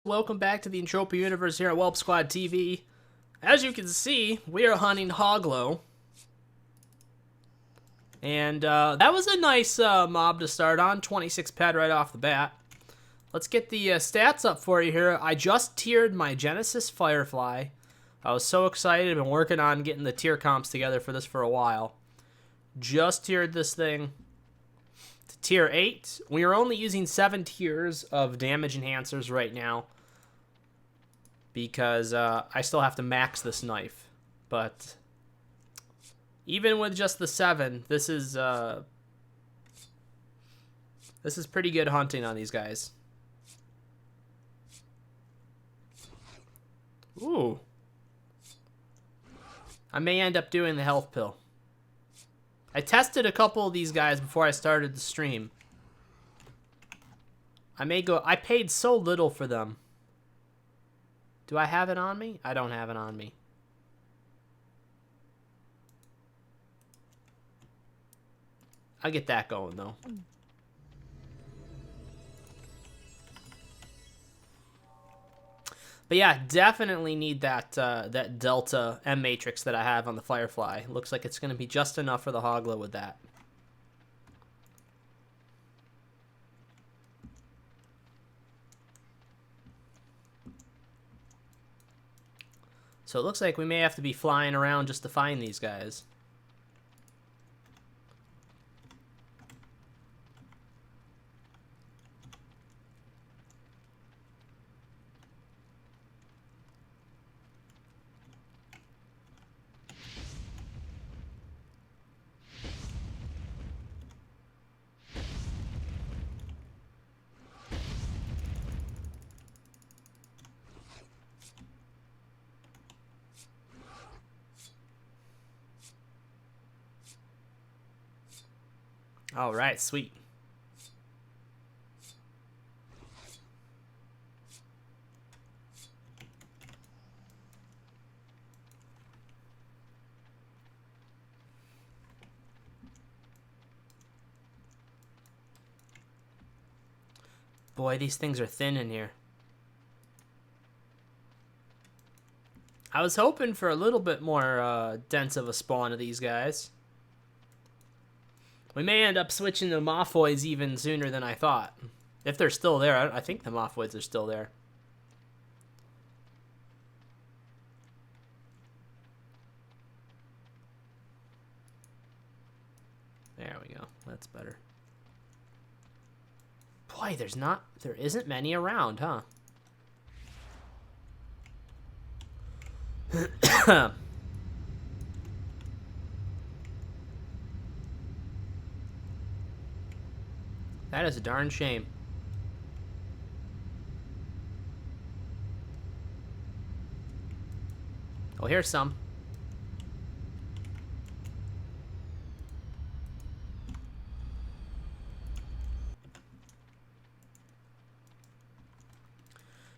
Welcome back to the Entropy Universe here at Whelp Squad TV. As you can see, we are hunting Hogglo. And that was a nice mob to start on, 26 ped right off the bat. Let's get the stats up for you here. I just tiered my Genesis Firefly. I was so excited. I've been working on getting the tier comps together for this for a while. Just tiered this thing to tier 8. We are only using 7 tiers of damage enhancers right now, because I still have to max this knife. But even with just the 7, this is pretty good hunting on these guys. Ooh. I may end up doing the health pill. I tested a couple of these guys before I started the stream. I paid so little for them. Do I have it on me? I don't have it on me. I'll get that going, though. But yeah, definitely need that that Delta M matrix that I have on the Firefly. Looks like it's going to be just enough for the Hogglo with that. So it looks like we may have to be flying around just to find these guys. All right, sweet. Boy, these things are thin in here. I was hoping for a little bit more dense of a spawn of these guys. We may end up switching to Mophoids even sooner than I thought. If they're still there. I think the Mophoids are still there. There we go. That's better. Boy, there isn't many around, huh? That is a darn shame. Oh, here's some.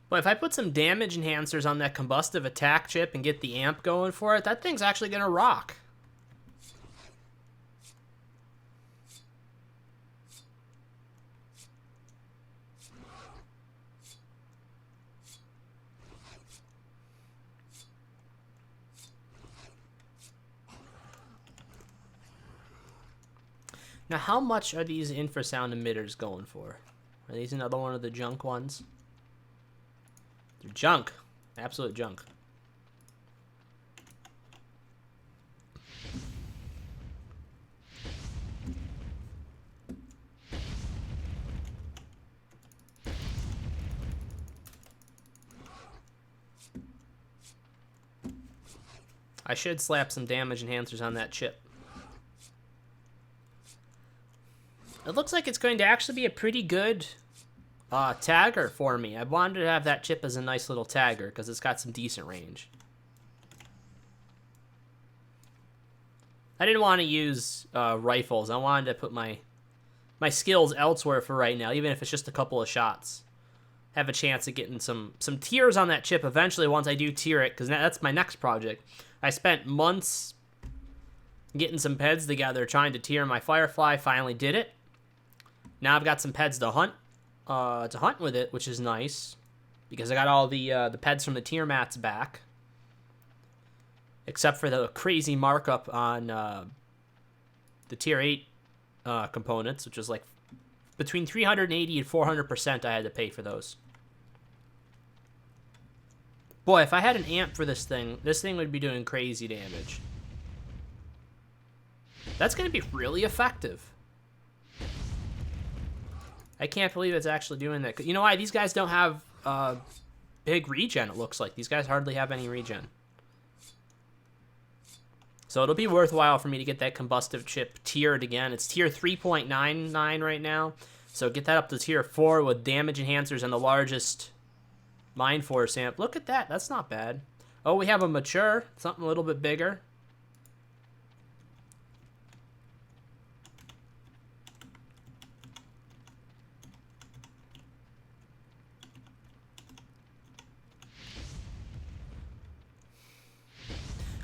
But if I put some damage enhancers on that combustive attack chip and get the amp going for it, that thing's actually gonna rock. Now, how much are these infrasound emitters going for? Are these another one of the junk ones? They're junk. Absolute junk. I should slap some damage enhancers on that chip. It looks like it's going to actually be a pretty good tagger for me. I wanted to have that chip as a nice little tagger because it's got some decent range. I didn't want to use rifles. I wanted to put my skills elsewhere for right now, even if it's just a couple of shots. Have a chance of getting some tiers on that chip eventually once I do tier it, because that's my next project. I spent months getting some peds together trying to tier my Firefly. Finally did it. Now I've got some peds to hunt with it, which is nice. because I got all the peds from the tier mats back, except for the crazy markup on the tier 8 components, which was like between 380 and 400% I had to pay for those. Boy, if I had an amp for this thing would be doing crazy damage. That's going to be really effective. I can't believe it's actually doing that. You know why? These guys don't have big regen, it looks like. These guys hardly have any regen. So it'll be worthwhile for me to get that combustive chip tiered again. It's tier 3.99 right now. So get that up to tier 4 with damage enhancers and the largest Mind Force amp. Look at that. That's not bad. Oh, we have a mature. Something a little bit bigger.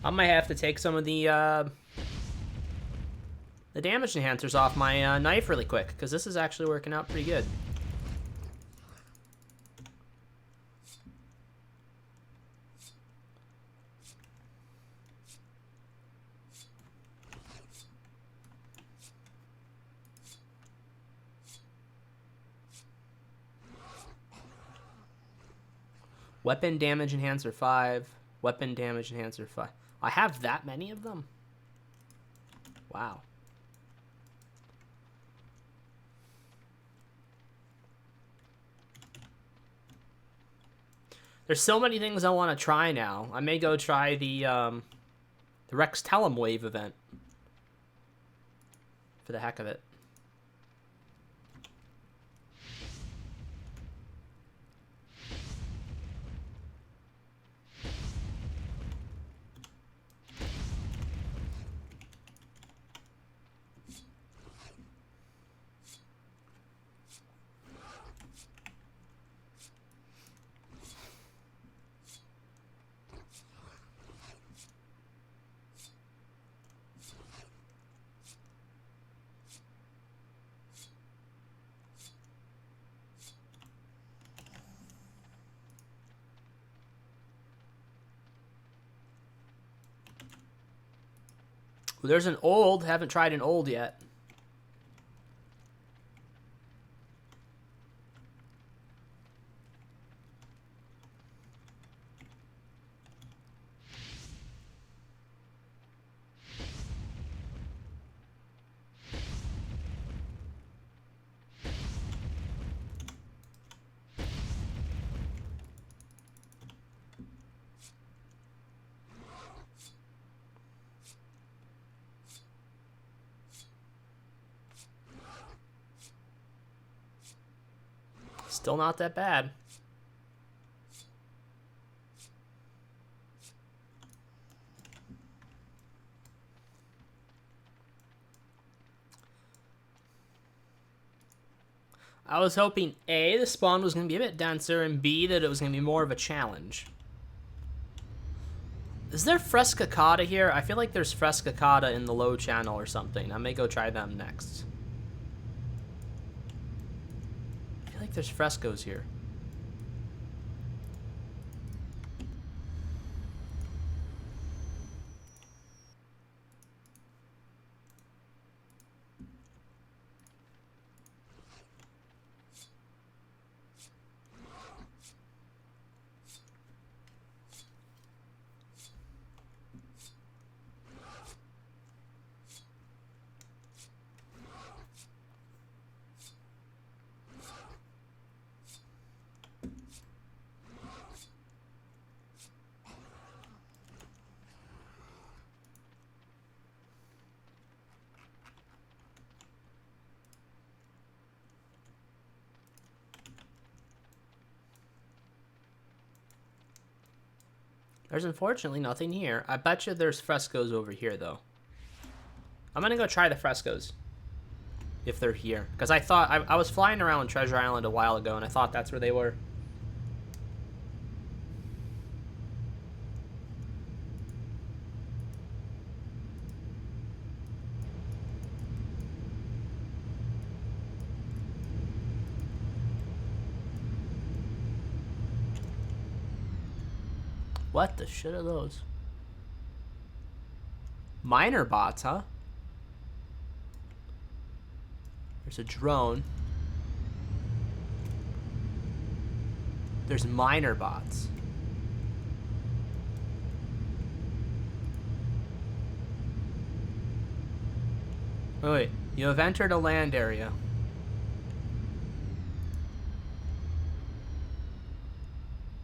I might have to take some of the damage enhancers off my knife really quick, because this is actually working out pretty good. Weapon damage enhancer 5. Weapon damage enhancer 5. I have that many of them? Wow. There's so many things I want to try now. I may go try the Rex Tellum Wave event. For the heck of it. Well, there's an old. Haven't tried an old yet. Still not that bad. I was hoping A, the spawn was going to be a bit denser, and B, that it was going to be more of a challenge. Is there Frescicata here? I feel like there's Frescicata in the low channel or something. I may go try them next. I feel like there's frescoes here. There's unfortunately nothing here. I bet you there's frescoes over here, though. I'm gonna go try the frescoes. If they're here. Because I thought... I was flying around Treasure Island a while ago, and I thought that's where they were. What the shit are those? Miner bots, huh? There's a drone. There's miner bots. Wait, you have entered a land area.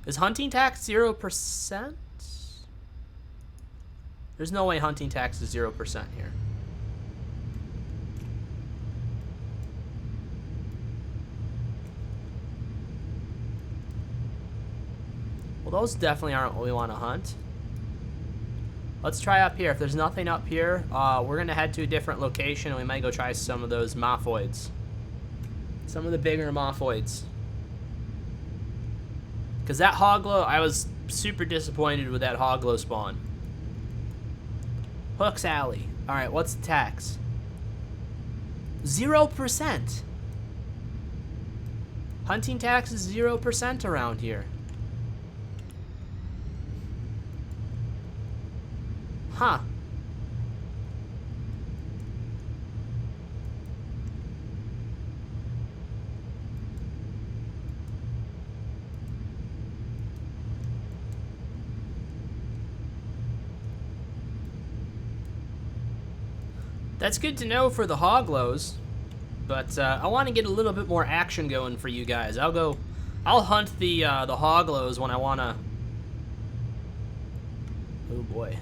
Is hunting tax 0%? There's no way hunting tax is 0% here. Well, those definitely aren't what we want to hunt. Let's try up here. If there's nothing up here, we're going to head to a different location, and we might go try some of those mophoids. Some of the bigger mophoids. Because that Hogglo, I was super disappointed with that Hogglo spawn. Hooks Alley. Alright, what's the tax? 0%. Hunting tax is 0% around here. Huh. That's good to know for the Hogglos, but I want to get a little bit more action going for you guys. I'll hunt the Hogglos when I want to. Oh boy.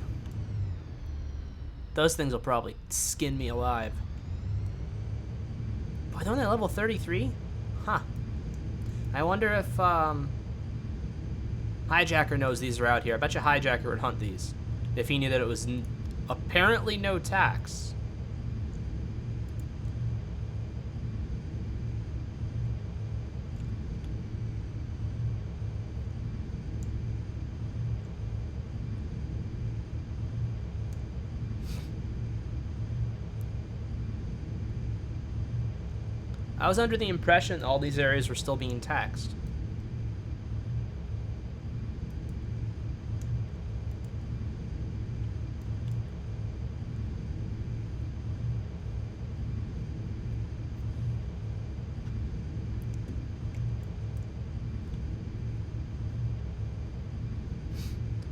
Those things will probably skin me alive. Boy, they're only level 33? Huh. I wonder if Hijacker knows these are out here. I bet you Hijacker would hunt these if he knew that it was apparently no tax. I was under the impression that all these areas were still being taxed.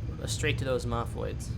We'll go straight to those mophoids.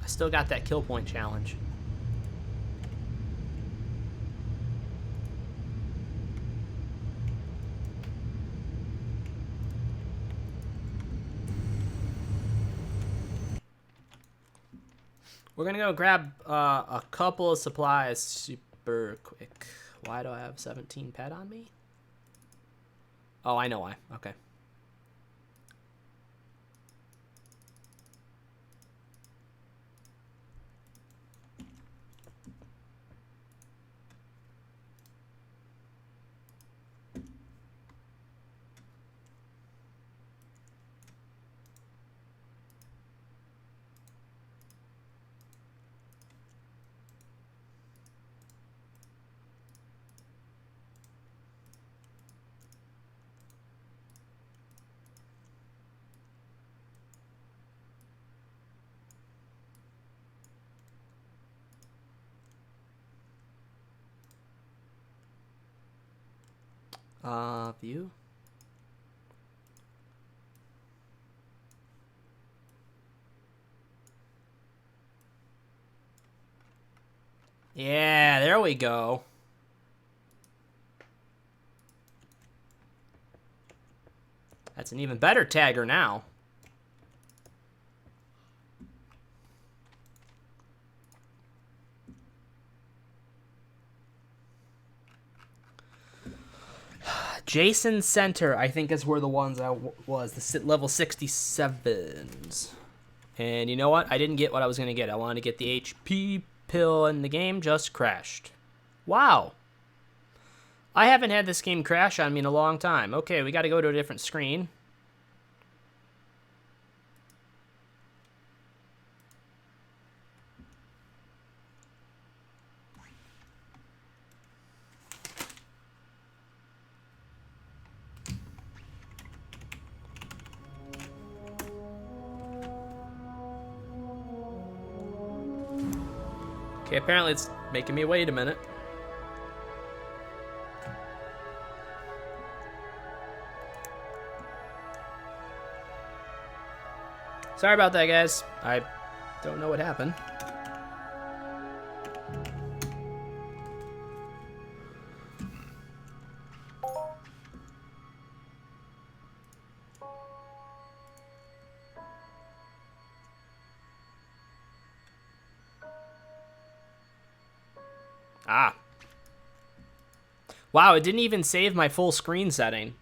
Still got that kill point challenge. We're gonna go grab a couple of supplies super quick. Why do I have 17 pet on me? Oh, I know why. Okay. View. Yeah, there we go. That's an even better tagger now. Jason Center, I think, is where the ones I was. The level 67s. And you know what? I didn't get what I was going to get. I wanted to get the HP pill, and the game just crashed. Wow. I haven't had this game crash on me in a long time. Okay, we got to go to a different screen. Okay, apparently it's making me wait a minute. Sorry about that, guys. I don't know what happened. Ah. Wow, it didn't even save my full screen setting.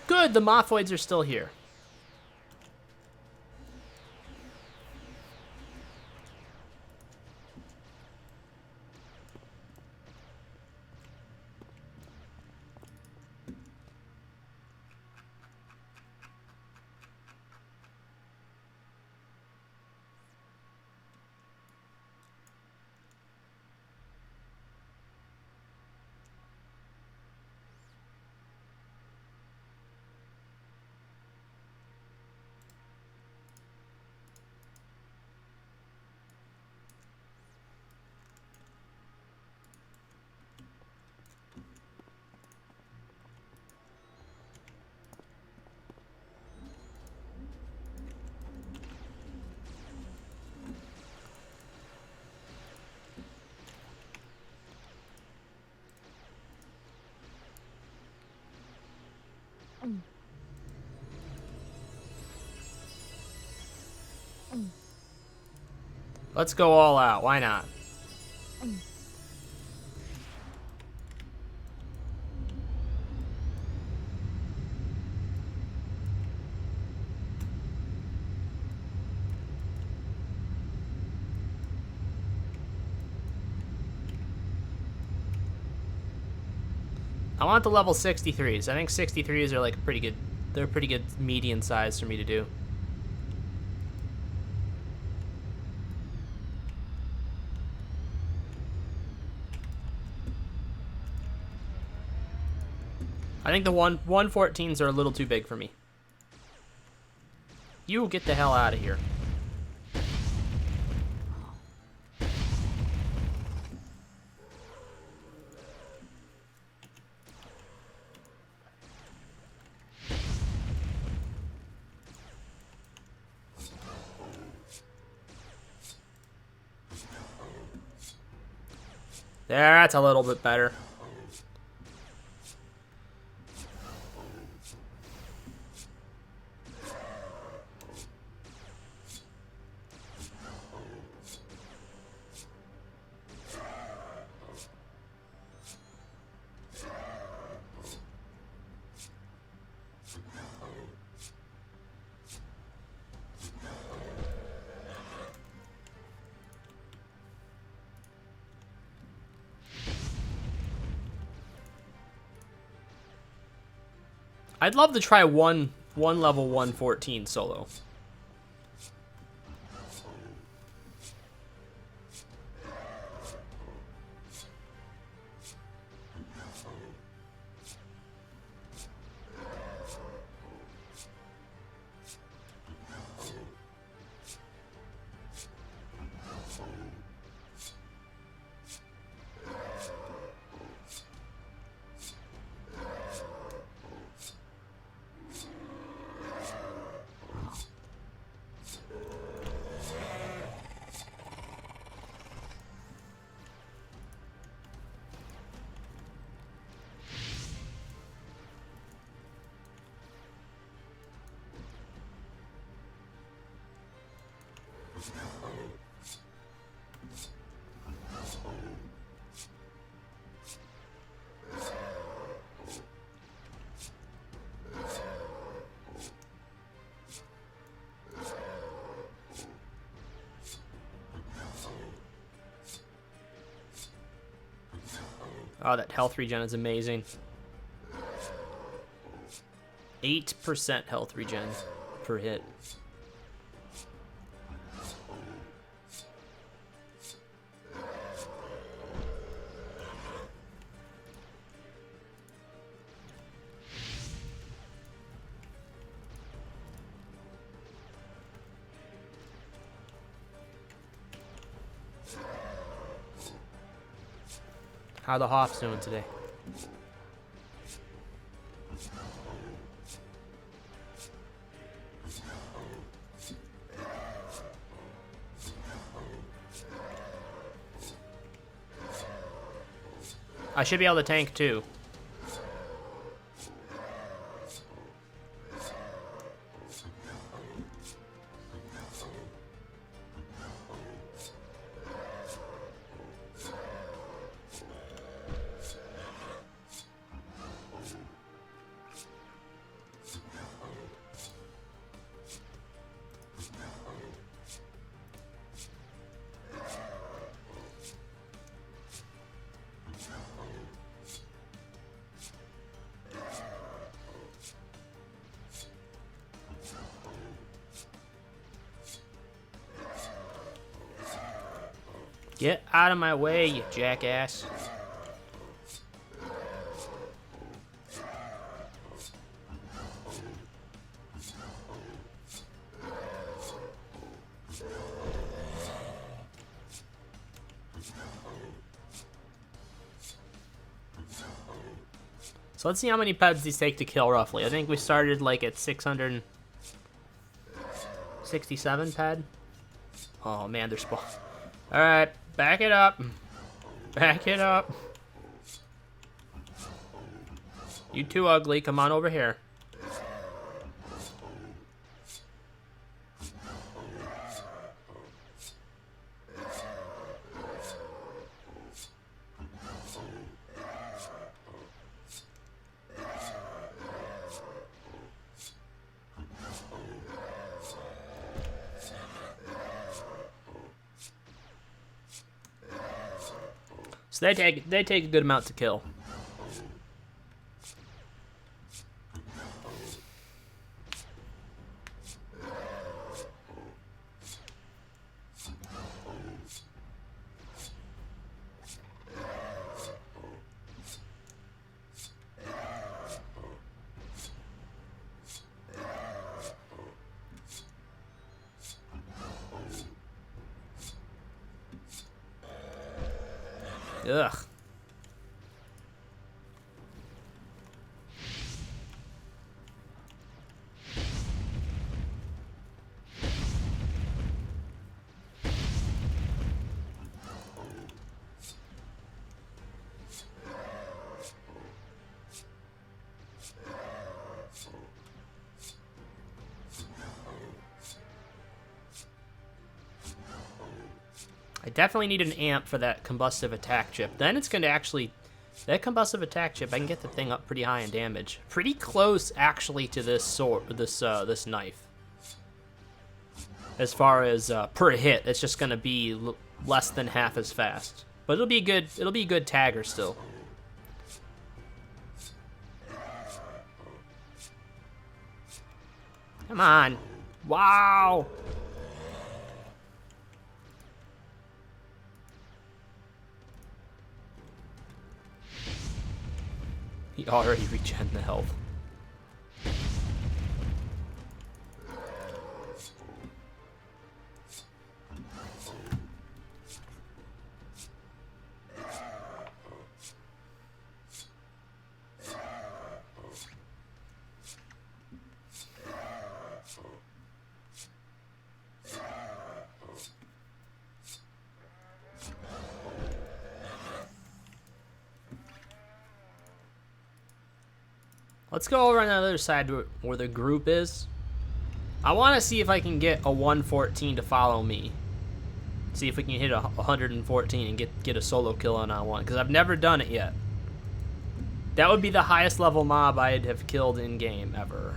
Good, the Mophoids are still here. Let's go all out. Why not? I want the level 63s. I think 63s are like pretty good. They're pretty good median size for me to do. I think the 114s are a little too big for me. You get the hell out of here. There, that's a little bit better. I'd love to try one level 114 solo. Oh, that health regen is amazing. 8% health regen per hit. How the Hoffs doing today? I should be able to tank too. Get out of my way, you jackass. So let's see how many peds these take to kill roughly. I think we started like at 667 ped. Oh man, they're spawn. Alright, back it up. Back it up. You too ugly, come on over here. So they take a good amount to kill. Ugh. I definitely need an amp for that combustive attack chip. Then it's going to actually... That combustive attack chip, I can get the thing up pretty high in damage. Pretty close, actually, to this sword, this knife. As far as per hit, it's just going to be less than half as fast. But it'll be good. It'll be a good tagger still. Come on. Wow. He already regen the health. Let's go over on the other side where the group is. I want to see if I can get a 114 to follow me. See if we can hit a 114 and get a solo kill on one, because I've never done it yet. That would be the highest level mob I'd have killed in game ever.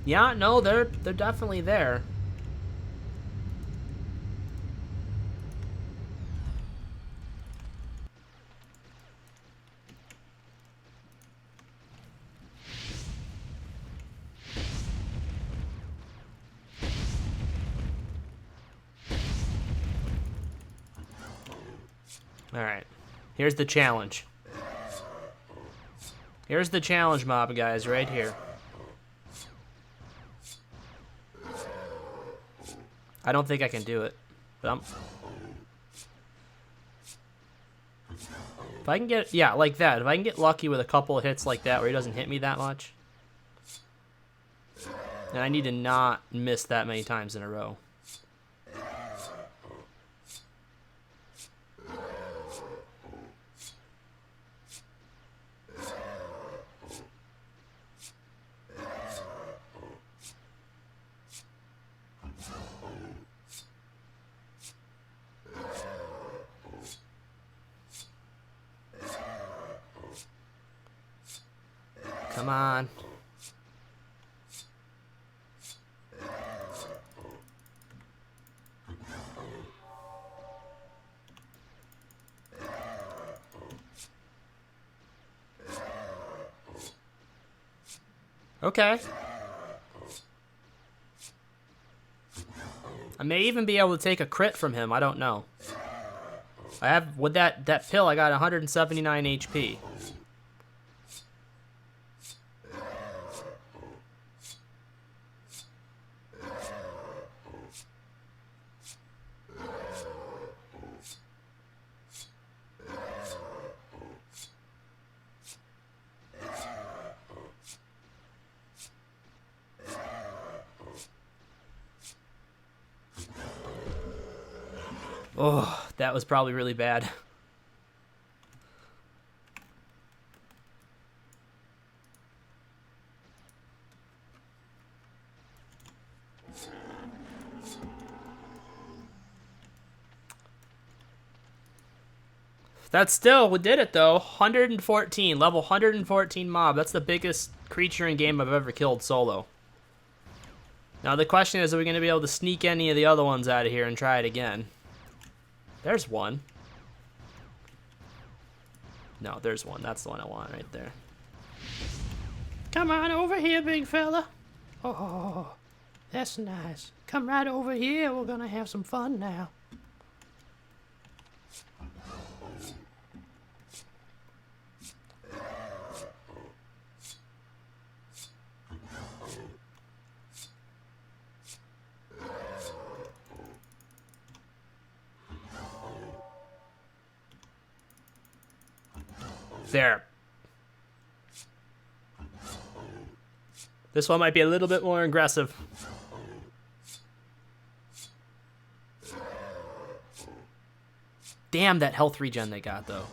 Yeah, no, they're definitely there. Alright. Here's the challenge. Here's the challenge mob, guys, right here. I don't think I can do it, but if I can get, yeah, like that. If I can get lucky with a couple of hits like that where he doesn't hit me that much. And I need to not miss that many times in a row. Come on. Okay. I may even be able to take a crit from him. I don't know. I have, with that pill, I got 179 HP. Oh, that was probably really bad. That still, we did it though. 114, level 114 mob. That's the biggest creature in game I've ever killed solo. Now the question is, are we going to be able to sneak any of the other ones out of here and try it again? There's one. No, there's one. That's the one I want right there. Come on over here, big fella. Oh, that's nice. Come right over here. We're gonna have some fun now. There. This one might be a little bit more aggressive. Damn that health regen they got, though.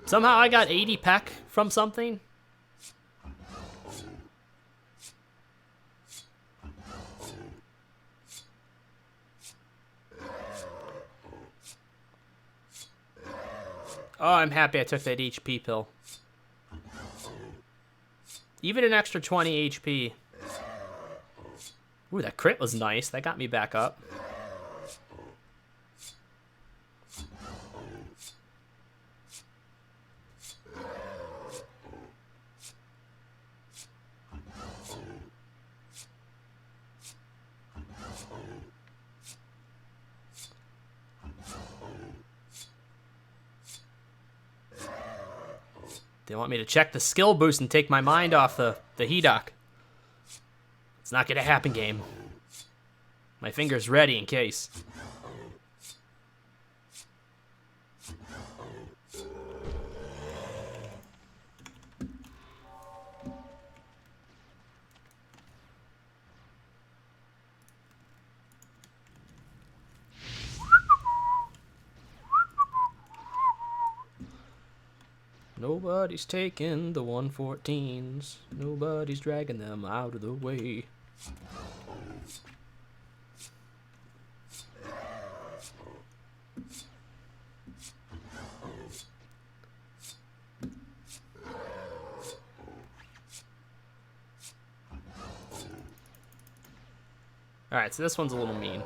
Somehow I got 80 peck from something. Oh, I'm happy I took that HP pill. Even an extra 20 HP. Ooh, that crit was nice. That got me back up. They want me to check the skill boost and take my mind off the Hedok. It's not gonna happen, game. My finger's ready in case. Nobody's taking the 114s. Nobody's dragging them out of the way. Alright, so this one's a little mean.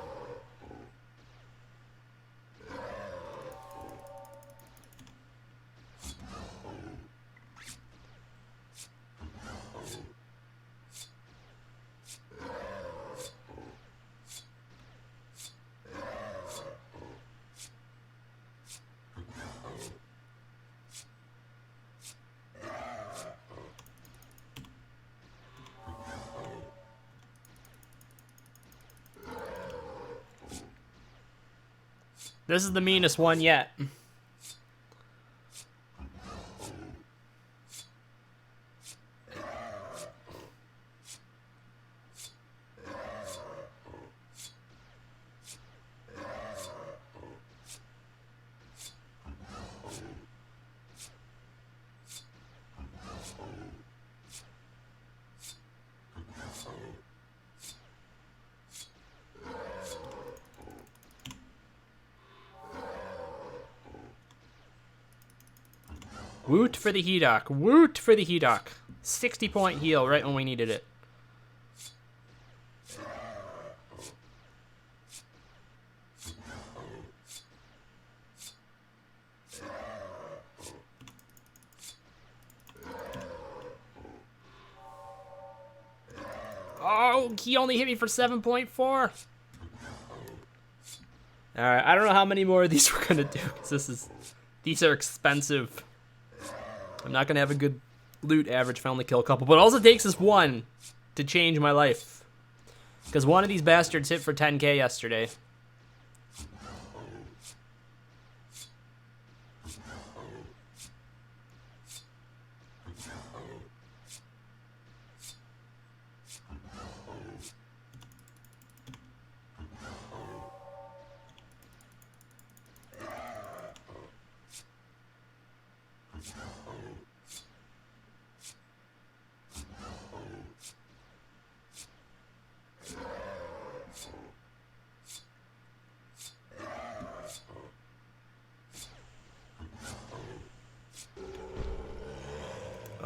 This is the meanest one yet. Woot for the Hedok. Woot for the Hedok. 60-point heal right when we needed it. Oh, he only hit me for 7.4. Alright, I don't know how many more of these we're gonna do, because these are expensive. I'm not gonna have a good loot average if I only kill a couple, but all it takes is one to change my life. Because one of these bastards hit for 10k yesterday.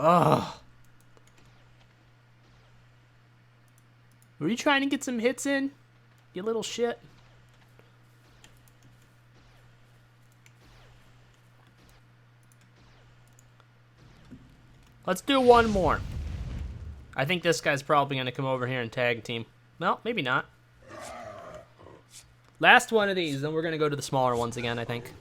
Ugh. Were you trying to get some hits in, you little shit? Let's do one more. I think this guy's probably going to come over here and tag team. Well, maybe not. Last one of these, then we're going to go to the smaller ones again, I think.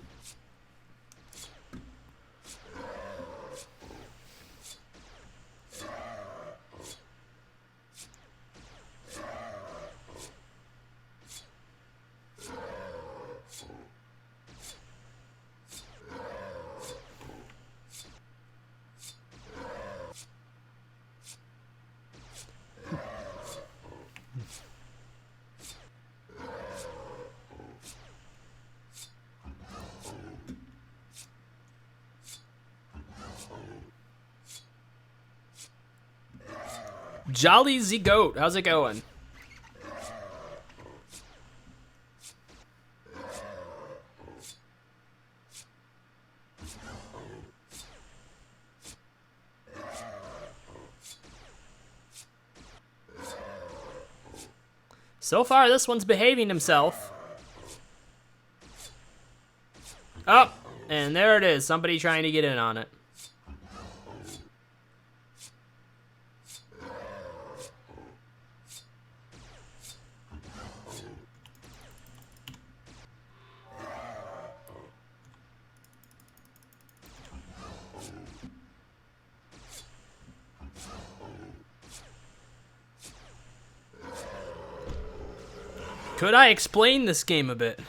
Jolly Z Goat, how's it going? So far, this one's behaving himself. Oh, and there it is. Somebody trying to get in on it. Could I explain this game a bit?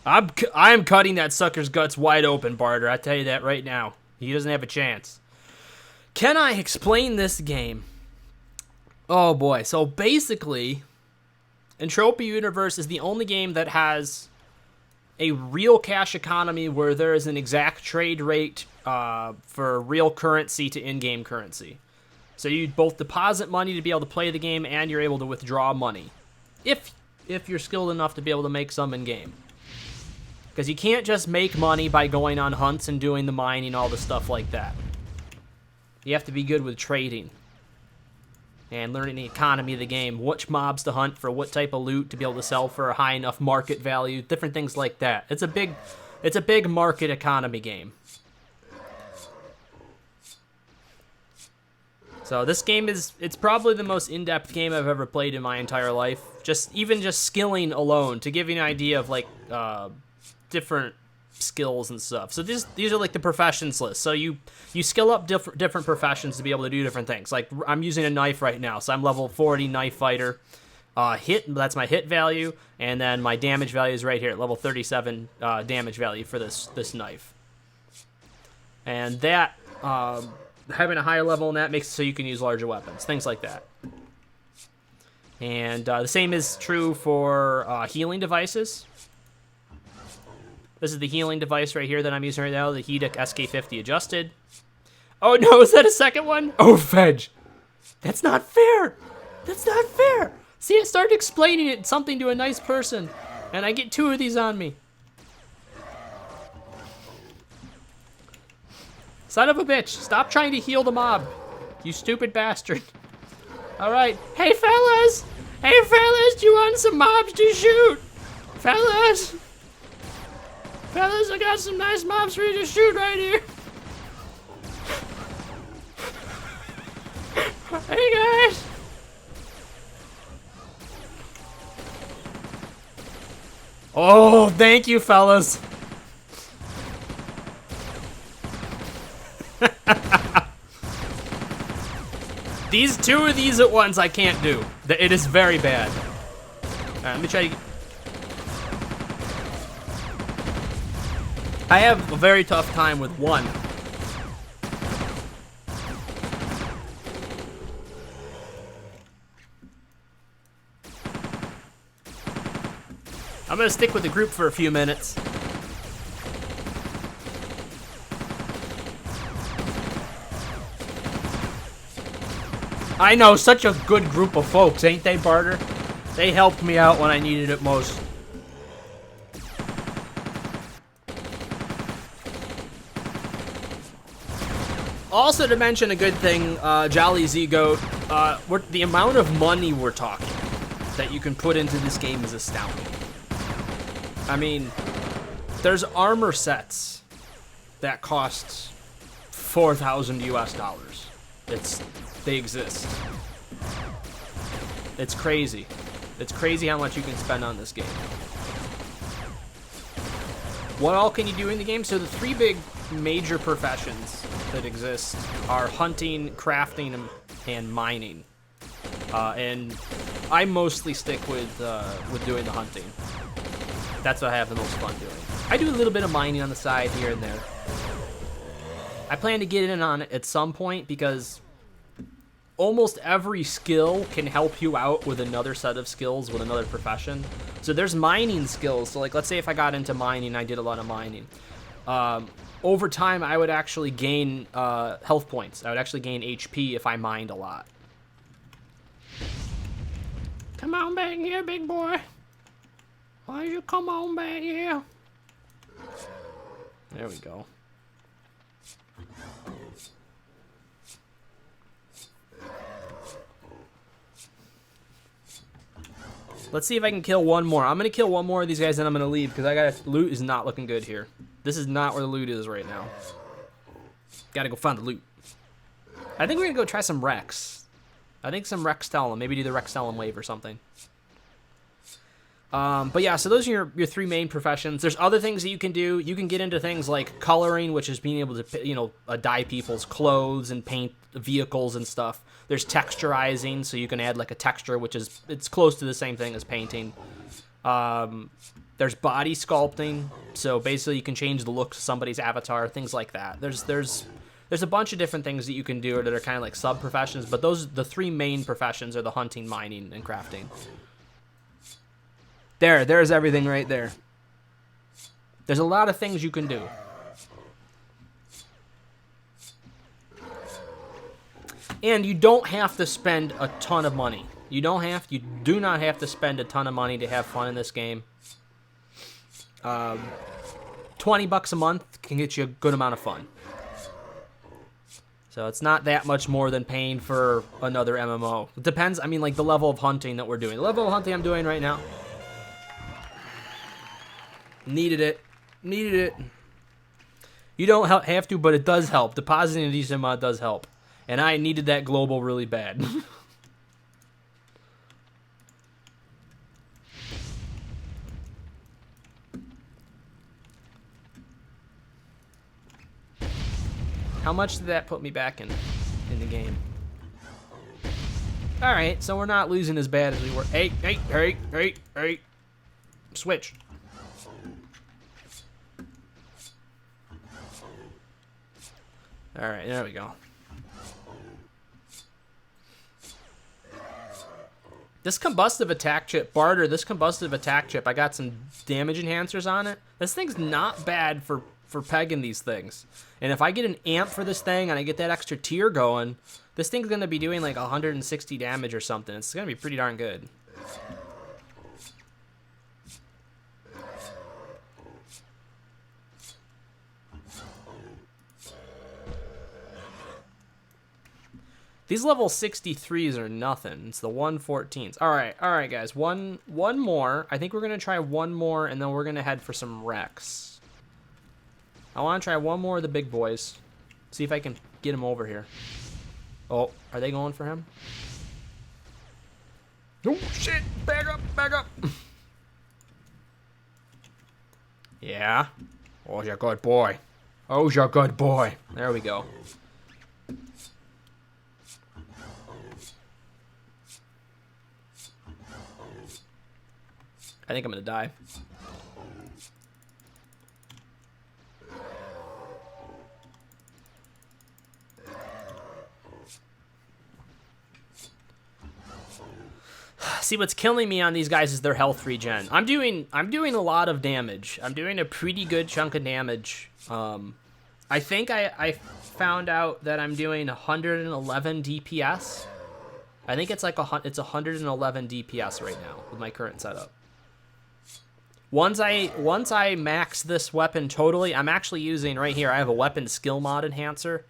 I am cutting that sucker's guts wide open, Barter. I tell you that right now. He doesn't have a chance. Can I explain this game? Oh boy. So basically, Entropy Universe is the only game that has a real cash economy where there is an exact trade rate for real currency to in-game currency. So you both deposit money to be able to play the game, and you're able to withdraw money, if you're skilled enough to be able to make some in-game. Because you can't just make money by going on hunts and doing the mining, all the stuff like that. You have to be good with trading and learning the economy of the game, which mobs to hunt for what type of loot to be able to sell for a high enough market value, different things like that. It's a big market economy game. So this game it's probably the most in-depth game I've ever played in my entire life. Even just skilling alone, to give you an idea of like different skills and stuff. So these are like the professions list. So you skill up different professions to be able to do different things. Like I'm using a knife right now, so I'm level 40 knife fighter. That's my hit value, and then my damage value is right here at level 37 damage value for this knife. And that having a higher level in that makes it so you can use larger weapons, things like that. And the same is true for healing devices. This is the healing device right here that I'm using right now, the Hedic SK50 adjusted. Oh no, is that a second one? Oh, fudge. That's not fair. That's not fair. See, I started explaining something to a nice person, and I get 2 of these on me. Son of a bitch, stop trying to heal the mob, you stupid bastard. All right, hey fellas, do you want some mobs to shoot? Fellas, I got some nice mobs for you to shoot right here. Hey guys. Oh, thank you, fellas. These 2 of these at once I can't do. It is very bad. All right, let me try to... I have a very tough time with 1. I'm gonna stick with the group for a few minutes. I know, such a good group of folks, ain't they, Barter? They helped me out when I needed it most. Also, to mention a good thing, Jolly Z Goat, the amount of money we're talking that you can put into this game is astounding. I mean, there's armor sets that cost 4,000 US dollars. They exist. It's crazy. It's crazy how much you can spend on this game. What all can you do in the game? So the 3 big major professions that exist are hunting, crafting, and mining. And I mostly stick with doing the hunting. That's what I have the most fun doing. I do a little bit of mining on the side here and there. I plan to get in on it at some point because almost every skill can help you out with another set of skills with another profession. So there's mining skills. So like, let's say if I got into mining, I did a lot of mining. Over time, I would actually gain health points. I would actually gain HP if I mined a lot. Come on back here, big boy. Why don't you come on back here? There we go. Let's see if I can kill one more. I'm gonna kill one more of these guys, and I'm gonna leave because loot is not looking good here. This is not where the loot is right now. Gotta go find the loot. I think we're gonna go try some Rex. I think some Rextellum. Maybe do the Rextellum wave or something. But yeah, so those are your 3 main professions. There's other things that you can do. You can get into things like coloring, which is being able to, dye people's clothes and paint vehicles and stuff. There's texturizing, so you can add like a texture, it's close to the same thing as painting. There's body sculpting, so basically you can change the look of somebody's avatar, things like that. There's a bunch of different things that you can do that are kind of like sub-professions, but the 3 main professions are the hunting, mining, and crafting. There's everything right there. There's a lot of things you can do. And you don't have to spend a ton of money. You do not have to spend a ton of money to have fun in this game. $20 a month can get you a good amount of fun. So it's not that much more than paying for another MMO. It depends, I mean, like the level of hunting that we're doing. The level of hunting I'm doing right now. Needed it. You don't have to, but it does help. Depositing a decent amount does help. And I needed that global really bad. How much did that put me back in the game? All right, so we're not losing as bad as we were. Hey. Switch. All right, there we go. This combustive attack chip, barter, this combustive attack chip, I got some damage enhancers on it. This thing's not bad for pegging these things. And if I get an amp for this thing and I get that extra tier going, this thing's going to be doing like 160 damage or something. It's going to be pretty darn good. These level 63s are nothing. It's the 114s. All right, guys. One more. I think we're going to try one more, and then we're going to head for some wrecks. I want to try one more of the big boys. See if I can get him over here. Oh, are they going for him? Oh, shit. Back up. Yeah. Oh, you're a good boy. There we go. I think I'm going to die. See, what's killing me on these guys is their health regen. I'm doing a lot of damage. I'm doing a pretty good chunk of damage. I think I found out that I'm doing 111 DPS. I think it's like it's 111 DPS right now with my current setup. Once I max this weapon totally, I'm actually using right here. I have a weapon skill mod enhancer.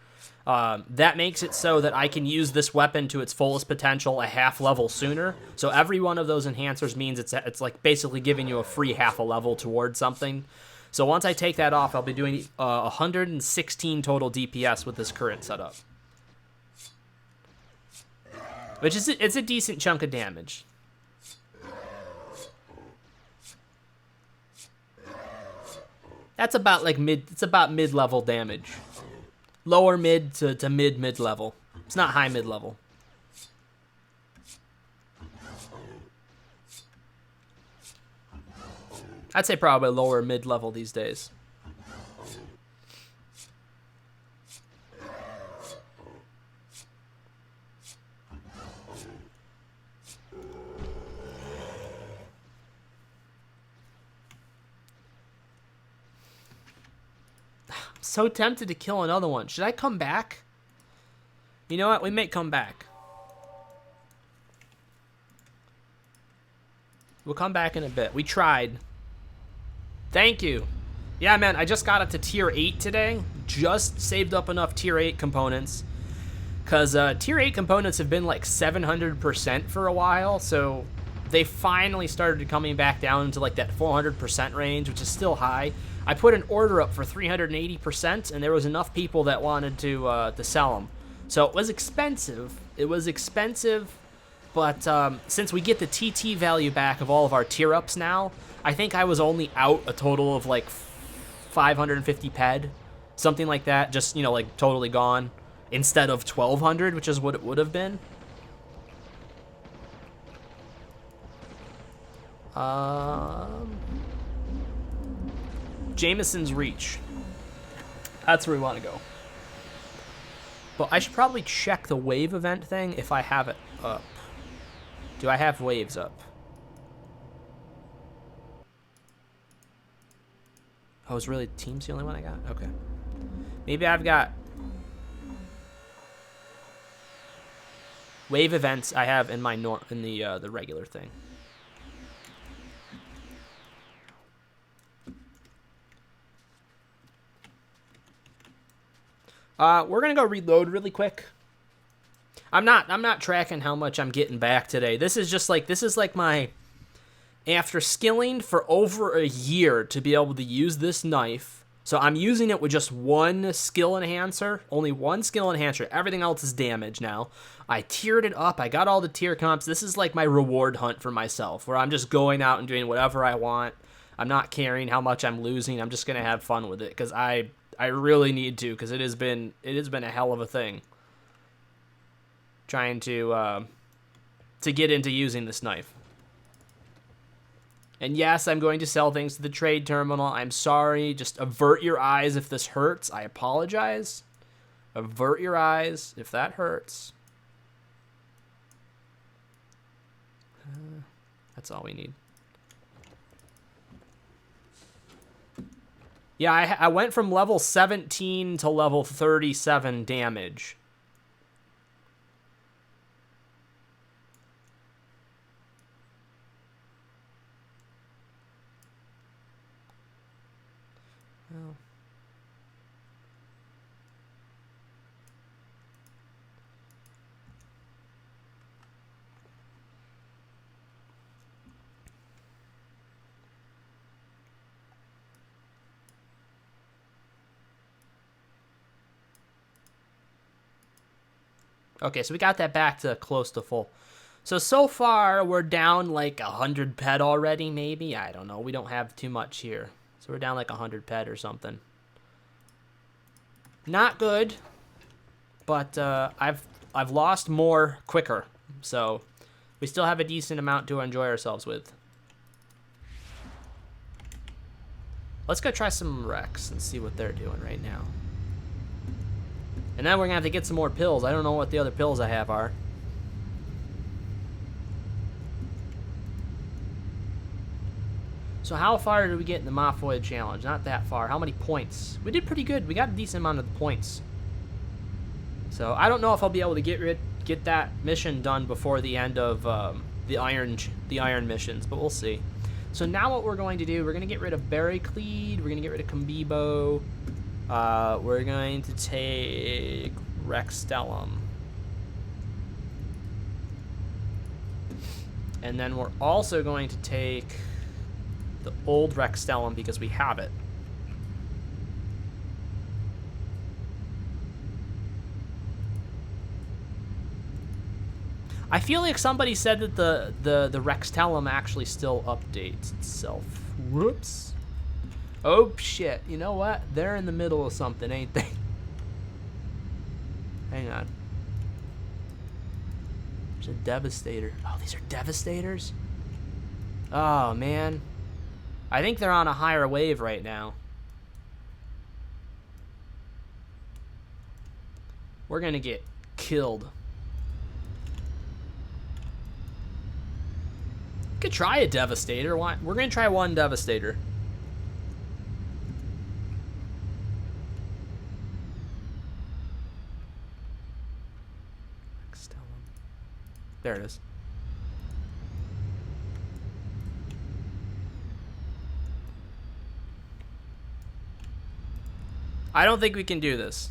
That makes it so that I can use this weapon to its fullest potential a half level sooner. So every one of those enhancers means it's like basically giving you a free half a level towards something. So once I take that off, I'll be doing 116 total DPS with this current setup, which is it's a decent chunk of damage. That's about like mid-level damage. Lower mid to mid-level. It's not high mid-level. I'd say probably lower mid-level these days. So tempted to kill another one. Should I come back? You know what? We may come back. We'll come back in a bit. We tried. Thank you. Yeah, man, I just got it to tier 8 today. Just saved up enough tier 8 components. Because tier 8 components have been like 700% for a while. So they finally started coming back down into like that 400% range, which is still high. I put an order up for 380%, and there was enough people that wanted to sell them. So it was expensive. But since we get the TT value back of all of our tier ups now, I think I was only out a total of like 550 ped, something like that. Just, you know, like totally gone instead of 1,200, which is what it would have been. Jameson's Reach. That's where we want to go. But I should probably check the wave event thing if I have it up. Do I have waves up? Oh, is really team's the only one I got? Okay. Maybe I've got wave events I have in my the regular thing. We're gonna go reload really quick. I'm not tracking how much I'm getting back today. This is like my, after skilling for over a year to be able to use this knife. So I'm using it with just one skill enhancer, only one skill enhancer. Everything else is damage now. I tiered it up. I got all the tier comps. This is like my reward hunt for myself, where I'm just going out and doing whatever I want. I'm not caring how much I'm losing. I'm just gonna have fun with it because I really need to, because it has been a hell of a thing trying to get into using this knife. And yes, I'm going to sell things to the trade terminal. I'm sorry. Just avert your eyes if this hurts. I apologize. Avert your eyes if that hurts. That's all we need. Yeah, I went from level 17 to level 37 damage. Well. Okay, so we got that back to close to full. So far, we're down like 100 pet already, maybe? I don't know. We don't have too much here. So we're down like 100 pet or something. Not good, but I've lost more quicker. So we still have a decent amount to enjoy ourselves with. Let's go try some Rex and see what they're doing right now. And then we're gonna have to get some more pills. I don't know what the other pills I have are. So how far did we get in the Mophoid challenge? Not that far. How many points? We did pretty good. We got a decent amount of the points. So I don't know if I'll be able to get that mission done before the end of the iron missions, but we'll see. So now what we're going to do, we're going to get rid of Barriclead, we're going to get rid of Combibo, we're going to take Rexstellum. And then we're also going to take the old Rexstellum because we have it. I feel like somebody said that the Rexstellum actually still updates itself. Whoops. Oh, shit. You know what? They're in the middle of something, ain't they? Hang on. There's a Devastator. Oh, these are Devastators? Oh, man. I think they're on a higher wave right now. We're gonna get killed. Could try a Devastator. We're gonna try one Devastator. There it is. I don't think we can do this.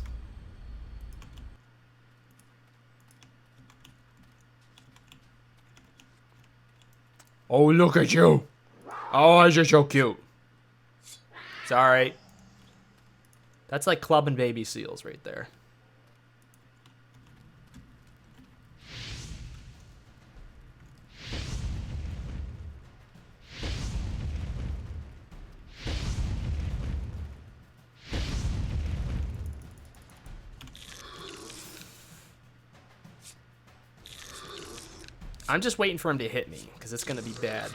Oh, look at you. Oh, you're so cute. It's alright. That's like clubbing baby seals right there. I'm just waiting for him to hit me, because it's going to be bad.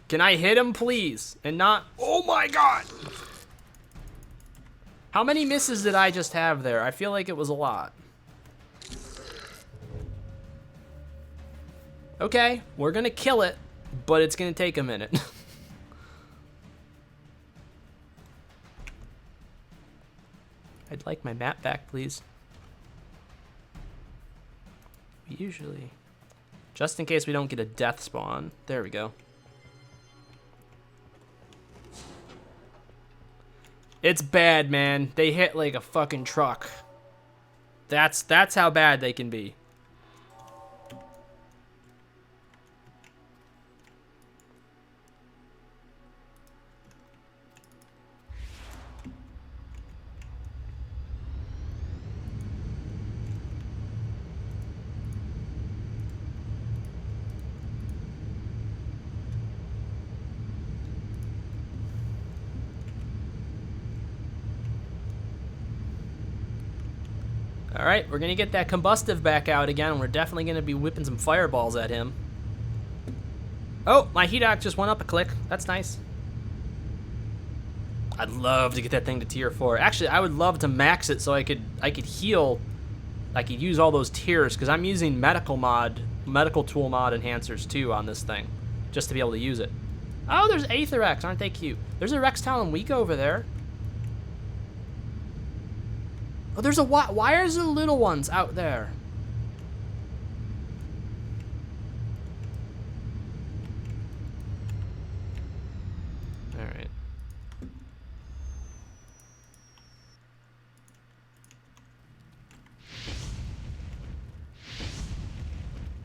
Can I hit him, please? And not... Oh my god! How many misses did I just have there? I feel like it was a lot. Okay, we're going to kill it, but it's going to take a minute. I'd like my map back, please. Usually. Just in case we don't get a death spawn. There we go. It's bad, man. They hit like a fucking truck. That's how bad they can be. Alright, we're gonna get that combustive back out again. We're definitely gonna be whipping some fireballs at him. Oh, my heat arc just went up a click. That's nice. I'd love to get that thing to tier 4. Actually, I would love to max it so I could heal. I could use all those tiers, because I'm using medical tool mod enhancers too on this thing, just to be able to use it. Oh, there's Aetherrex, aren't they cute? There's a Rex Talon Weak over there. Oh, there's a why are the little ones out there? All right.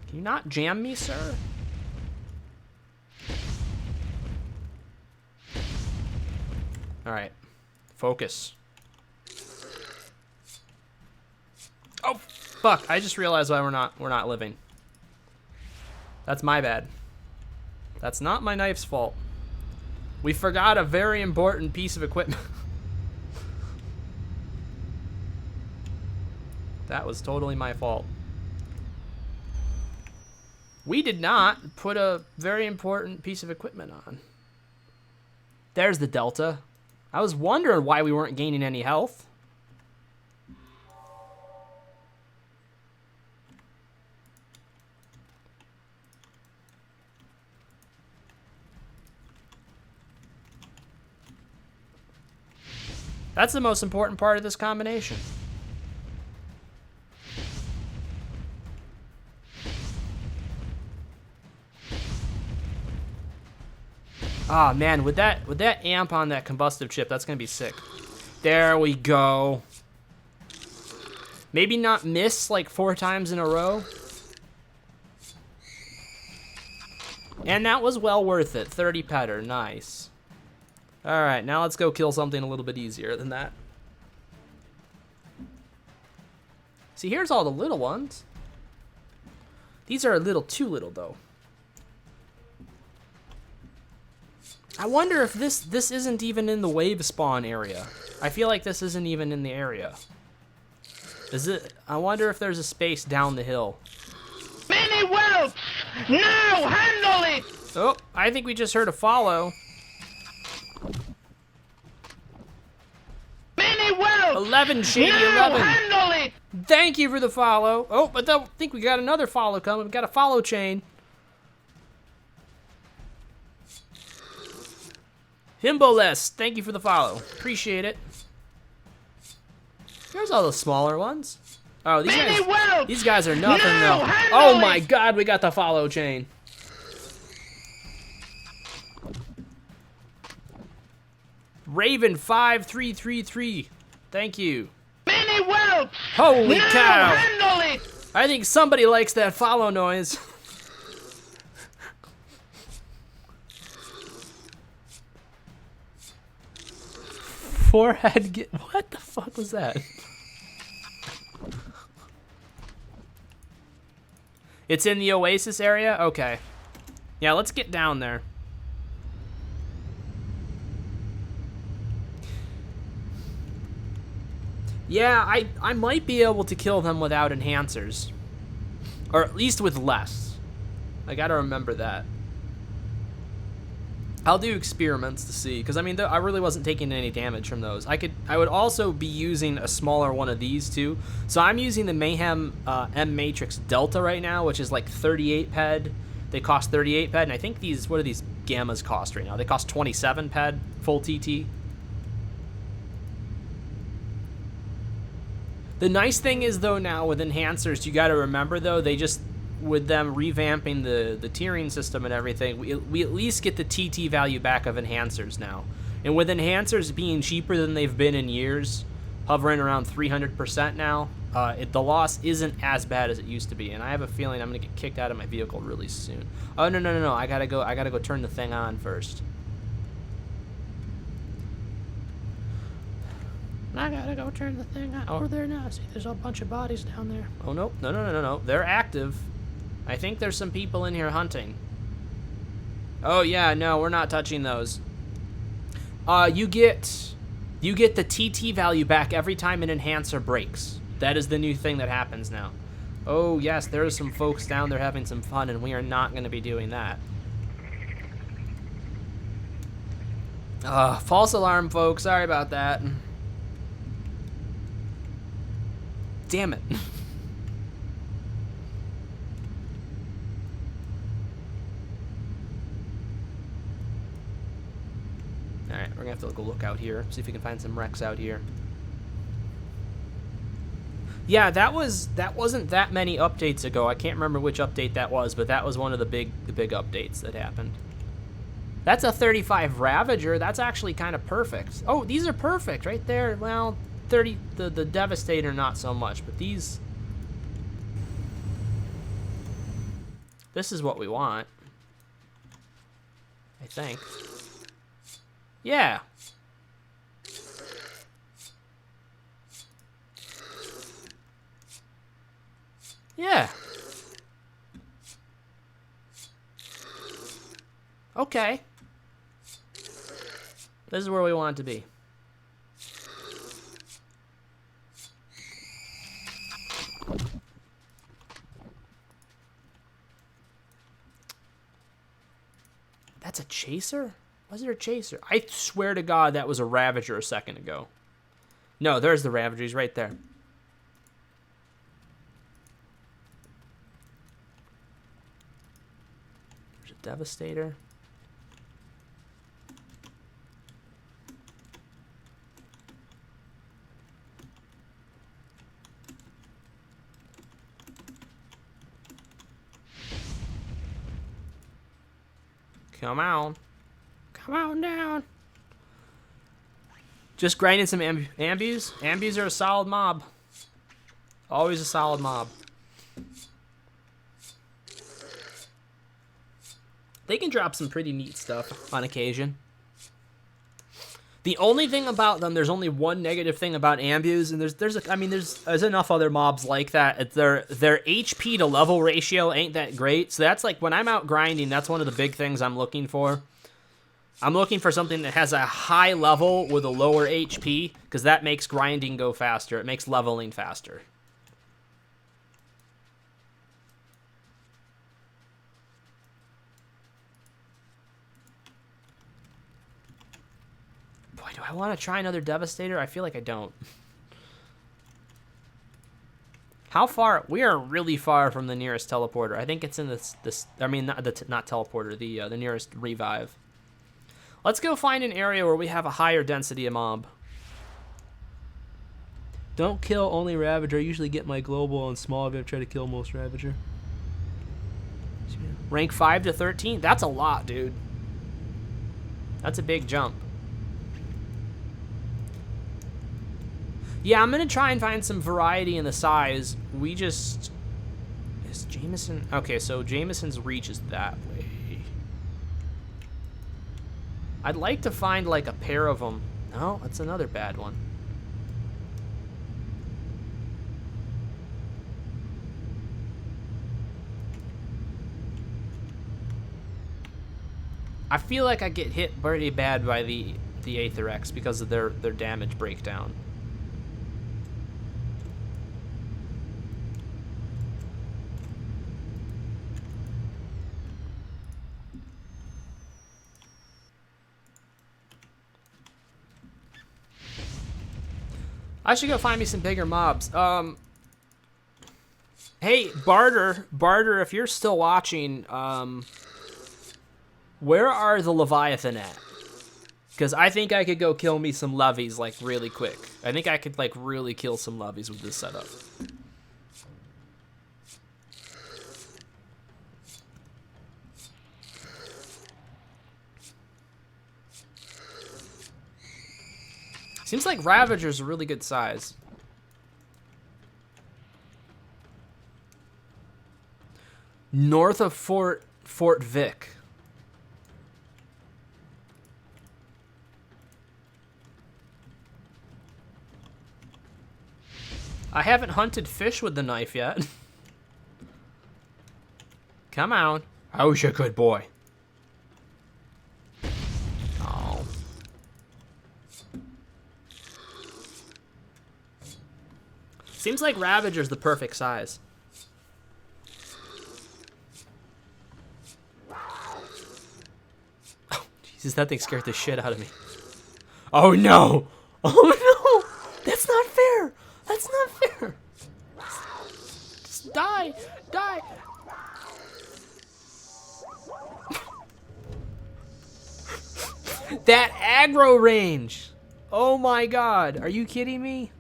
Can you not jam me, sir? All right. Focus. Oh, fuck. I just realized why we're not living. That's my bad. That's not my knife's fault. We forgot a very important piece of equipment. That was totally my fault. We did not put a very important piece of equipment on. There's the Delta. I was wondering why we weren't gaining any health. That's the most important part of this combination. Ah, man, with that amp on that combustive chip, that's gonna be sick. There we go. Maybe not miss like 4 times in a row. And that was well worth it. 30 petter, nice. Alright, now let's go kill something a little bit easier than that. See, here's all the little ones. These are a little too little, though. I wonder if this isn't even in the wave spawn area. I feel like this isn't even in the area. Is it? I wonder if there's a space down the hill. Many whelps! Now handle it! Oh, I think we just heard a follow. Many whelps! 11, Shady, now 11. Handle it! Thank you for the follow. Oh, but I think we got another follow coming. We got a follow chain. Himbolest, thank you for the follow. Appreciate it. Here's all the smaller ones. Oh, these guys are nothing though. Oh my god, we got the follow chain. Raven 5333. Thank you. Many whelps! Holy now cow. Handle it! I think somebody likes that follow noise. Forehead get what the fuck was that? It's in the Oasis area? Okay. Yeah, let's get down there. Yeah, I might be able to kill them without enhancers. Or at least with less. I gotta remember that. I'll do experiments to see, because I mean, I really wasn't taking any damage from those. I would also be using a smaller one of these too. So I'm using the Mayhem M Matrix Delta right now, which is like 38 ped. They cost 38 ped, and I think these, what do these Gammas cost right now? They cost 27 ped, full TT. The nice thing is, though, now with enhancers, you got to remember, though, they just, with them revamping the tiering system and everything, we at least get the TT value back of enhancers now. And with enhancers being cheaper than they've been in years, hovering around 300% now, the loss isn't as bad as it used to be. And I have a feeling I'm gonna get kicked out of my vehicle really soon. Oh no! I gotta go turn the thing on first. I gotta go turn the thing on. Over there now. See, there's a bunch of bodies down there. Oh no! No! They're active. I think there's some people in here hunting. Oh yeah, no, we're not touching those. You get the TT value back every time an enhancer breaks. That is the new thing that happens now. Oh yes, there are some folks down there having some fun, and we are not going to be doing that. False alarm, folks. Sorry about that. Damn it. Alright, we're gonna have to go look out here, see if we can find some wrecks out here. Yeah, that wasn't that many updates ago. I can't remember which update that was, but that was one of the big updates that happened. That's a 35 Ravager. That's actually kind of perfect. Oh, these are perfect right there. Well, 30 the Devastator not so much, but these, this is what we want, I think. Yeah. Yeah. Okay. This is where we want it to be. That's a chaser? Was it a chaser? I swear to God that was a Ravager a second ago. No, there's the Ravager. He's right there. There's a Devastator. Come on. Come on down. Just grinding some ambues. Ambues are a solid mob. Always a solid mob. They can drop some pretty neat stuff on occasion. The only thing about them, there's only one negative thing about ambues, and there's enough other mobs like that. Their HP to level ratio ain't that great. So that's like when I'm out grinding, that's one of the big things I'm looking for. I'm looking for something that has a high level with a lower HP, because that makes grinding go faster. It makes leveling faster. Boy, do I want to try another Devastator? I feel like I don't. How far? We are really far from the nearest teleporter. I think it's in this I mean, not teleporter, the nearest revive. Let's go find an area where we have a higher density of mob. Don't kill only Ravager. I usually get my global on small if I try to kill most Ravager. Rank 5 to 13? That's a lot, dude. That's a big jump. Yeah, I'm going to try and find some variety in the size. We just... Is Jameson... Okay, so Jameson's reach is that way. I'd like to find like a pair of them. No, that's another bad one. I feel like I get hit pretty bad by the Aetherex because of their damage breakdown. I should go find me some bigger mobs. Hey, Barter, if you're still watching, where are the Leviathan at? Because I think I could go kill me some levies, like, really quick. I think I could, like, really kill some levies with this setup. Seems like Ravager's a really good size. North of Fort Vic. I haven't hunted fish with the knife yet. Come on. Oh, you're a good boy. Oh. Seems like Ravager's the perfect size. Oh, Jesus, that thing scared the shit out of me. Oh, no. Oh, no. That's not fair. That's not fair. Just die. Die. That aggro range. Oh my god. Are you kidding me?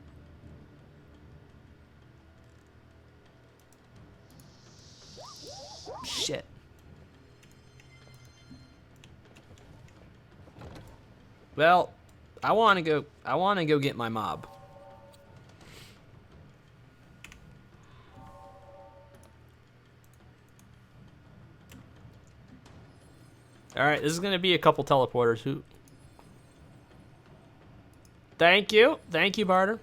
Shit. Well, I want to go get my mob. All right, this is going to be a couple teleporters. Who? Thank you. Thank you, Barter.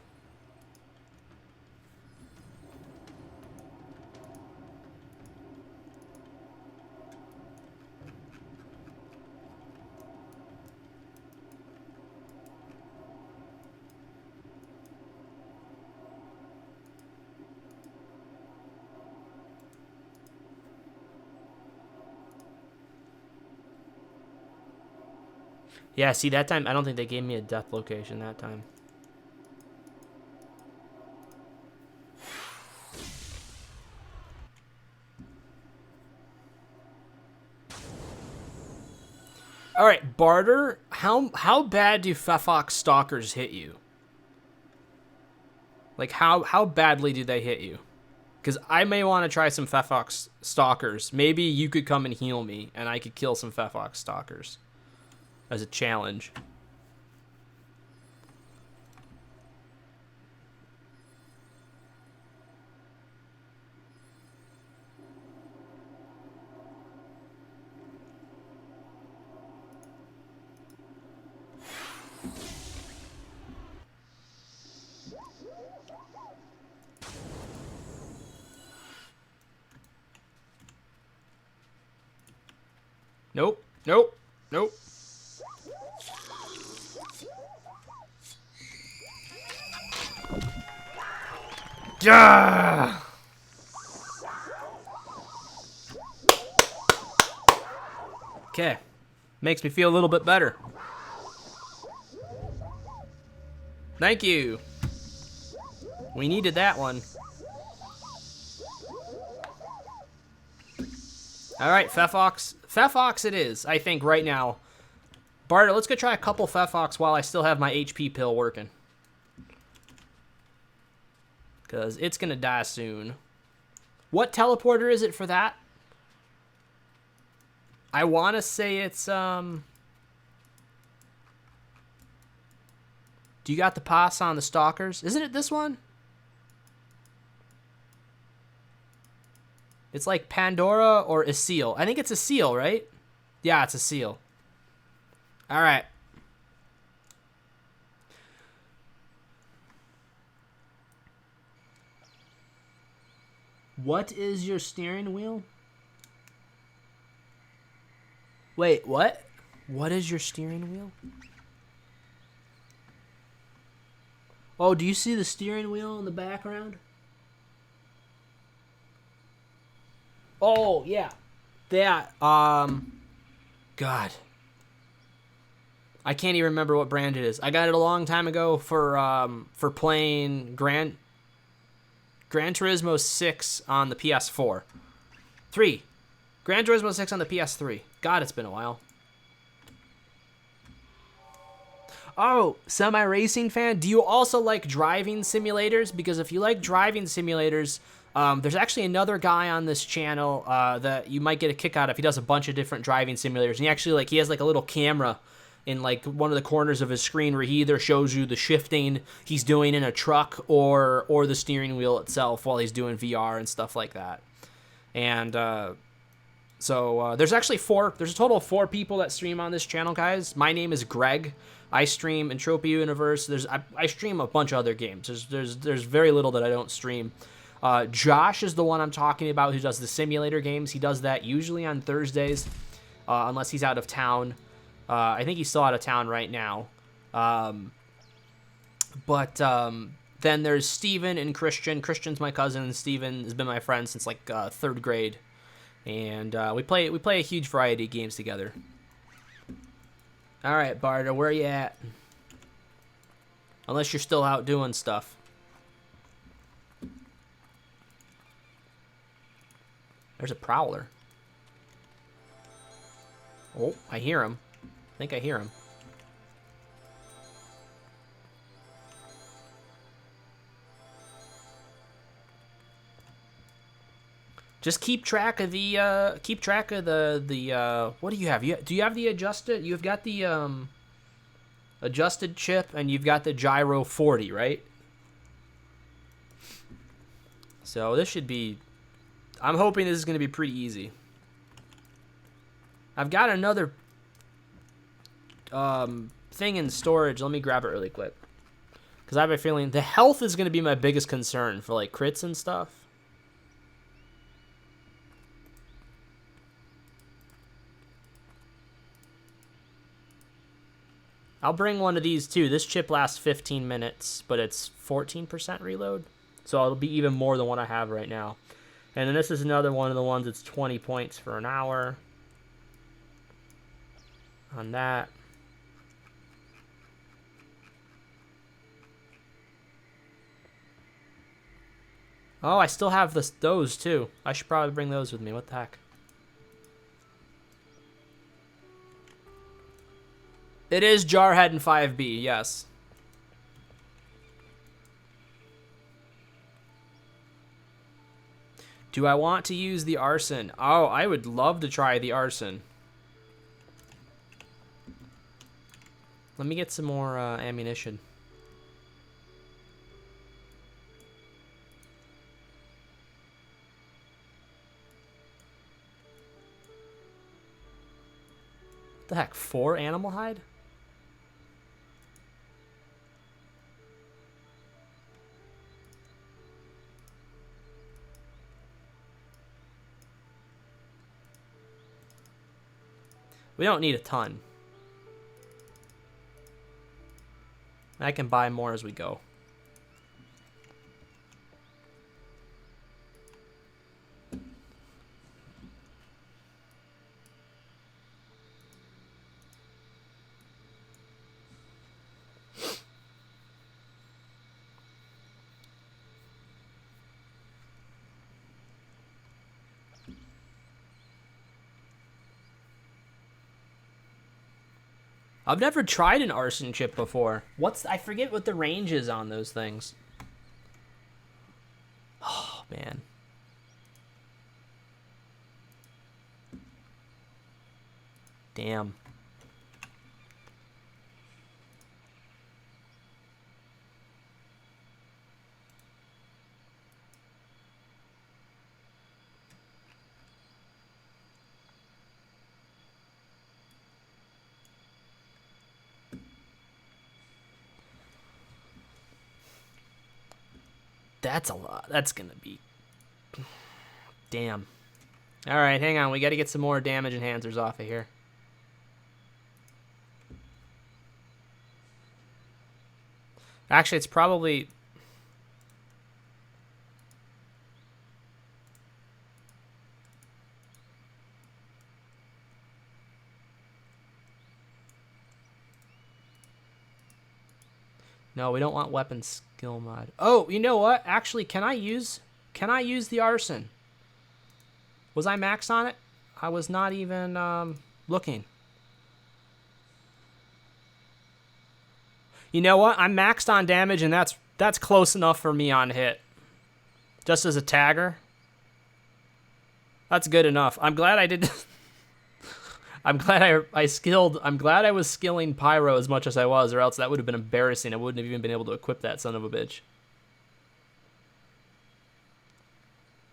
Yeah, see, that time, I don't think they gave me a death location that time. All right, Barter, how bad do Fefox Stalkers hit you? Like, how badly do they hit you? Because I may want to try some Fefox Stalkers. Maybe you could come and heal me, and I could kill some Fefox Stalkers as a challenge. Nope, nope, nope. Yeah. Okay. Makes me feel a little bit better. Thank you. We needed that one. All right, Fefox. Fefox it is, I think, right now. Barter, let's go try a couple Fefox while I still have my HP pill working. Because it's going to die soon. What teleporter is it for that? I want to say it's, Do you got the pass on the Stalkers? Isn't it this one? It's like Pandora or a seal. I think it's a seal, right? Yeah, it's a seal. All right. What is your steering wheel? Wait, what? What is your steering wheel? Oh, do you see the steering wheel in the background? Oh, yeah. That, God. I can't even remember what brand it is. I got it a long time ago for playing Gran Turismo 6 on the PS4. 3. Gran Turismo 6 on the PS3. God, it's been a while. Oh, semi-racing fan. Do you also like driving simulators? Because if you like driving simulators, there's actually another guy on this channel that you might get a kick out of. He does a bunch of different driving simulators. And he actually he has like a little camera in like one of the corners of his screen where he either shows you the shifting he's doing in a truck or the steering wheel itself while he's doing VR and stuff like that. And so there's actually there's a total of 4 people that stream on this channel, guys. My name is Greg. I stream Entropy Universe. I stream a bunch of other games. There's very little that I don't stream. Josh is the one I'm talking about who does the simulator games. He does that usually on Thursdays, unless he's out of town. I think he's still out of town right now. Then there's Steven and Christian. Christian's my cousin, and Steven has been my friend since like 3rd grade. And we play a huge variety of games together. All right, Barda, where are you at? Unless you're still out doing stuff. There's a prowler. Oh, I hear him. I think I hear him. Just keep track of the what do you have? Do you have the adjusted? You've got the adjusted chip and you've got the gyro 40, right? So this should be, I'm hoping this is going to be pretty easy. I've got another thing in storage. Let me grab it really quick. Because I have a feeling the health is going to be my biggest concern for like crits and stuff. I'll bring one of these too. This chip lasts 15 minutes, but it's 14% reload. So it'll be even more than what I have right now. And then this is another one of the ones that's 20 points for an hour. On that. Oh, I still have those too. I should probably bring those with me. What the heck? It is Jarhead and 5B, yes. Do I want to use the arson? Oh, I would love to try the arson. Let me get some more ammunition. What the heck, 4 animal hide? We don't need a ton. I can buy more as we go. I've never tried an arson chip before. I forget what the range is on those things. Oh, man. Damn. That's a lot. That's gonna be... Damn. Alright, hang on. We gotta get some more damage enhancers off of here. Actually, it's probably... No, we don't want weapon skill mod. Oh, you know what? Actually, can I use the arson? Was I maxed on it? I was not even looking. You know what? I'm maxed on damage, and that's close enough for me on hit. Just as a tagger. That's good enough. I'm glad I did... I'm glad I'm glad I was skilling Pyro as much as I was, or else that would have been embarrassing. I wouldn't have even been able to equip that son of a bitch.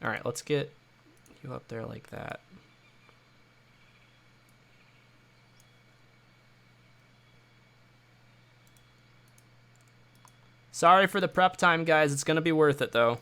Alright, let's get you up there like that. Sorry for the prep time, guys. It's going to be worth it, though.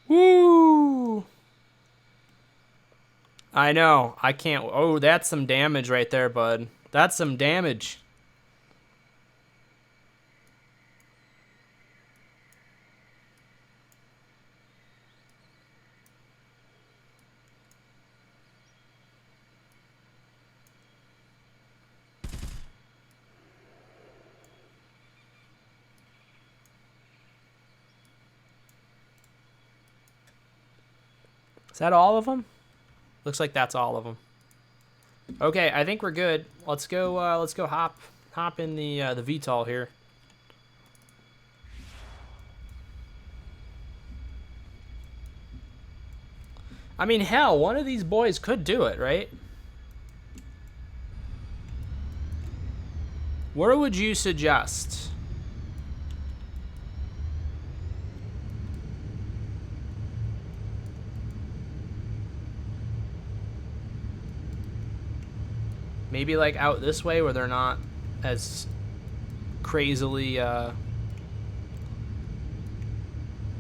Woo! I know. I can't... Oh, that's some damage right there, bud. That's some damage. Is that all of them? Looks like that's all of them. Okay, I think we're good. Let's go hop in the VTOL here. I mean, hell, one of these boys could do it, right? Where would you suggest? Maybe like out this way where they're not as crazily,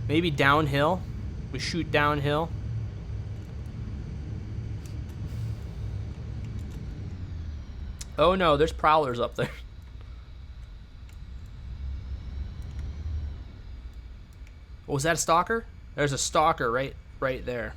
maybe downhill. We shoot downhill. Oh no, there's prowlers up there. Oh, was that a stalker? There's a stalker right there.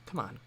Come on.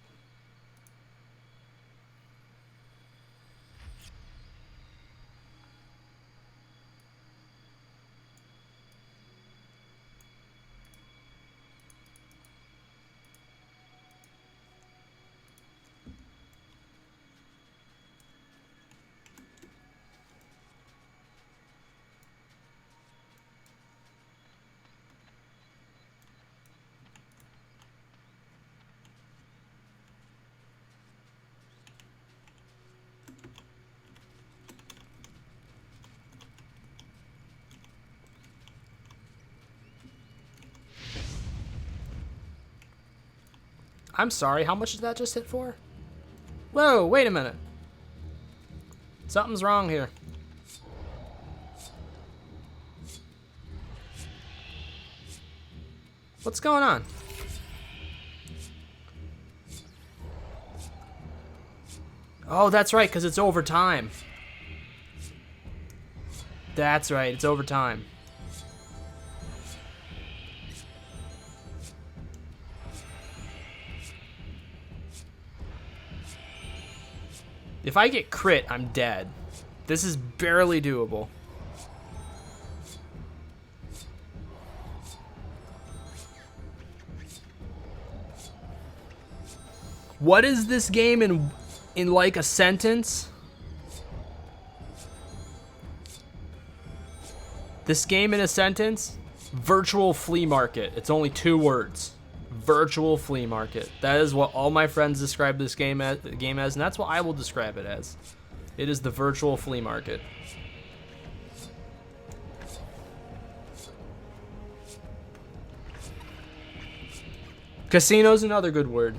I'm sorry, how much did that just hit for? Whoa, wait a minute. Something's wrong here. What's going on? Oh, that's right, because it's overtime. That's right, it's overtime. If I get crit, I'm dead. This is barely doable. What is this game in like a sentence? This game in a sentence, virtual flea market. It's only 2 words. Virtual flea market. That is what all my friends describe this game as, and that's what I will describe it as. It is the virtual flea market. Casino's another good word.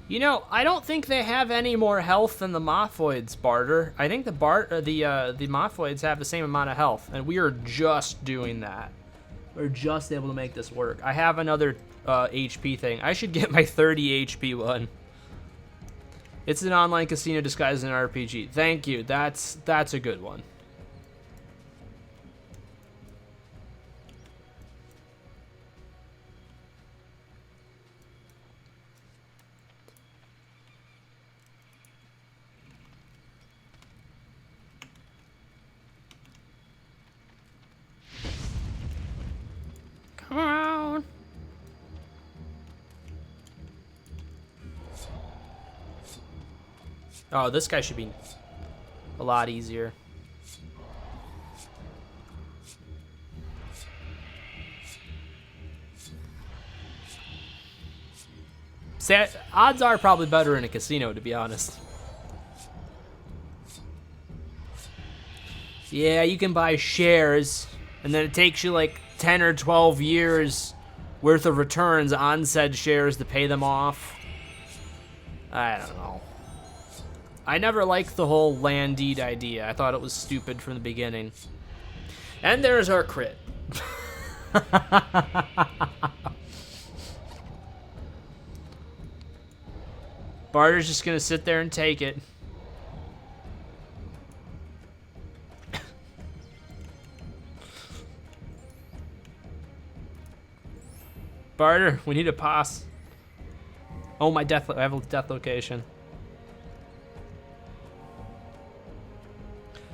You know, I don't think they have any more health than the Mophoids, Barter. I think the Mophoids have the same amount of health, and we are just doing that. We're just able to make this work. I have another HP thing. I should get my 30 HP one. It's an online casino disguised as an RPG. Thank you. That's a good one. Come on. Oh, this guy should be a lot easier. Odds are probably better in a casino, to be honest. Yeah, you can buy shares, and then it takes you like 10 or 12 years worth of returns on said shares to pay them off. I don't know. I never liked the whole land deed idea. I thought it was stupid from the beginning. And there's our crit. Barter's just gonna sit there and take it. Barter, we need a pass. Oh, my death! I have a death location.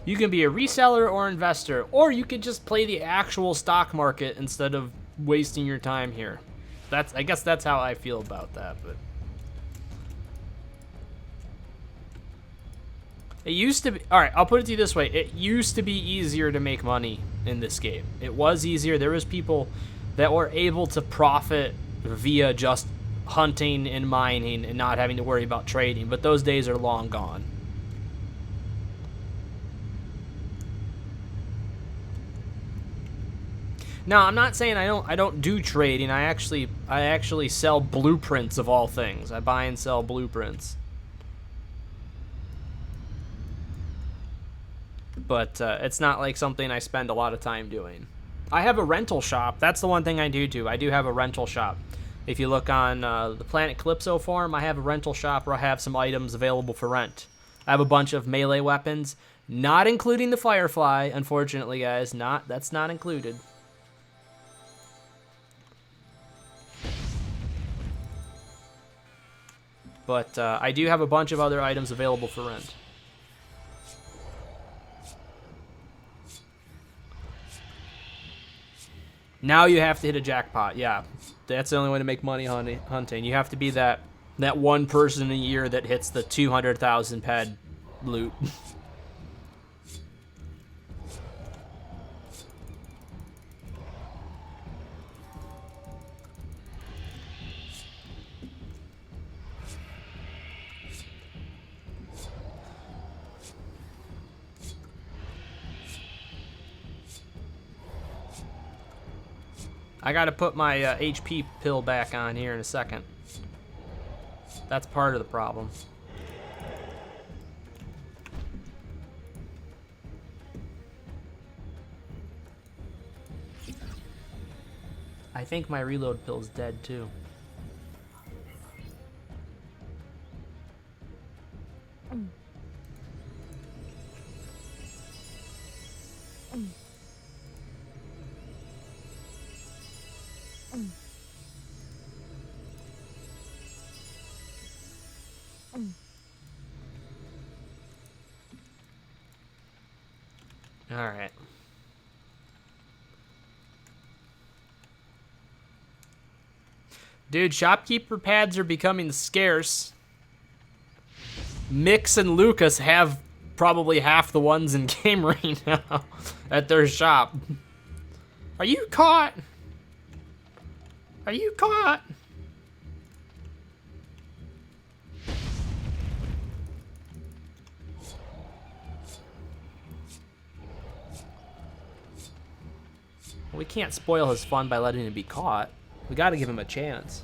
You can be a reseller or investor, or you could just play the actual stock market instead of wasting your time here. I guess that's how I feel about that, but it used to be, all right, I'll put it to you this way. It used to be easier to make money in this game. It was easier. There was people that were able to profit via just hunting and mining and not having to worry about trading, but those days are long gone. Now, I'm not saying I don't do trading. I actually sell blueprints of all things. I buy and sell blueprints. But it's not like something I spend a lot of time doing. I have a rental shop. That's the one thing I do. I do have a rental shop. If you look on the Planet Calypso forum, I have a rental shop where I have some items available for rent. I have a bunch of melee weapons, not including the Firefly, unfortunately, guys. That's not included. But I do have a bunch of other items available for rent. Now you have to hit a jackpot. Yeah, that's the only way to make money hunting. You have to be that one person a year that hits the 200,000 ped loot. I gotta put my HP pill back on here in a second. That's part of the problem. I think my reload pill's dead too. All right. Dude, shopkeeper pads are becoming scarce. Mix and Lucas have probably half the ones in game right now at their shop. Are you caught? Are you caught? We can't spoil his fun by letting him be caught. We gotta give him a chance.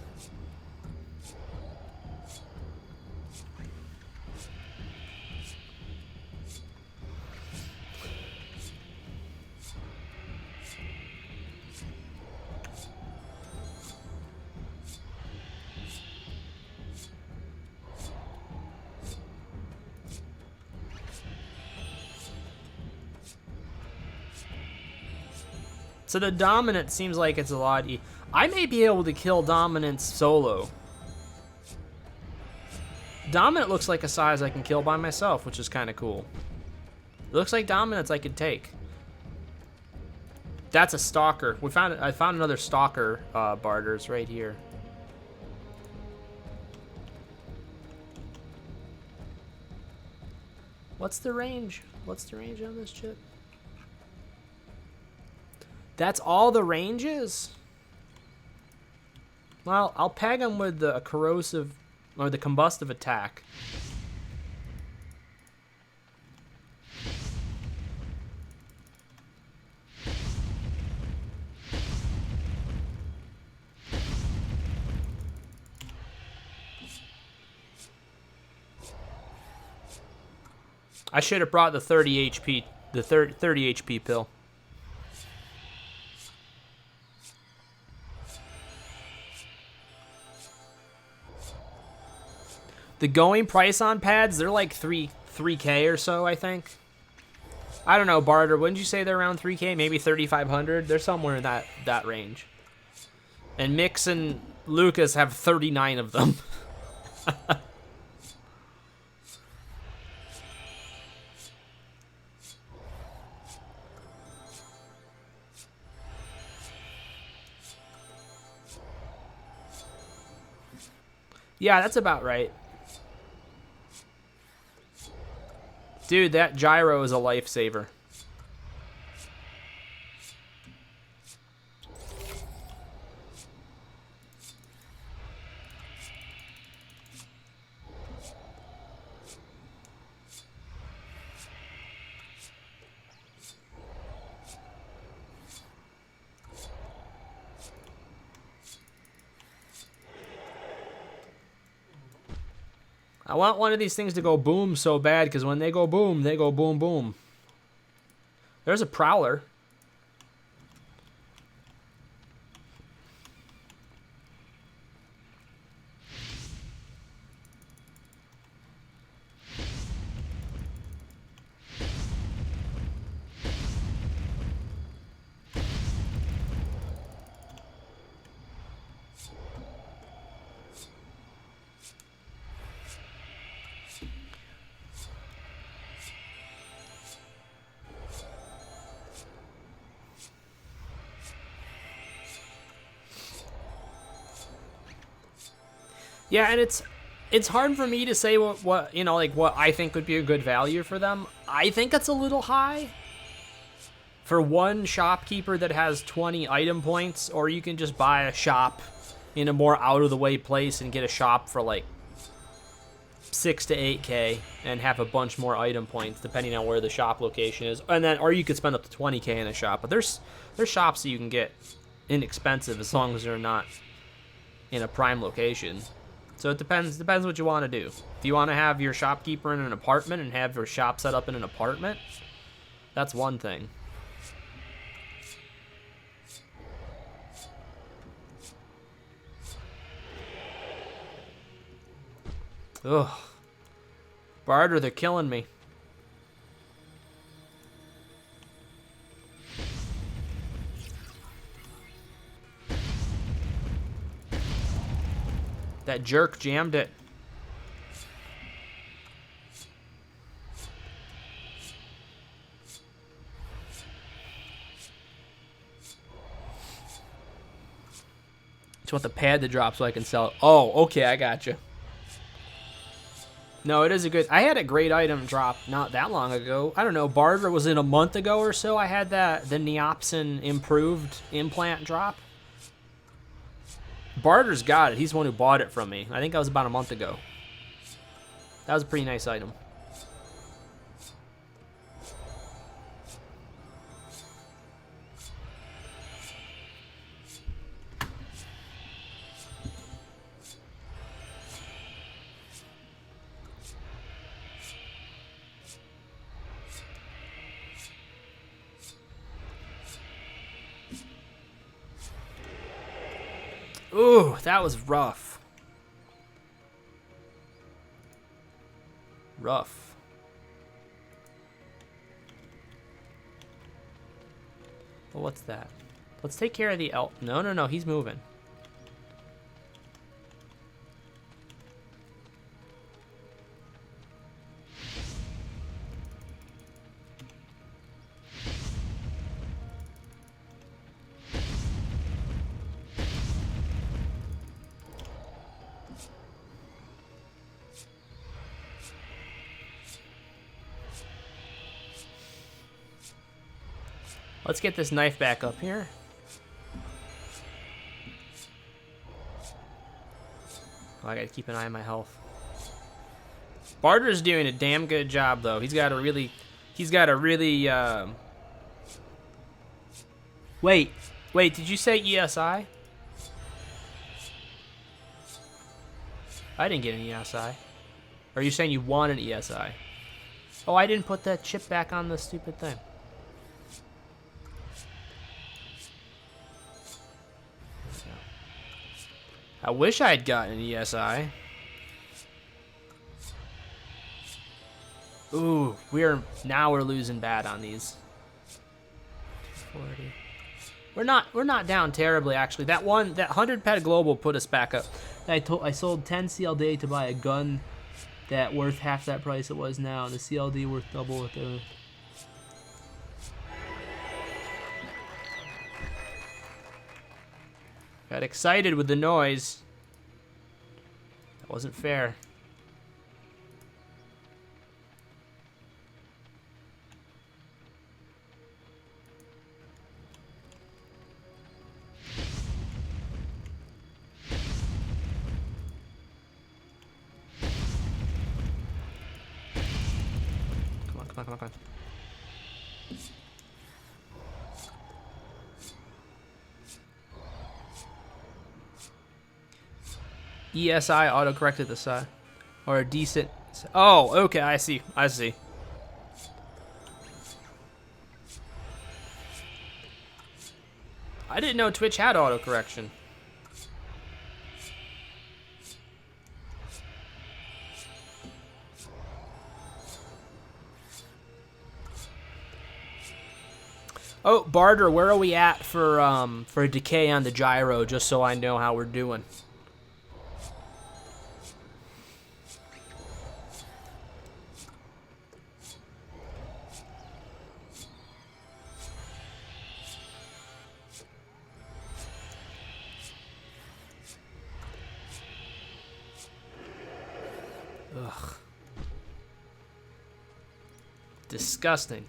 So the dominant seems like it's a lot. I may be able to kill dominance solo. Dominant looks like a size I can kill by myself, which is kind of cool. It looks like dominance I could take. That's a stalker. I found another stalker barters right here. What's the range? What's the range on this chip? That's all the ranges? Well, I'll peg him with the corrosive or the combustive attack. I should have brought the 30 HP, the 30 HP pill. The going price on pads, they're like 3K or so, I think. I don't know, Barter, wouldn't you say they're around 3K? Maybe 3,500? They're somewhere in that range. And Mix and Lucas have 39 of them. Yeah, that's about right. Dude, that gyro is a lifesaver. I want one of these things to go boom so bad, because when they go boom, they go boom boom. There's a prowler. Yeah, and it's hard for me to say what you know, like what I think would be a good value for them. I think it's a little high for one shopkeeper that has 20 item points, or you can just buy a shop in a more out of the way place and get a shop for like 6 to 8K and have a bunch more item points depending on where the shop location is. And then, or you could spend up to 20K in a shop. But there's shops that you can get inexpensive as long as they're not in a prime location. So it depends what you want to do. If you want to have your shopkeeper in an apartment and have your shop set up in an apartment, that's one thing. Ugh. Barter, they're killing me. That jerk jammed it. want the pad to drop so I can sell it. Oh, okay, I got you. No, it is a good... I had a great item drop not that long ago. I don't know, barter, was it a month ago or so? I had the Neopsin improved implant drop. Barter's got it. He's the one who bought it from me. I think that was about a month ago. That was a pretty nice item. Ooh, that was rough. Rough. Well, what's that? Let's take care of the elk. No, no, no, he's moving. Let's get this knife back up here. Oh, I gotta keep an eye on my health. Barter's doing a damn good job, though. He's got a really... Wait, did you say ESI? I didn't get an ESI. Or are you saying you want an ESI? Oh, I didn't put that chip back on the stupid thing. I wish I had gotten an ESI. Ooh, now we're losing bad on these. 40. We're not down terribly actually. That 100 pet global put us back up. I sold 10 CLD to buy a gun that worth half that price it was now, and the CLD worth double what the... Got excited with the noise. That wasn't fair. Come on. ESI auto-corrected the side. Or a decent... Oh, okay, I see. I didn't know Twitch had auto-correction. Oh, Barter, where are we at for decay on the gyro, just so I know how we're doing? Ugh. Disgusting.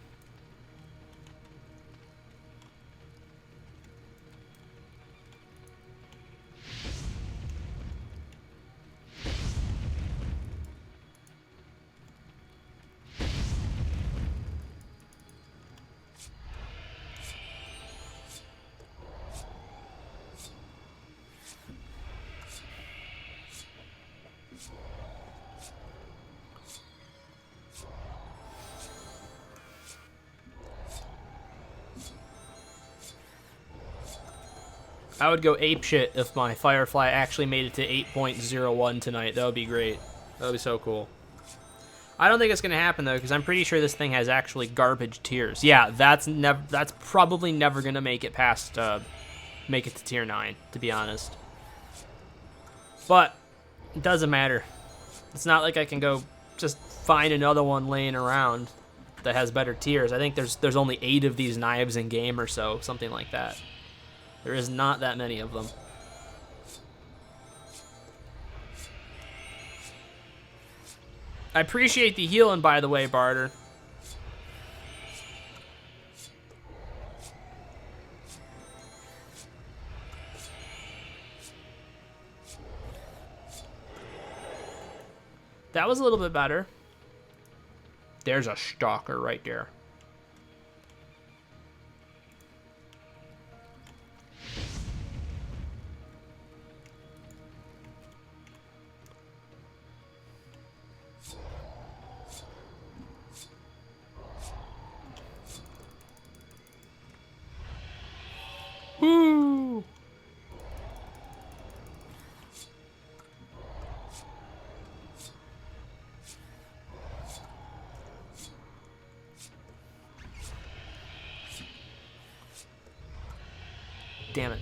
I would go apeshit if my Firefly actually made it to 8.01 tonight. That would be great. That would be so cool. I don't think it's going to happen, though, because I'm pretty sure this thing has actually garbage tiers. Yeah, that's probably never going to make it past, make it to tier 9, to be honest. But it doesn't matter. It's not like I can go just find another one laying around that has better tiers. I think there's only 8 of these knives in game or so, something like that. There is not that many of them. I appreciate the healing, by the way, Barter. That was a little bit better. There's a stalker right there. Woo! Damn it.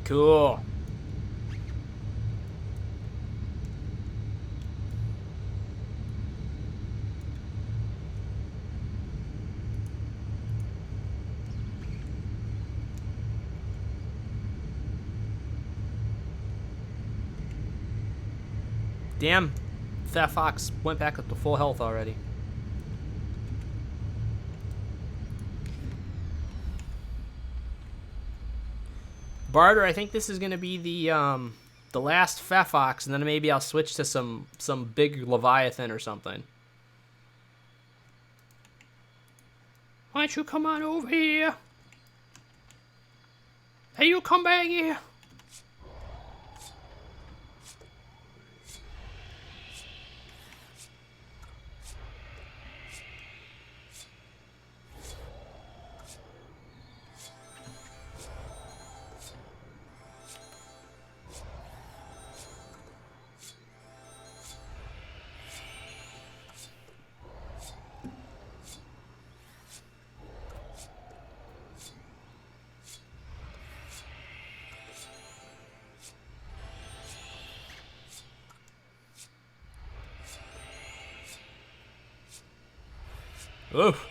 Cool. Damn, that fox went back up to full health already. Barter, I think this is gonna be the last Fefox, and then maybe I'll switch to some big Leviathan or something. Why don't you come on over here? Hey, you come back here. Oof.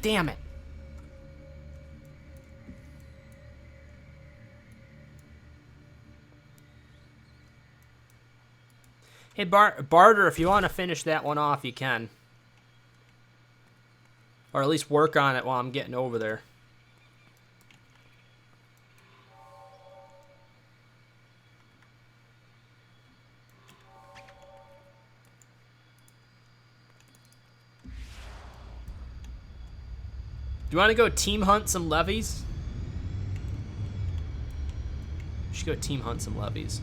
Damn it. Hey, Barter, if you want to finish that one off, you can. Or at least work on it while I'm getting over there. Do you want to go team hunt some levies? We should go team hunt some levies.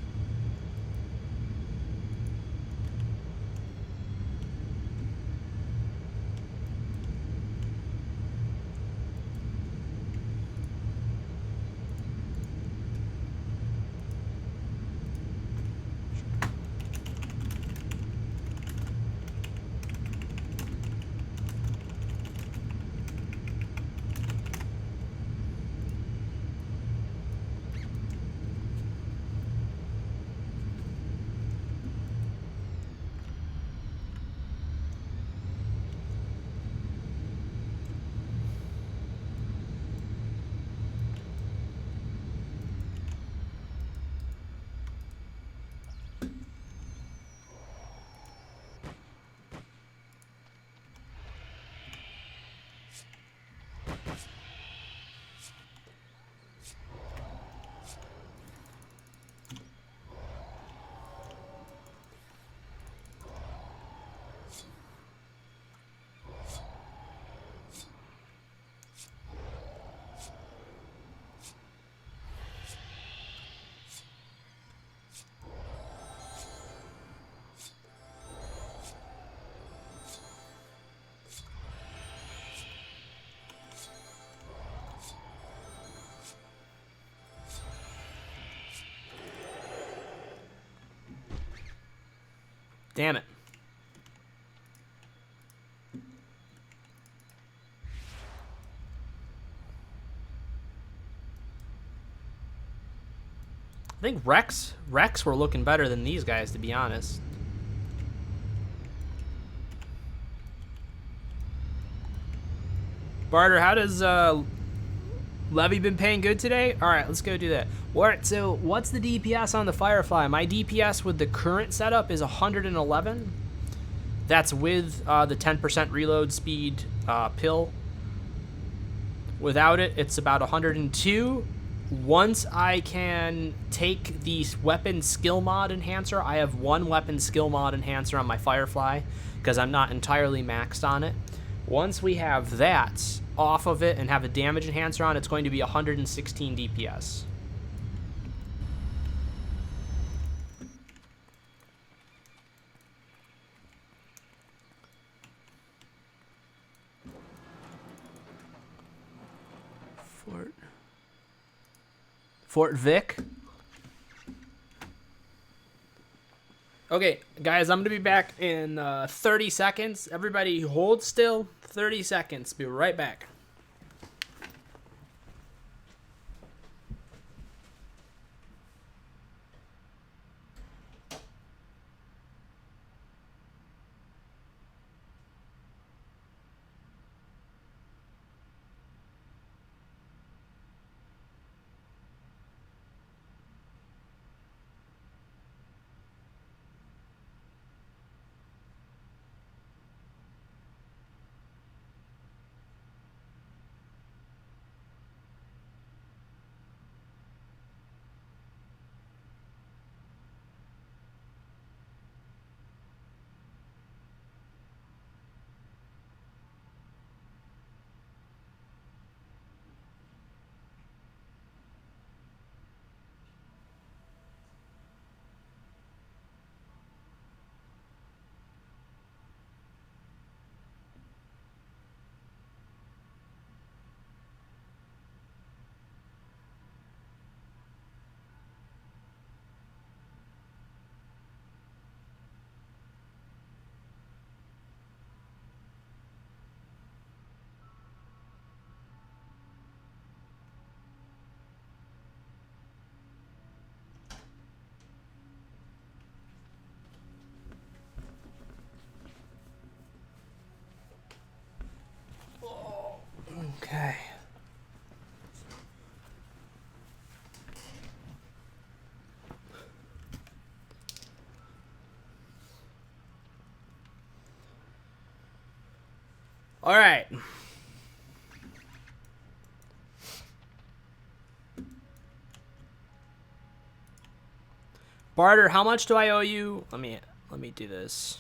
Damn it. I think Rex were looking better than these guys, to be honest. Barter, how does Levy been paying good today? All right, let's go do that. All right, so what's the DPS on the Firefly? My DPS with the current setup is 111. That's with the 10% reload speed pill. Without it, it's about 102. Once I can take the weapon skill mod enhancer, I have one weapon skill mod enhancer on my Firefly because I'm not entirely maxed on it. Once we have that off of it and have a damage enhancer on, it's going to be 116 DPS. Fort Vic. Okay, guys, I'm going to be back in 30 seconds. Everybody hold still. 30 seconds. Be right back. Okay. All right. Barter, how much do I owe you? Let me do this.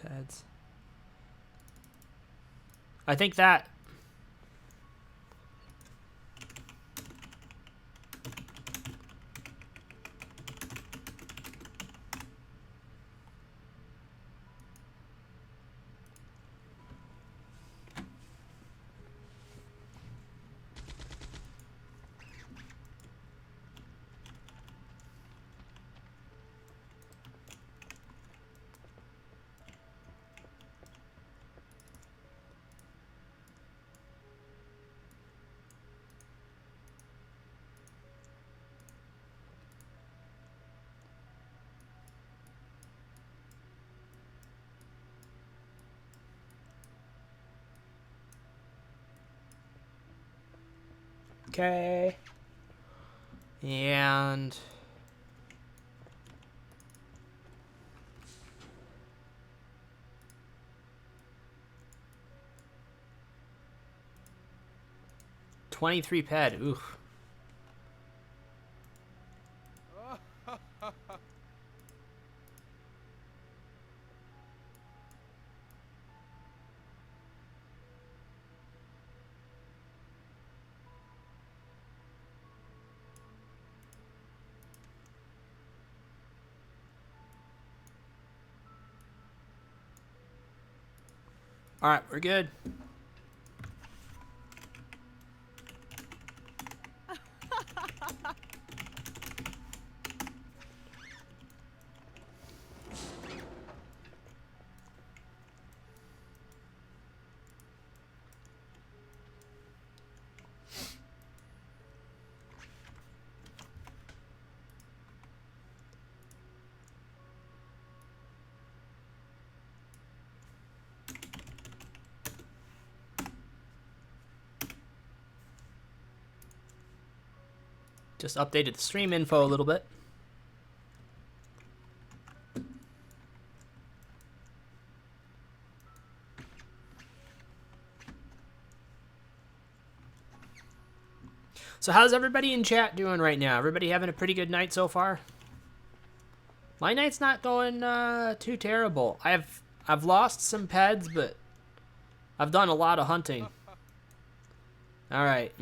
Pads. I think that okay. And 23 ped. Oof. All right, we're good. Just updated the stream info a little bit. So how's everybody in chat doing right now? Everybody having a pretty good night so far? My night's not going too terrible. I've lost some peds, but I've done a lot of hunting. All right.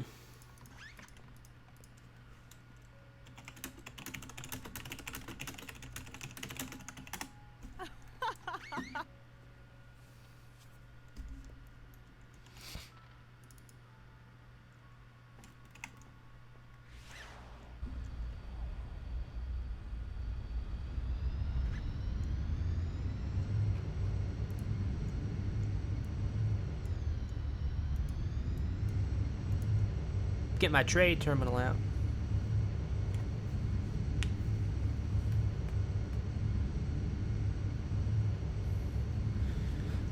Get my trade terminal out.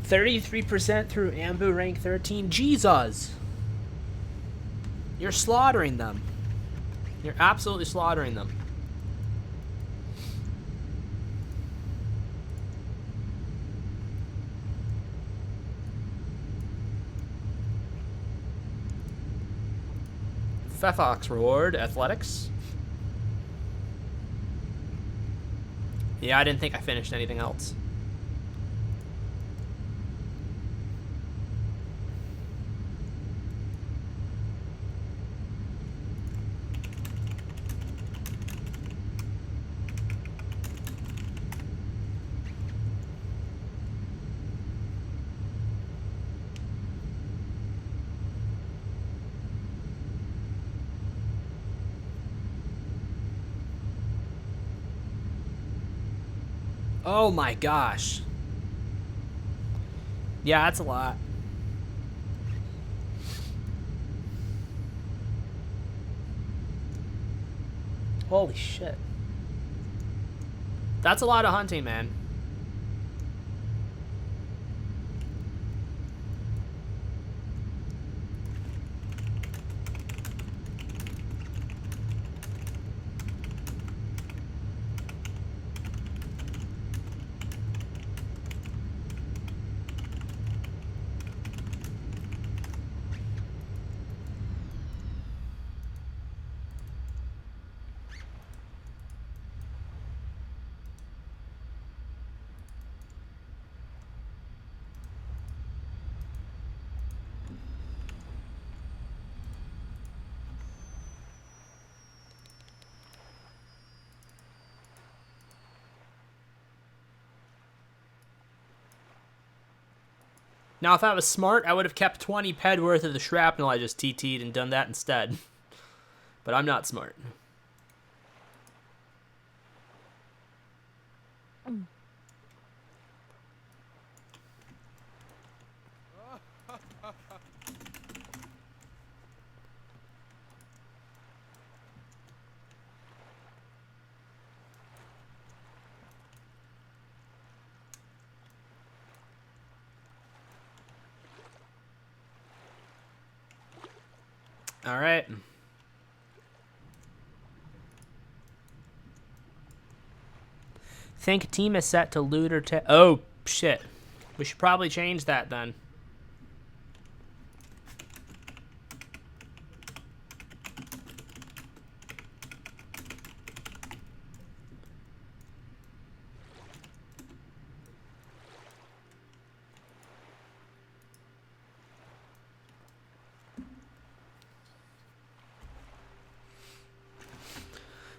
%33% through Ambu rank 13. Jesus! You're slaughtering them. You're absolutely slaughtering them. Fefox reward, athletics. Yeah, I didn't think I finished anything else. Oh my gosh. Yeah, that's a lot. Holy shit. That's a lot of hunting, man. Now, if I was smart, I would have kept 20 ped worth of the shrapnel I just TT'd and done that instead. But I'm not smart. All right. Think team is set to loot or oh, shit. We should probably change that then.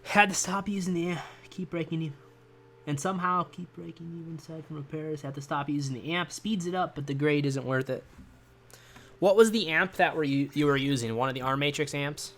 Had to stop using the amp. Keep breaking you. And somehow keep breaking even aside from repairs. Had to stop using the amp. Speeds it up, but the grade isn't worth it. What was the amp that you were using? One of the ARM Matrix amps?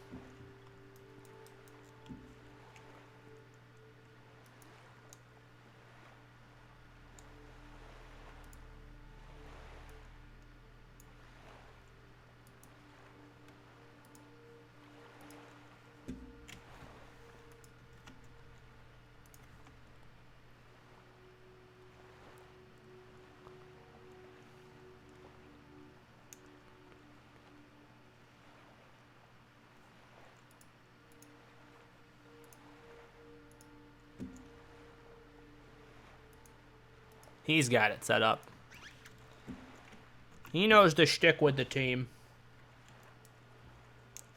He's got it set up. He knows to stick with the team.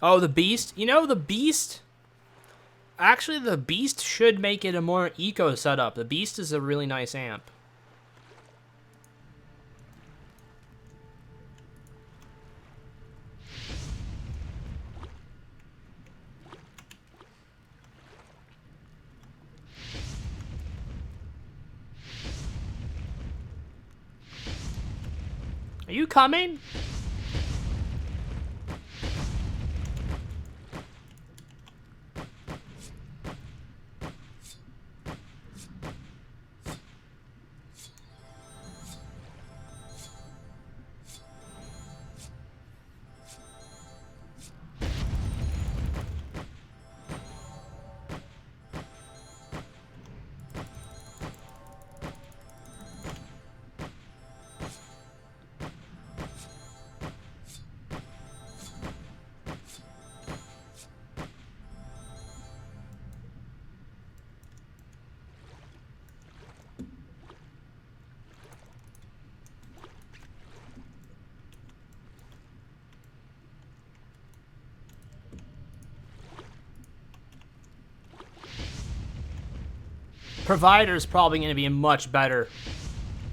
Oh, the Beast? You know, the Beast... Actually, the Beast should make it a more eco setup. The Beast is a really nice amp. Are you coming? Provider's probably going to be much better.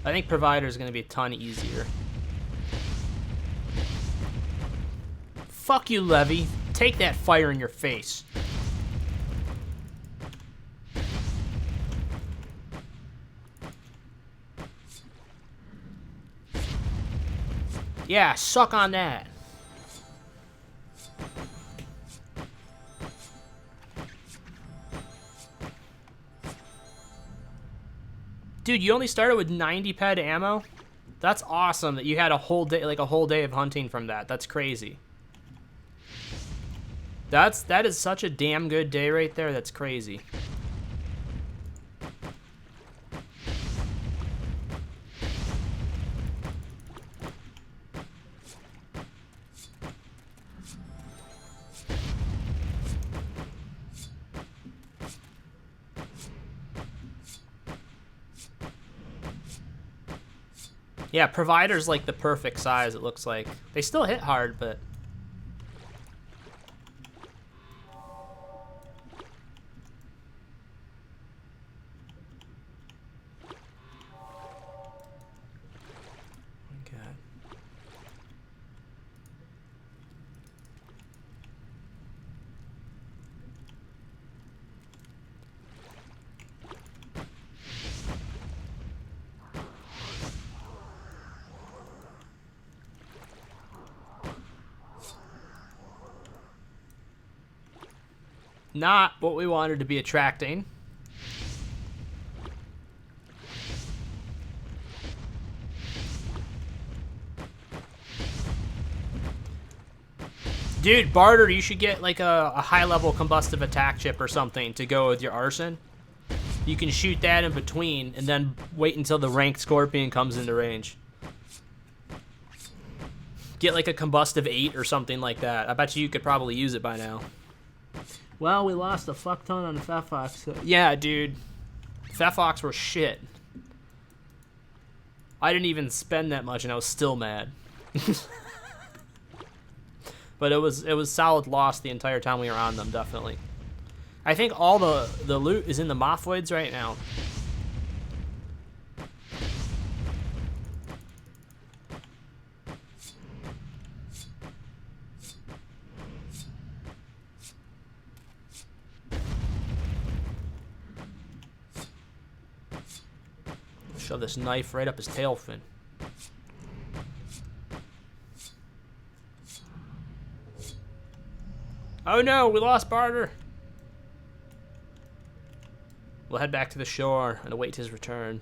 I think Provider's going to be a ton easier. Fuck you, Levy. Take that fire in your face. Yeah, suck on that. Dude, you only started with 90 ped ammo? That's awesome that you had a whole day, like a whole day of hunting from that. That's crazy. That is such a damn good day right there. That's crazy. Yeah, Provider's like the perfect size, it looks like. They still hit hard, but... God. Not what we wanted to be attracting. Dude, Barter, you should get like a high-level combustive attack chip or something to go with your arson. You can shoot that in between and then wait until the ranked Scorpion comes into range. Get like a combustive 8 or something like that. I bet you could probably use it by now. Well, we lost a fuck ton on the Fefox. So yeah, dude. Fefox were shit. I didn't even spend that much and I was still mad. But it was solid loss the entire time we were on them, definitely. I think all the loot is in the Mophoids right now. Shove this knife right up his tail fin. Oh no, we lost Barter. We'll head back to the shore and await his return.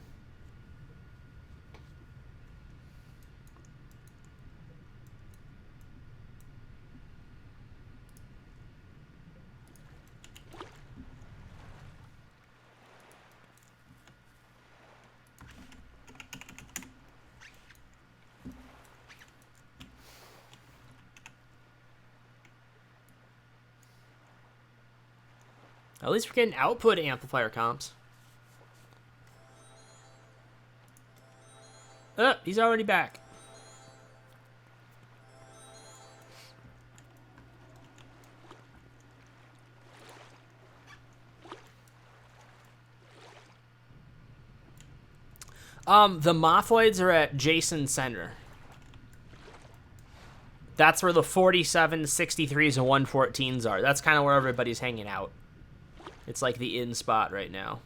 At least we're getting output amplifier comps. Oh, he's already back. The Mothoids are at Jason Center. That's where the 47s, 63s, and 114s are. That's kind of where everybody's hanging out. It's like the in spot right now.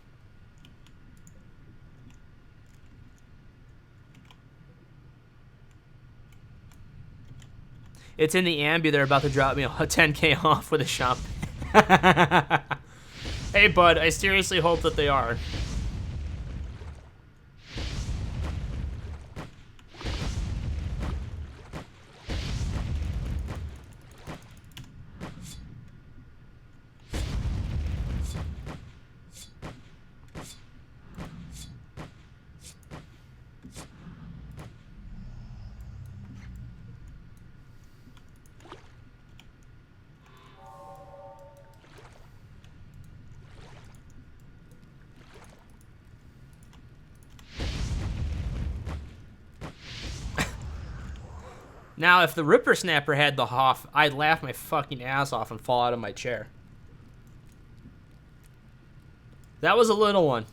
It's in the ambu. They're about to drop me a 10K off with a shop. Hey, bud, I seriously hope that they are. Now, if the Ripper Snapper had the Hoff, I'd laugh my fucking ass off and fall out of my chair. That was a little one.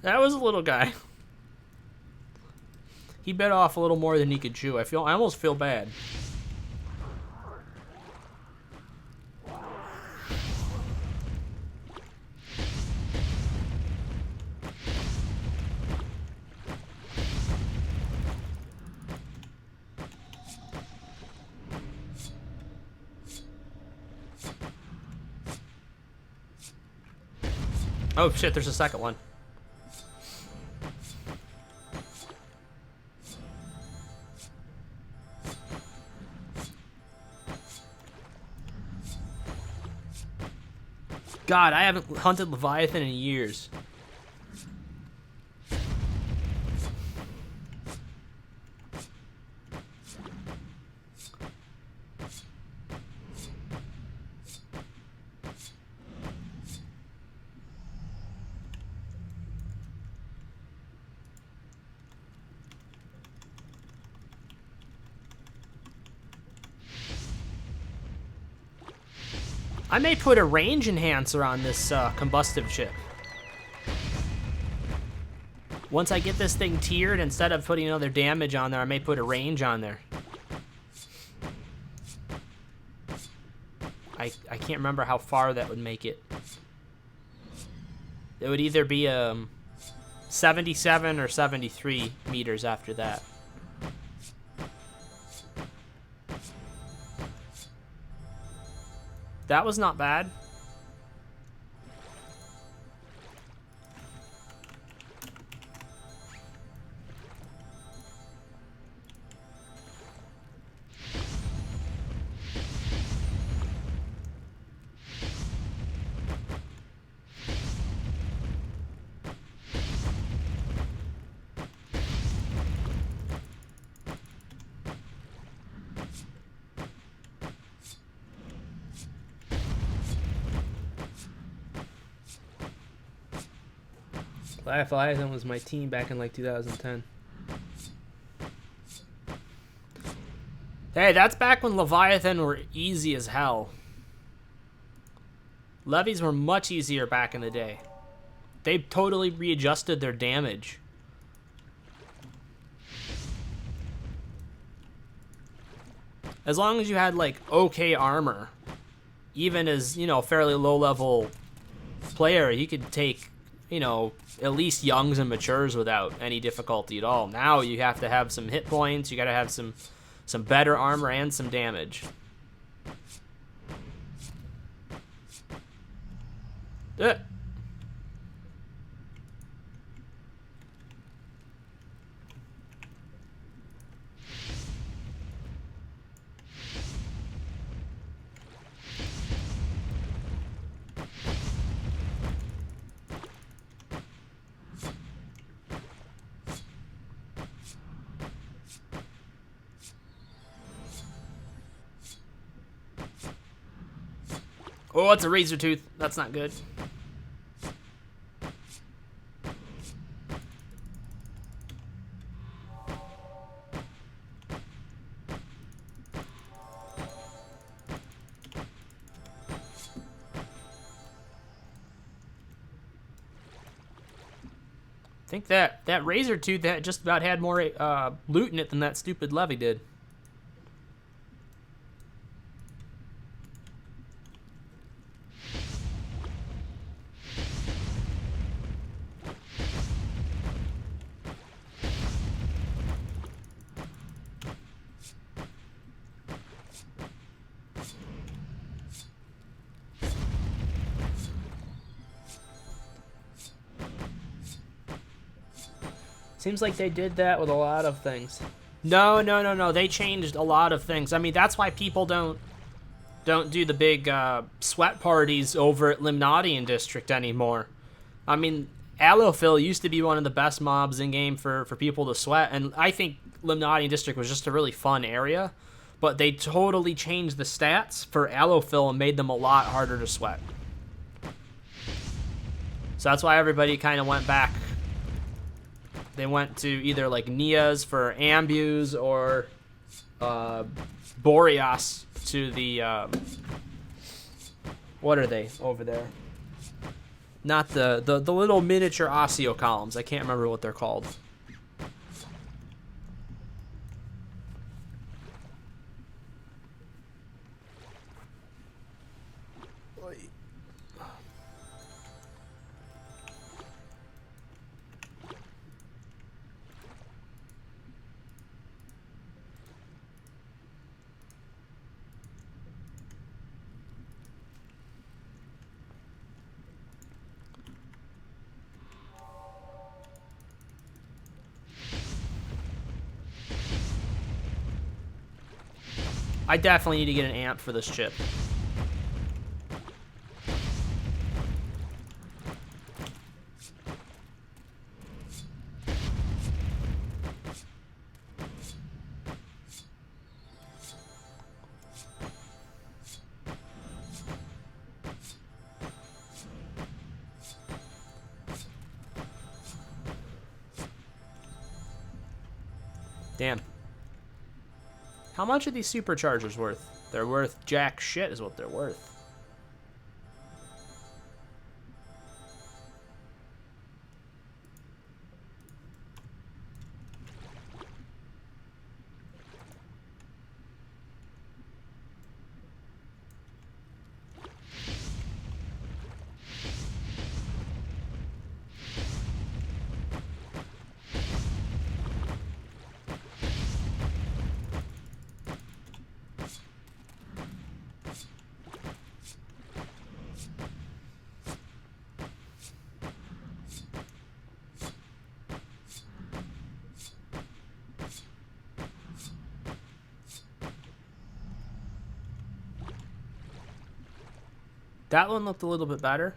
That was a little guy. He bit off a little more than he could chew. I almost feel bad. Oh shit, there's a second one. God, I haven't hunted Leviathan in years. I may put a range enhancer on this combustive chip. Once I get this thing tiered, instead of putting another damage on there, I may put a range on there. I can't remember how far that would make it. It would either be 77 or 73 meters after that. That was not bad. Leviathan was my team back in like 2010. Hey, that's back when Leviathan were easy as hell. Levies were much easier back in the day. They totally readjusted their damage. As long as you had like okay armor, even as, you know, fairly low level player, you could take, you know, at least youngs and matures without any difficulty at all. Now you have to have some hit points. You got to have some better armor and some damage. Oh, it's a razor tooth. That's not good. I think that razor tooth that just about had more loot in it than that stupid levy did. Seems like they did that with a lot of things. No. They changed a lot of things. I mean, that's why people don't do the big sweat parties over at Limnadian District anymore. I mean, Allophil used to be one of the best mobs in game for people to sweat, and I think Limnadian District was just a really fun area. But they totally changed the stats for Allophil and made them a lot harder to sweat. So that's why everybody kind of went back. They went to either like Nia's for Ambus or Boreas to the what are they over there? Not the little miniature Osseo columns. I can't remember what they're called. I definitely need to get an amp for this chip. Damn. How much are these superchargers worth? They're worth jack shit is what they're worth. That one looked a little bit better.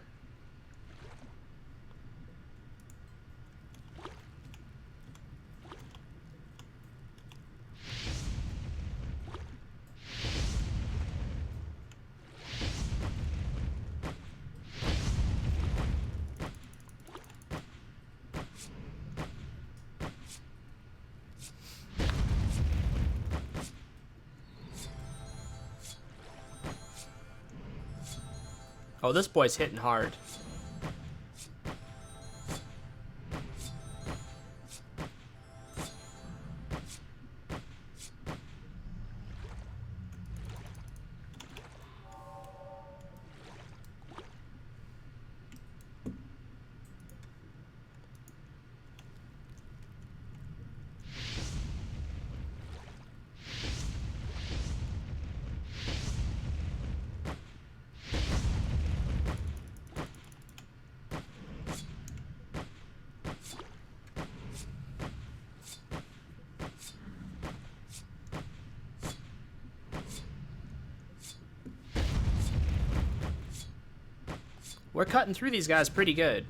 Oh, this boy's hitting hard. We're cutting through these guys pretty good.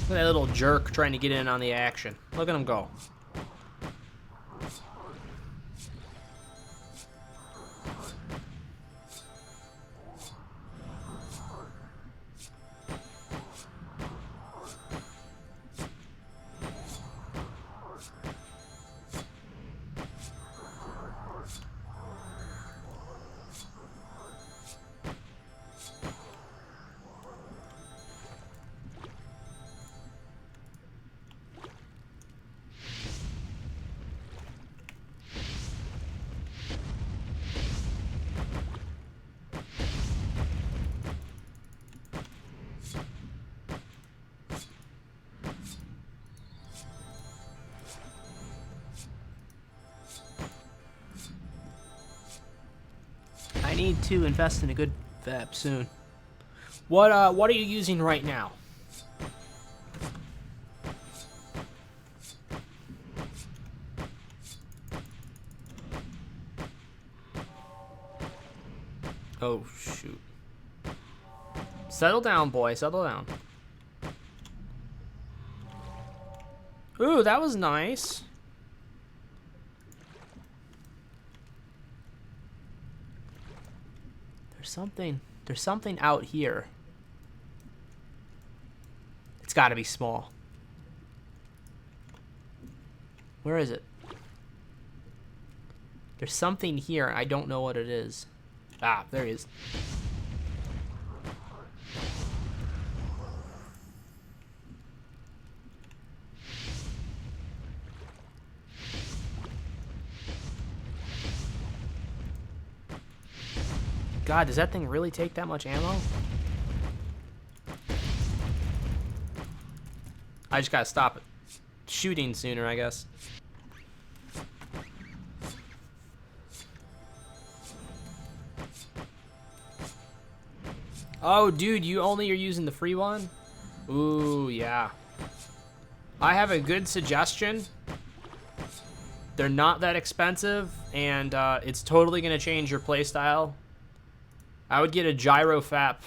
Look at that little jerk trying to get in on the action. Look at him go. I need to invest in a good VAP soon. What are you using right now? Oh shoot. Settle down, boy, settle down. Ooh, that was nice. There's something out here. It's got to be small. Where is it? There's something here. I don't know what it is. Ah, there he is. God, does that thing really take that much ammo? I just gotta stop it shooting sooner, I guess. Oh, dude, you only are using the free one? Ooh, yeah. I have a good suggestion. They're not that expensive, and it's totally gonna change your playstyle. I would get a Gyrofap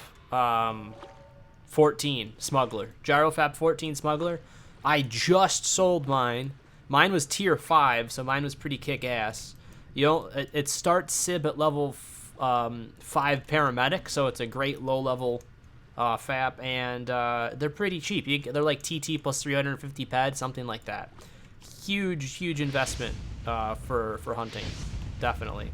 14 Smuggler. Gyrofap 14 Smuggler. I just sold mine. Mine was tier 5, so mine was pretty kick-ass. You know, it starts SIB at level 5 Paramedic, so it's a great low-level FAP, and they're pretty cheap. They're like TT plus 350 ped, something like that. Huge investment for hunting, definitely.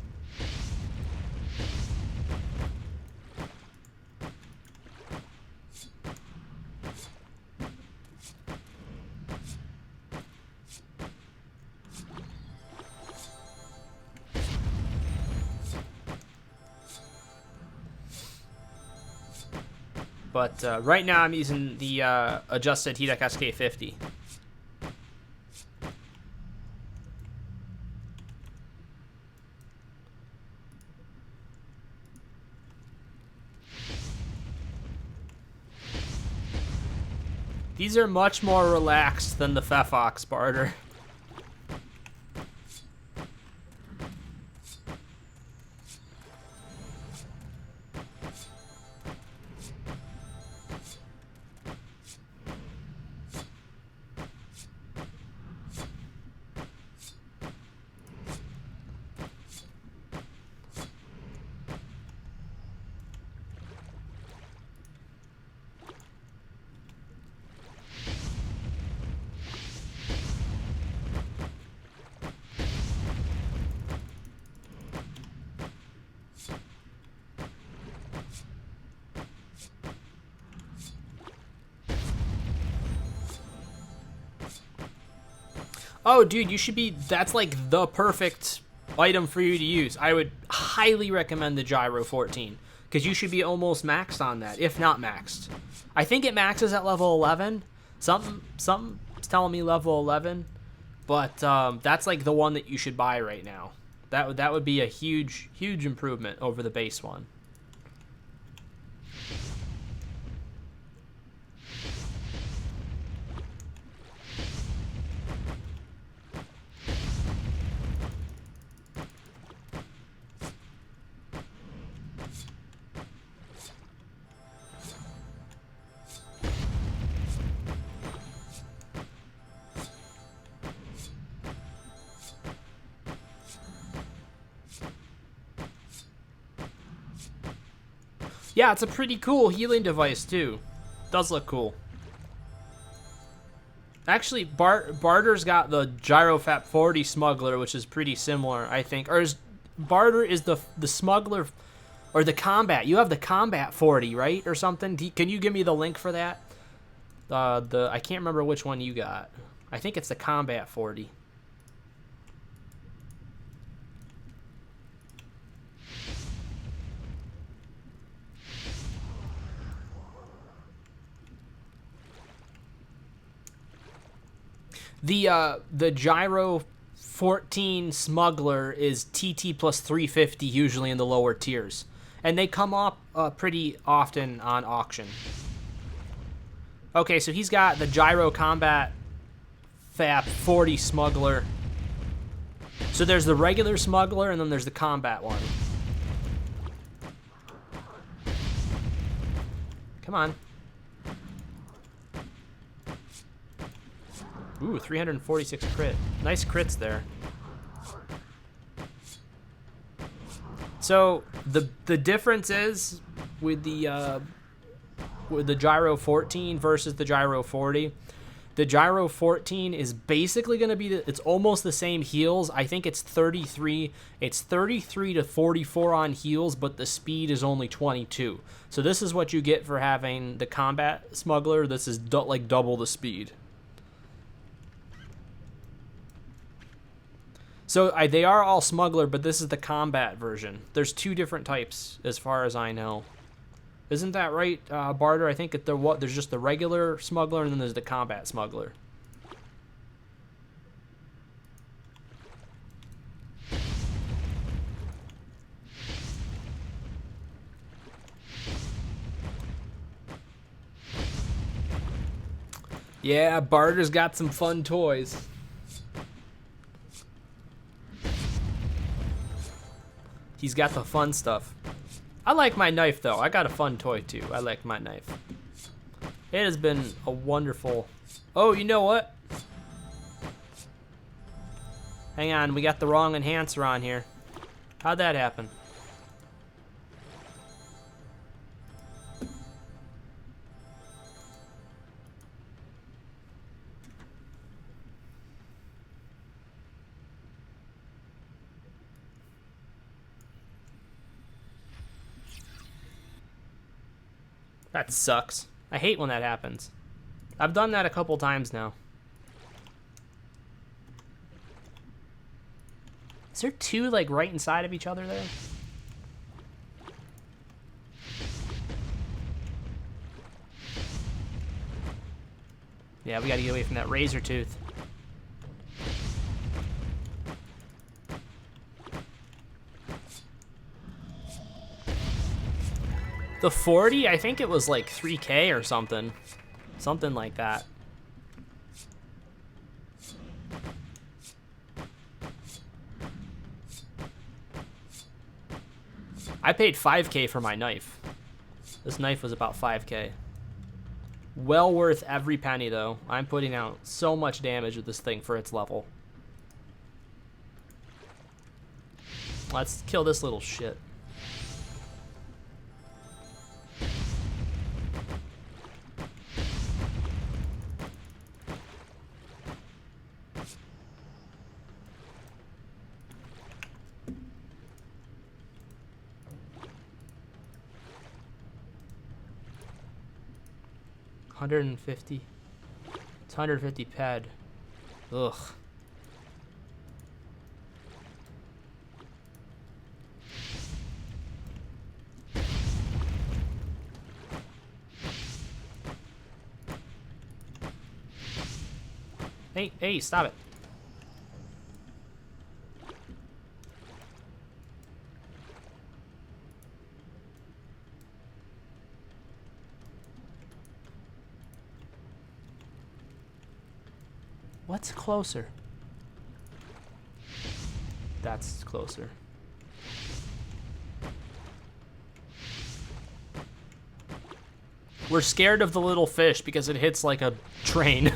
But right now I'm using the adjusted Hedek SK50. These are much more relaxed than the Fefox Barter. Oh, dude, you should be... That's like the perfect item for you to use. I would highly recommend the Gyro 14 because you should be almost maxed on that, if not maxed. I think it maxes at level 11. Something's telling me level 11, but that's like the one that you should buy right now. That would be a huge improvement over the base one. Yeah, it's a pretty cool healing device too. Does look cool. Actually, Barter's got the Gyrofap 40 Smuggler, which is pretty similar, I think. Or Barter is the Smuggler, or the Combat. You have the Combat 40, right, or something? Can you give me the link for that? I can't remember which one you got. I think it's the Combat 40. The Gyro 14 Smuggler is TT plus 350 usually in the lower tiers, and they come up pretty often on auction. Okay, so he's got the Gyro Combat Fap 40 Smuggler. So there's the regular Smuggler, and then there's the Combat one. Come on. Ooh, 346 crit. Nice crits there. So the difference is with the Gyro 14 versus the Gyro 40. The Gyro 14 is basically going to be it's almost the same heals. I think it's 33. It's 33 to 44 on heals, but the speed is only 22. So this is what you get for having the Combat Smuggler. This is like double the speed. So they are all Smuggler, but this is the Combat version. There's two different types, as far as I know. Isn't that right, Barter? I think there's just the regular Smuggler, and then there's the Combat Smuggler. Yeah, Barter's got some fun toys. He's got the fun stuff. I like my knife, though. I got a fun toy, too. I like my knife. It has been a wonderful... Oh, you know what? Hang on, we got the wrong enhancer on here. How'd that happen? That sucks. I hate when that happens. I've done that a couple times now. Is there two, like, right inside of each other there? Yeah, we gotta get away from that razor tooth. The 40, I think it was like 3K or something. Something like that. I paid 5K for my knife. This knife was about 5K. Well worth every penny, though. I'm putting out so much damage with this thing for its level. Let's kill this little shit. $150. It's 150 ped. Ugh. Hey, stop it. What's closer? That's closer. We're scared of the little fish because it hits like a train.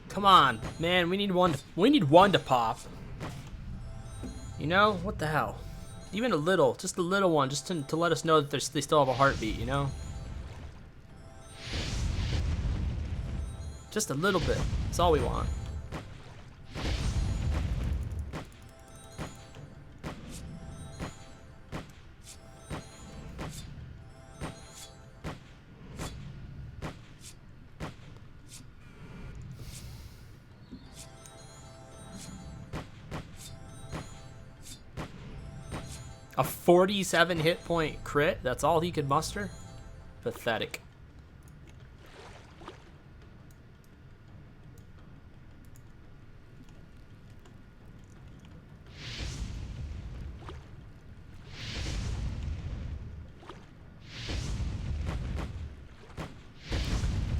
Come on, man, we need one to pop. You know, what the hell? Even a little, just a little one, just to let us know that they still have a heartbeat, you know? Just a little bit, that's all we want. A 47 hit point crit? That's all he could muster? Pathetic.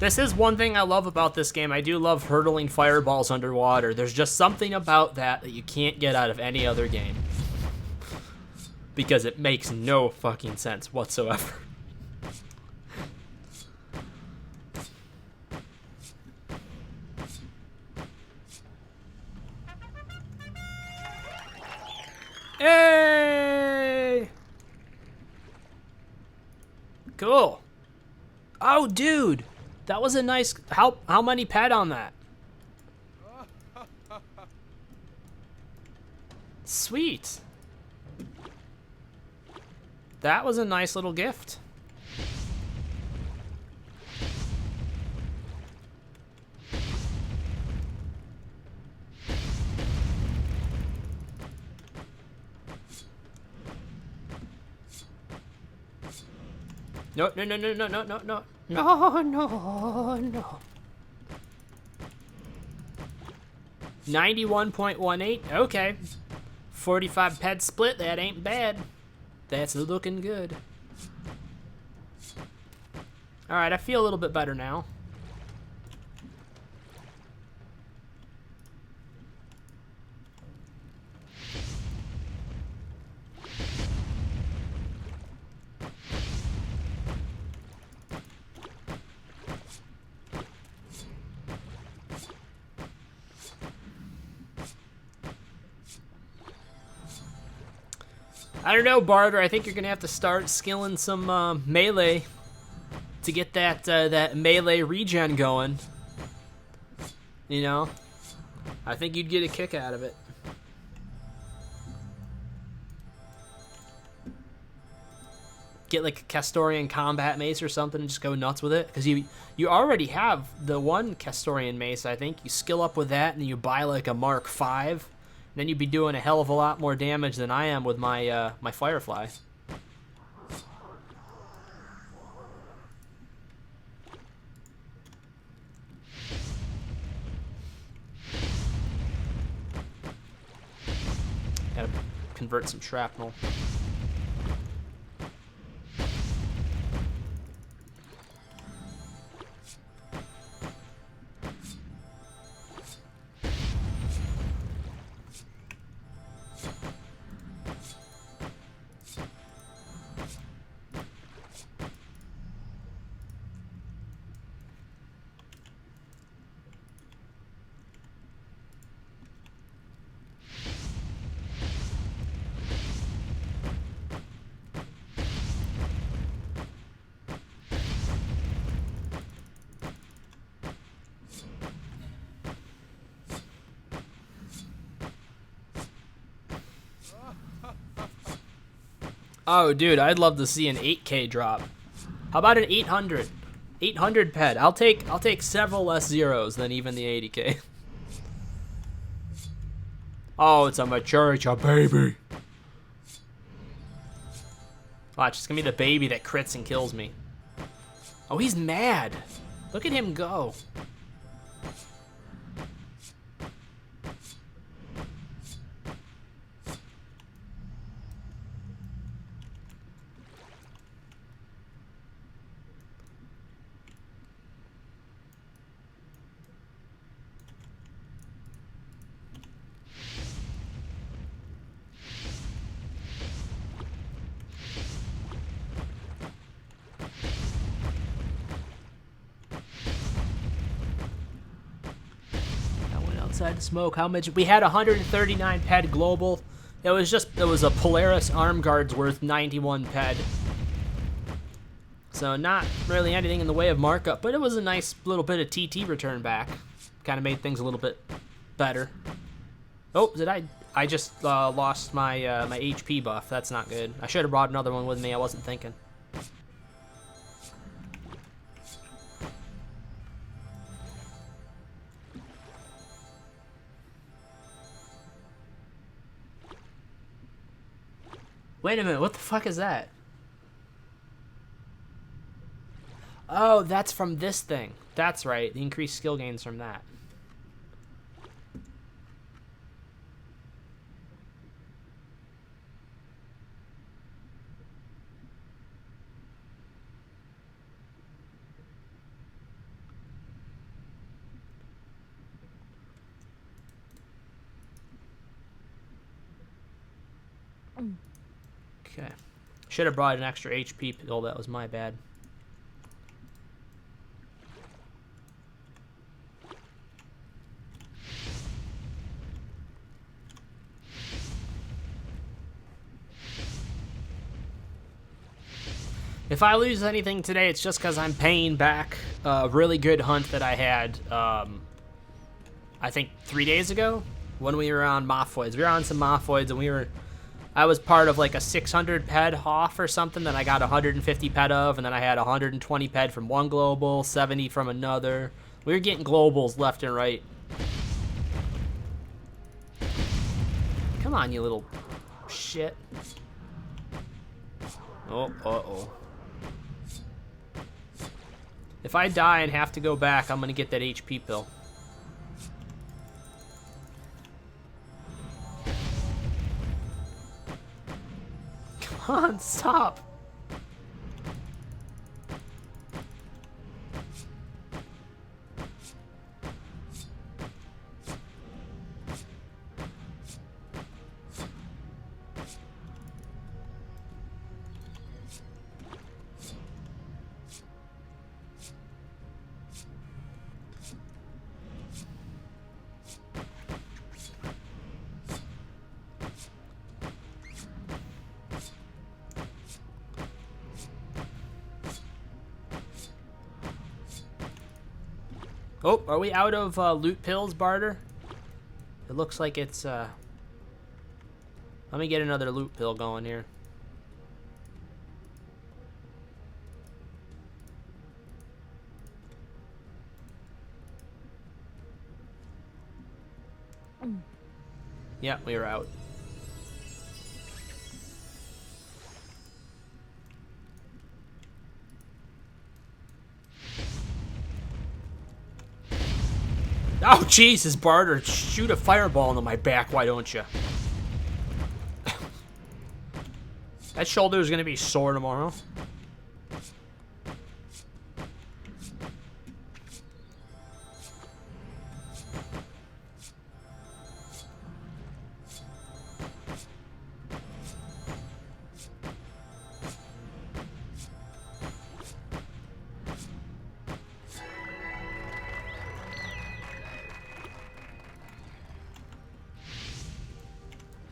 This is one thing I love about this game. I do love hurtling fireballs underwater. There's just something about that you can't get out of any other game. Because it makes no fucking sense whatsoever. Hey! Cool. Oh, dude, that was a nice. How many pet on that? Sweet. That was a nice little gift. No, no, no, no, no, no, no, no. No, no, no. 91.18, okay. 45 pet split, that ain't bad. That's looking good. Alright, I feel a little bit better now. I don't know, Barter. I think you're gonna have to start skilling some melee to get that that melee regen going. You know, I think you'd get a kick out of it. get like a Castorian combat mace or something and just go nuts with it, because you already have the one Castorian mace. I think you skill up with that and you buy like a Mark V, and then you'd be doing a hell of a lot more damage than I am with my my Firefly. Gotta convert some shrapnel. Oh, dude, I'd love to see an 8K drop. How about an 800? 800 ped. I'll take several less zeros than even the 80K. Oh, it's a mature baby. Watch, it's gonna be the baby that crits and kills me. Oh, he's mad. Look at him go. Outside to smoke. How much? We had 139 ped global. It was a Polaris arm guards worth 91 ped. So not really anything in the way of markup, but it was a nice little bit of TT return back. Kind of made things a little bit better. Oh, did I just lost my my HP buff. That's not good. I should have brought another one with me. I wasn't thinking. Wait a minute, what the fuck is that? Oh, that's from this thing. That's right, the increased skill gains from that. Okay. Should have brought an extra HP pill. That was my bad. If I lose anything today, it's just because I'm paying back a really good hunt that I had, I think 3 days ago when we were on Mophoids. We were on some Mophoids and I was part of like a 600 ped Hoff or something that I got 150 ped of, and then I had 120 ped from one global, 70 from another. We were getting globals left and right. Come on, you little shit. Oh, uh-oh. If I die and have to go back, I'm gonna get that HP pill. Come on, stop. Oh, are we out of loot pills, Barter? It looks like it's, let me get another loot pill going here. Yeah, we were out. Oh, Jesus, Barter, shoot a fireball into my back, why don't you? That shoulder is going to be sore tomorrow.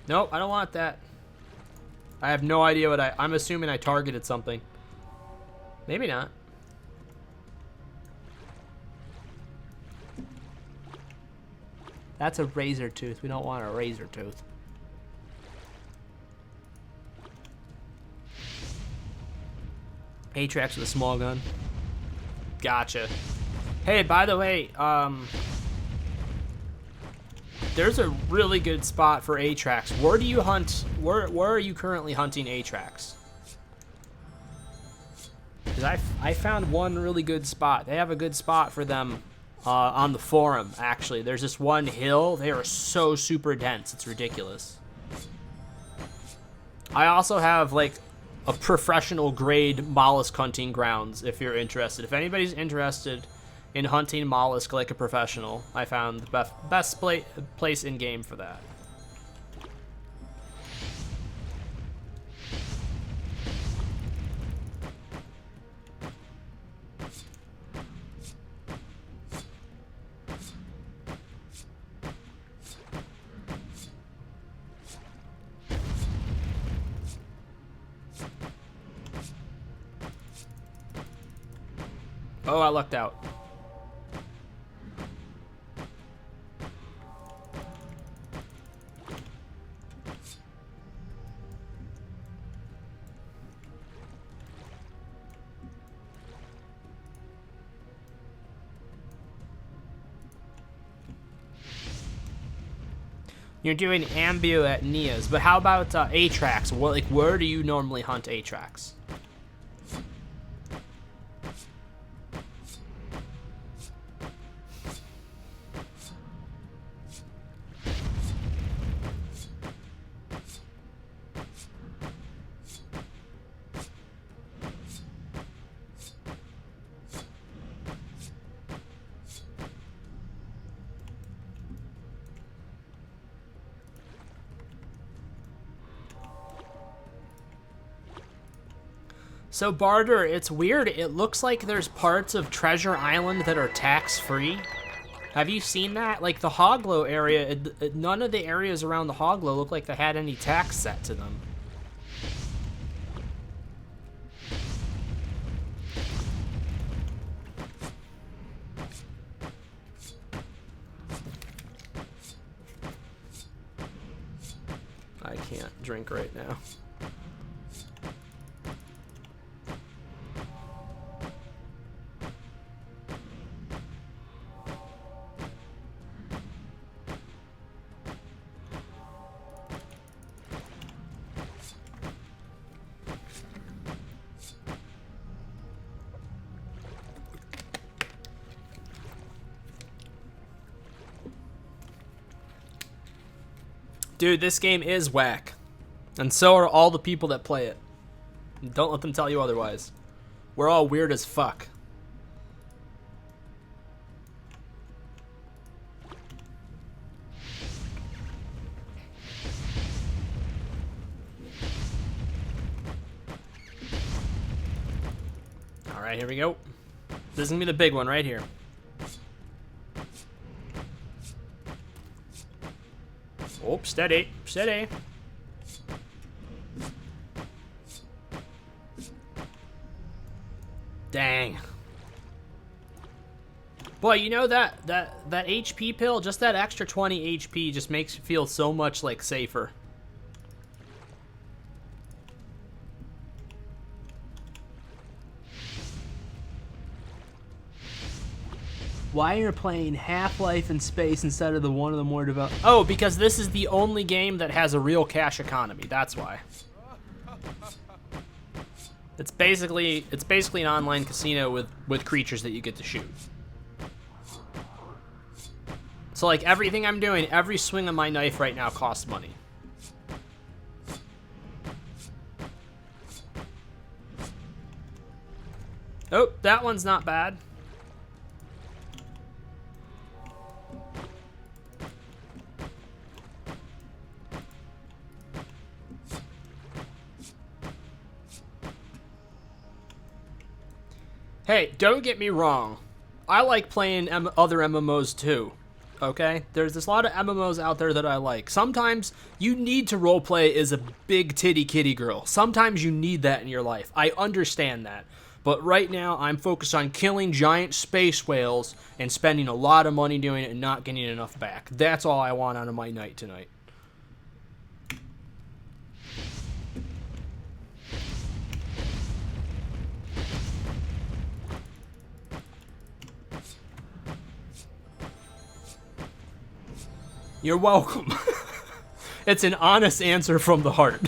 Nope, I don't want that. I have no idea what I'm assuming I targeted something. Maybe not. That's a razor tooth. We don't want a razor tooth. Atrax with a small gun. Gotcha. Hey, by the way, there's a really good spot for Atrax. Where do you hunt? Where are you currently hunting Atrax? Because I found one really good spot. They have a good spot for them on the forum, actually. There's this one hill. They are so super dense. It's ridiculous. I also have, like, a professional grade mollusk hunting grounds if you're interested. If anybody's interested in hunting mollusk like a professional, I found the best place in game for that. Oh, I lucked out. You're doing Ambio at Nia's, but how about Atrax? Where do you normally hunt Atrax? So, Barter, it's weird. It looks like there's parts of Treasure Island that are tax-free. Have you seen that? Like, the Hogglo area, none of the areas around the Hogglo look like they had any tax set to them. I can't drink right now. Dude, this game is whack. And so are all the people that play it. Don't let them tell you otherwise. We're all weird as fuck. Alright, here we go. This is gonna be the big one right here. Oh, steady, steady. Dang. Boy, you know that HP pill, just that extra 20 HP just makes you feel so much like safer. Why are you playing Half-Life in space instead of one of the more developed? Oh, because this is the only game that has a real cash economy. That's why. It's basically an online casino with creatures that you get to shoot. So like everything I'm doing, every swing of my knife right now costs money. Oh, that one's not bad. Hey, don't get me wrong. I like playing other MMOs too. Okay? There's a lot of MMOs out there that I like. Sometimes you need to roleplay as a big titty kitty girl. Sometimes you need that in your life. I understand that. But right now, I'm focused on killing giant space whales and spending a lot of money doing it and not getting enough back. That's all I want out of my night tonight. You're welcome. It's an honest answer from the heart.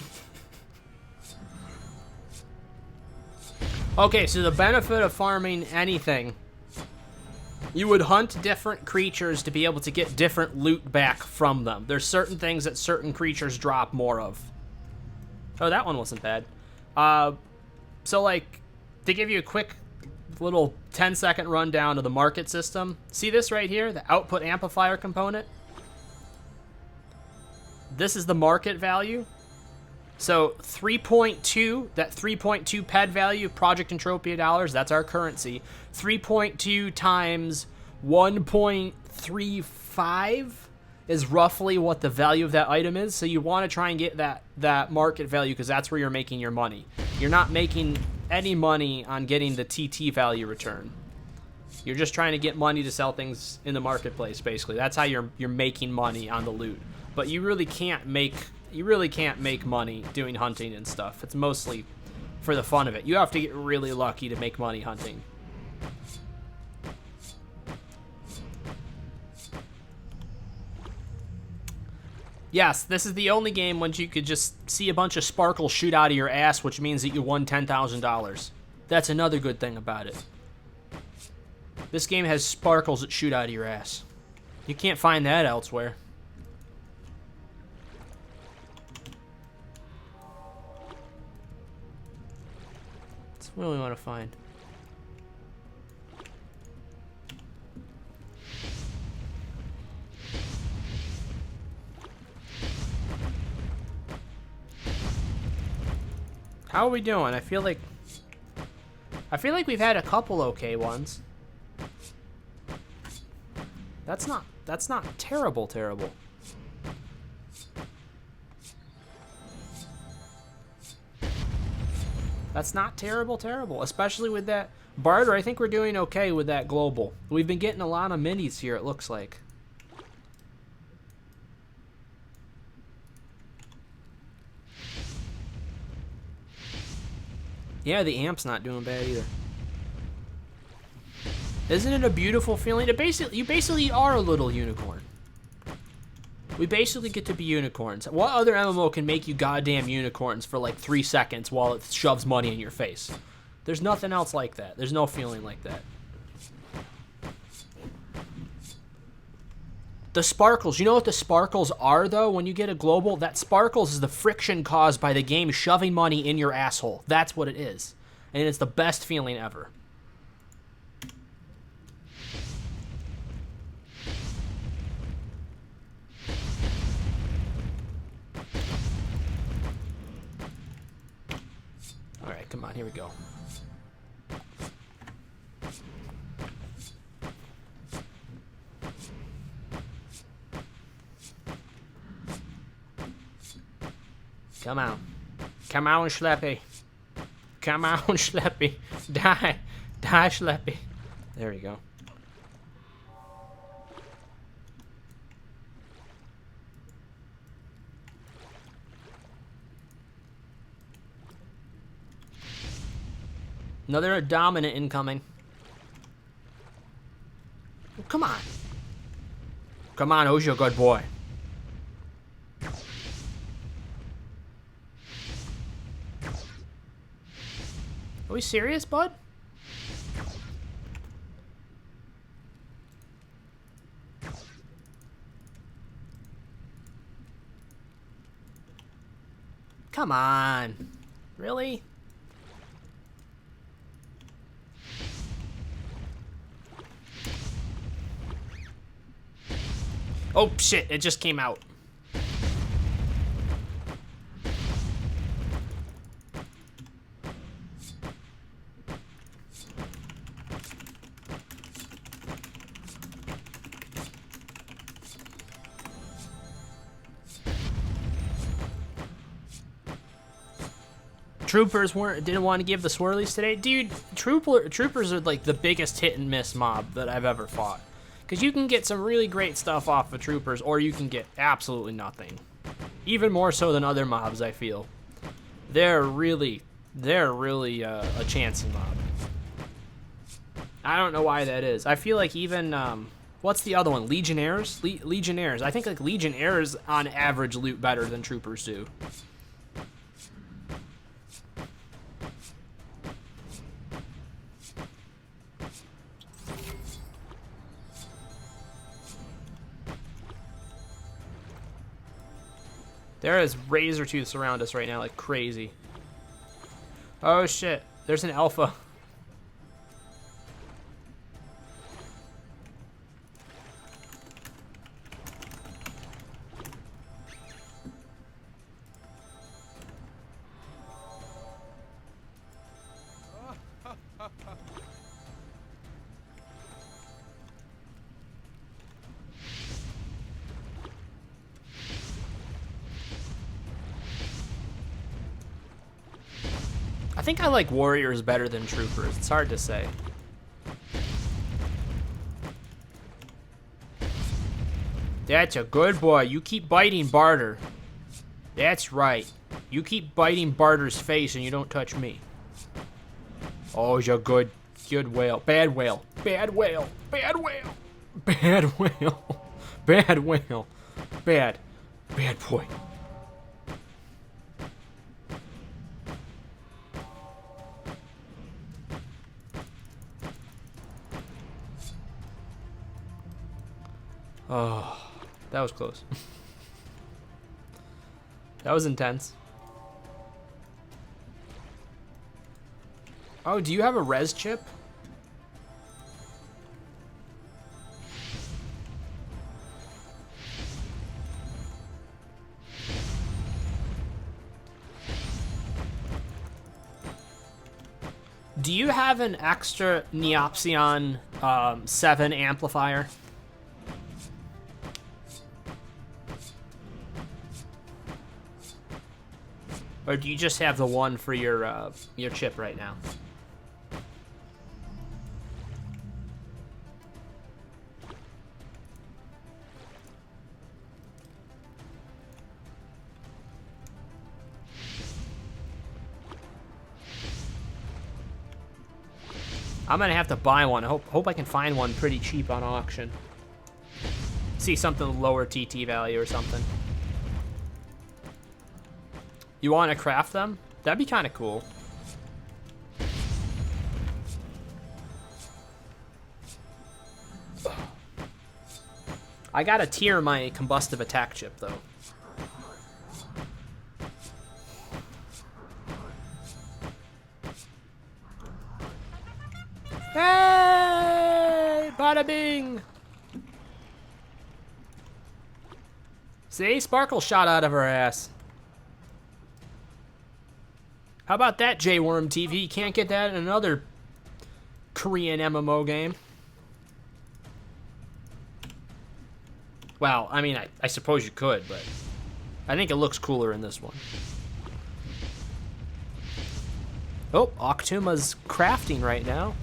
Okay, so the benefit of farming anything, you would hunt different creatures to be able to get different loot back from them. There's certain things that certain creatures drop more of. Oh, that one wasn't bad. So like, to give you a quick little 10-second rundown of the market system, see this right here, the output amplifier component? This is the market value. So 3.2, that 3.2 PED value, Project Entropia dollars, that's our currency. 3.2 times 1.35 is roughly what the value of that item is. So you want to try and get that market value because that's where you're making your money. You're not making any money on getting the TT value return. You're just trying to get money to sell things in the marketplace, basically. That's how you're making money on the loot. But you really can't make money doing hunting and stuff. It's mostly for the fun of it. You have to get really lucky to make money hunting. Yes, this is the only game when you could just see a bunch of sparkles shoot out of your ass, which means that you won $10,000. That's another good thing about it. This game has sparkles that shoot out of your ass. You can't find that elsewhere. What do we want to find? How are we doing? I feel like we've had a couple okay ones. That's not terrible. That's not terrible, especially with that barter. I think we're doing okay with that global. We've been getting a lot of minis here, it looks like. Yeah, the amp's not doing bad either. Isn't it a beautiful feeling? You basically are a little unicorn. We basically get to be unicorns. What other MMO can make you goddamn unicorns for like 3 seconds while it shoves money in your face? There's nothing else like that. There's no feeling like that. The sparkles. You know what the sparkles are, though? When you get a global, that sparkles is the friction caused by the game shoving money in your asshole. That's what it is. And it's the best feeling ever. Alright, come on, here we go. Come on. Come on, Schleppy. Come on, Schleppy. Die. Die, Schleppy. There we go. Another dominant incoming. Come on, who's your good boy? Are we serious, bud? Come on. Really? Oh, shit. It just came out. Troopers didn't want to give the swirlies today. Dude, troopers are like the biggest hit and miss mob that I've ever fought. Because you can get some really great stuff off of troopers, or you can get absolutely nothing. Even more so than other mobs, I feel. They're really a chancey mob. I don't know why that is. I feel like even, what's the other one? Legionnaires? Legionnaires. I think like Legionnaires on average loot better than troopers do. There is razor tooths around us right now like crazy. Oh shit, there's an alpha. I think I like warriors better than troopers. It's hard to say. That's a good boy. You keep biting Barter. That's right. You keep biting Barter's face and you don't touch me. Oh, you're good. Good whale. Bad whale. Bad whale. Bad whale. Bad whale. Bad whale. Bad. Bad boy. Oh, that was close. That was intense. Oh, do you have a res chip? Do you have an extra Neopsion 7 amplifier? Or do you just have the one for your chip right now? I'm gonna have to buy one. I hope I can find one pretty cheap on auction. See something lower TT value or something. You want to craft them? That'd be kind of cool. I gotta tier my combustive attack chip though. Hey! Bada bing! See? Sparkle shot out of her ass. How about that, J-Worm TV? You can't get that in another Korean MMO game. Well, I mean, I suppose you could, but I think it looks cooler in this one. Oh, Octuma's crafting right now.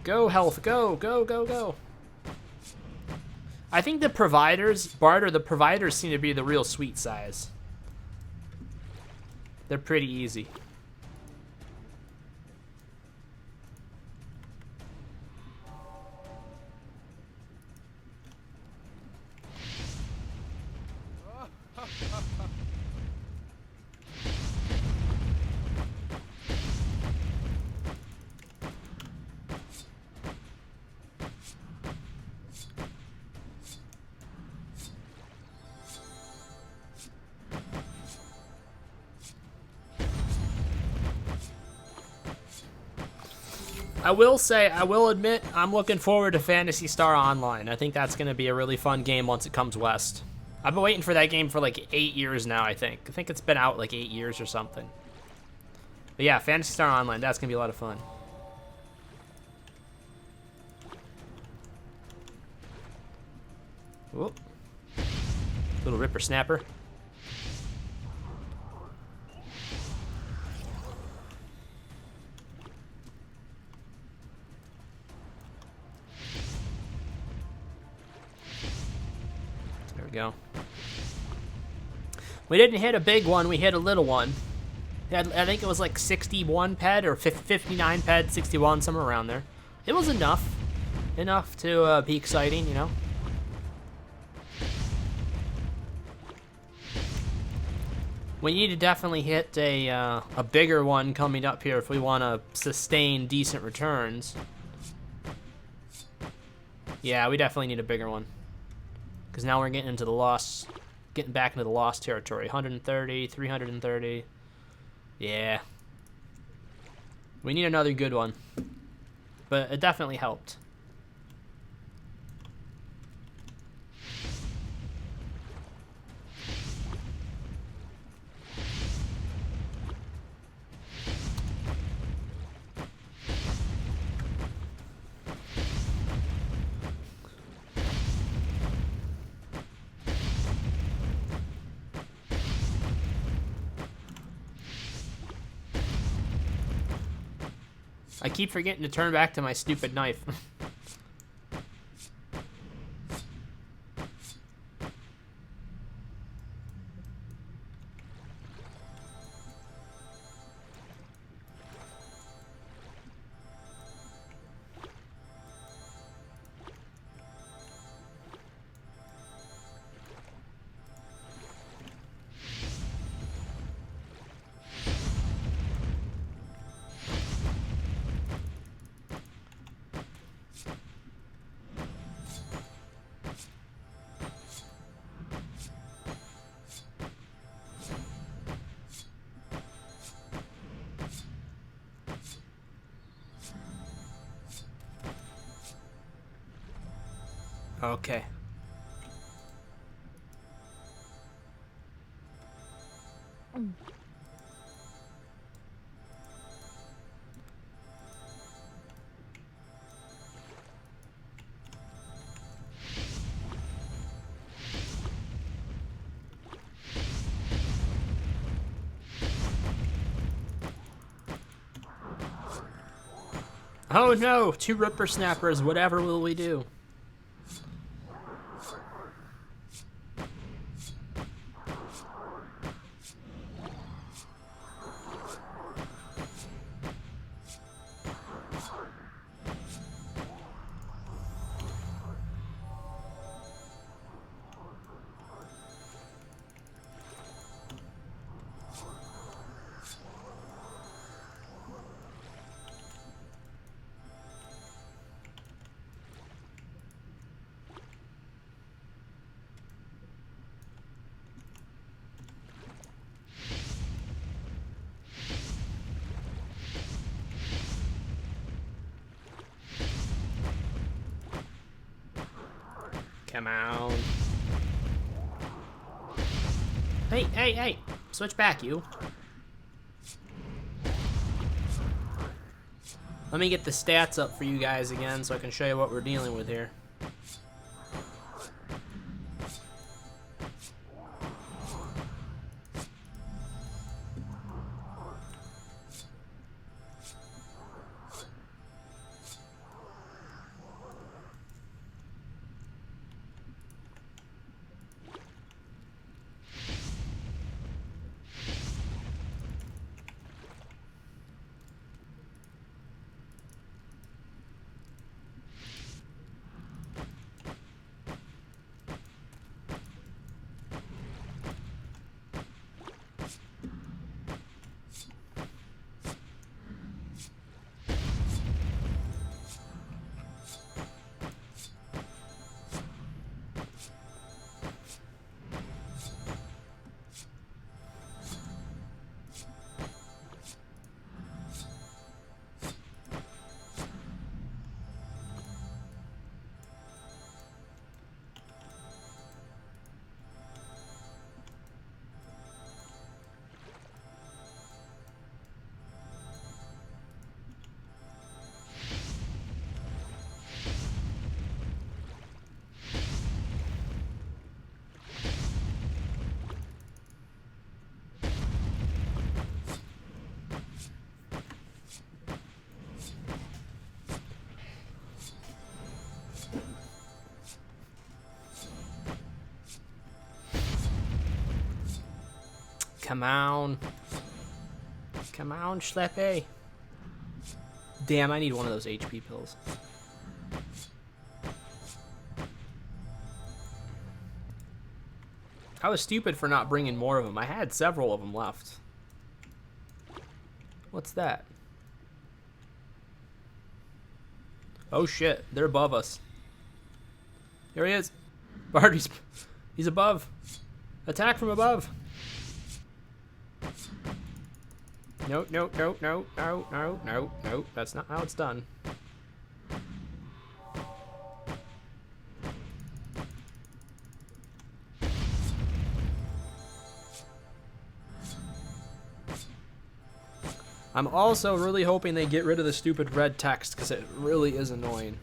Go, health, go, go, go, go. I think the providers, Barter, the providers seem to be the real sweet size. They're pretty easy. I will admit, I'm looking forward to Phantasy Star Online. I think that's going to be a really fun game once it comes west. I've been waiting for that game for like 8 years now, I think. I think it's been out like 8 years or something. But yeah, Phantasy Star Online, that's going to be a lot of fun. Whoop. Little ripper snapper. There we go. We didn't hit a big one, we hit a little one. I think it was like 61 ped or 59 ped, 61, somewhere around there. It was enough. Enough to be exciting, you know? We need to definitely hit a bigger one coming up here if we want to sustain decent returns. Yeah, we definitely need a bigger one. Because now we're getting into the lost, getting back into the lost territory. 130, 330. Yeah. We need another good one. But it definitely helped. I keep forgetting to turn back to my stupid knife. Okay. Oh no, 2 ripper snappers, whatever will we do? Come on. Hey, hey, hey! Switch back, you. Let me get the stats up for you guys again so I can show you what we're dealing with here. Come on. Come on, Schleppe. Damn, I need one of those HP pills. I was stupid for not bringing more of them. I had several of them left. What's that? Oh shit, they're above us. Here he is. Bart, he's above. Attack from above. No, no, no, no, no, no, no, no. That's not how it's done. I'm also really hoping they get rid of the stupid red text, because it really is annoying.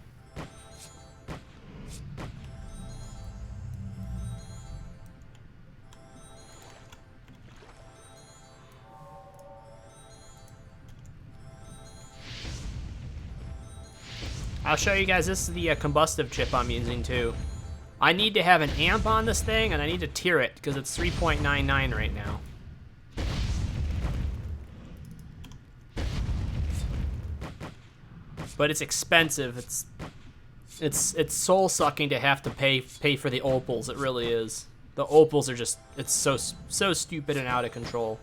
I'll show you guys, this is the combustive chip I'm using too. I need to have an amp on this thing, and I need to tier it, because it's 3.99 right now. But it's expensive. It's soul sucking to have to pay for the opals. It really is. The opals are just, it's so stupid and out of control.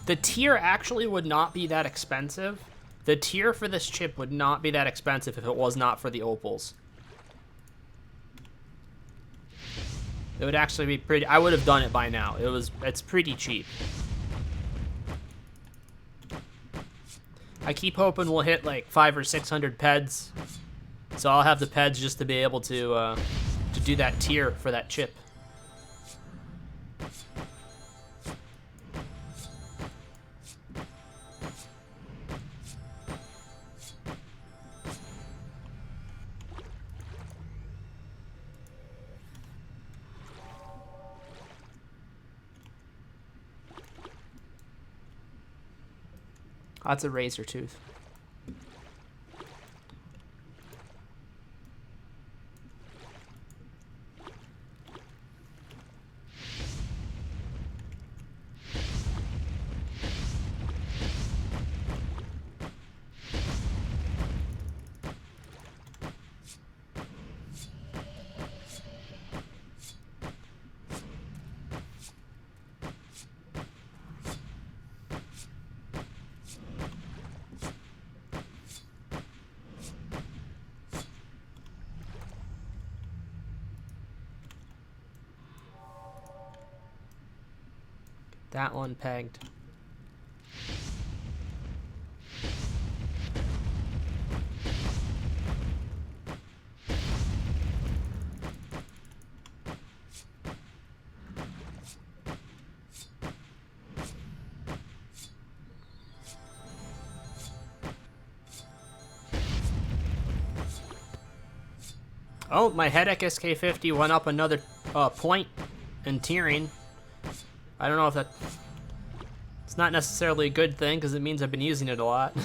The tier actually would not be that expensive. The tier for this chip would not be that expensive if it was not for the opals. It would actually be pretty, I would have done it by now. It's pretty cheap. I keep hoping we'll hit like 500 or 600 peds, so I'll have the peds just to be able to do that tier for that chip. That's a razor tooth. That one pegged. Oh, my Headache SK50 went up another point in tiering. I don't know if that... It's not necessarily a good thing, because it means I've been using it a lot.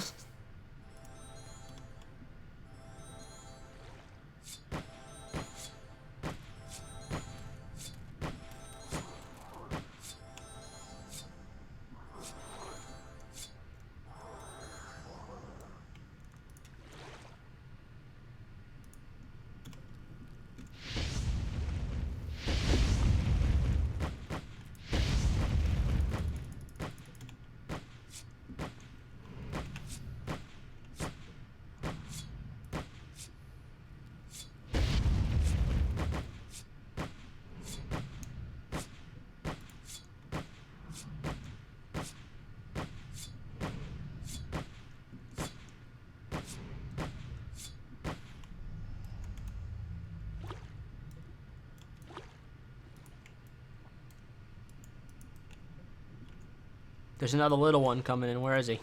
There's another little one coming in. Where is he?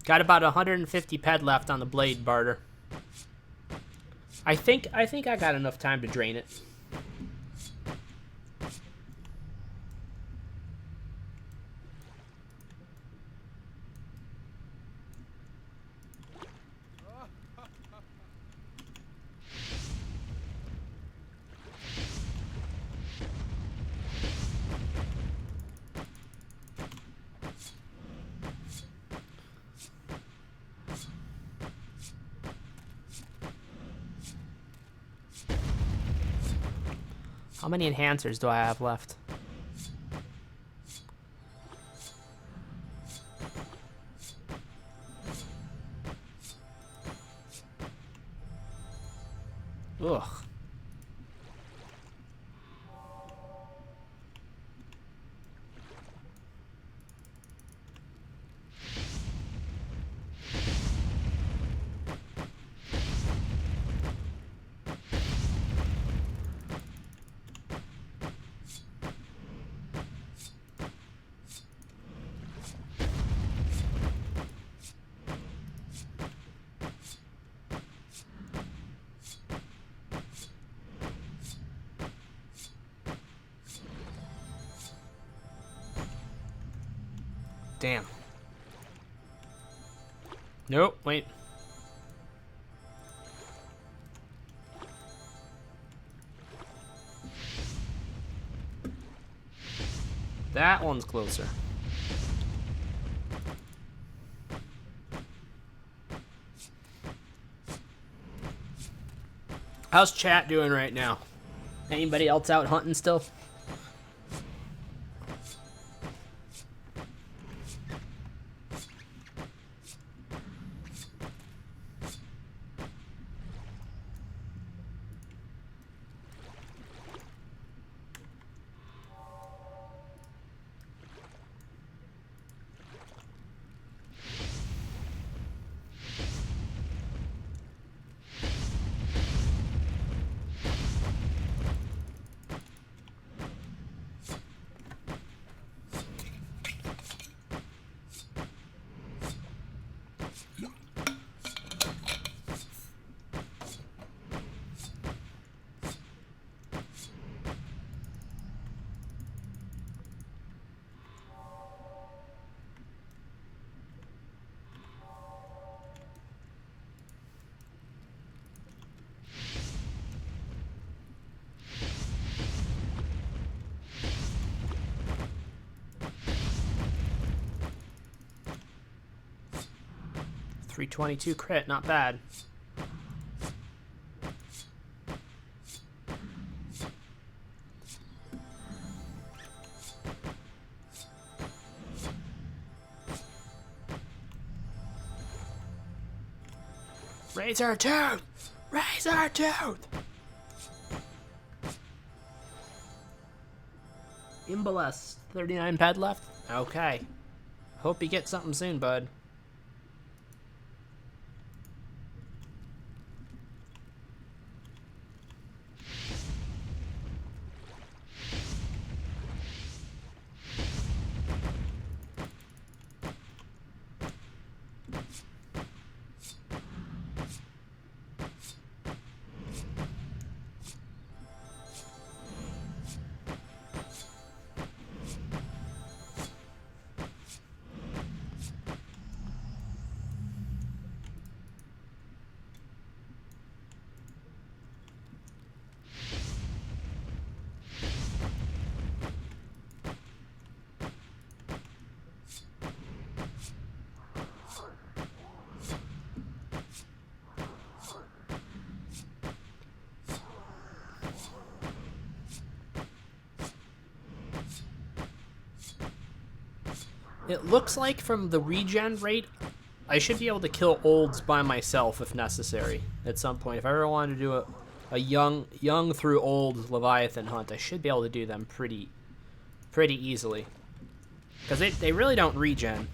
Got about 150 ped left on the blade barter. I think I got enough time to drain it. How many enhancers do I have left? Ugh. Damn. Nope, wait. That one's closer. How's chat doing right now? Anybody else out hunting still? .322 crit, not bad. Razor tooth! Razor tooth! Imbalest, 39 ped left? Okay. Hope you get something soon, bud. It looks like from the regen rate, I should be able to kill olds by myself if necessary at some point. If I ever wanted to do a young through old Leviathan hunt, I should be able to do them pretty easily. Because they really don't regen.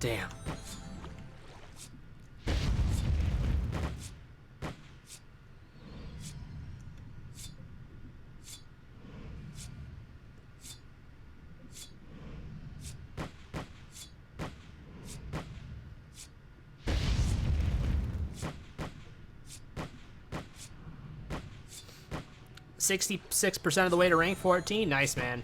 Damn. %66 of the way to rank 14. Nice, man.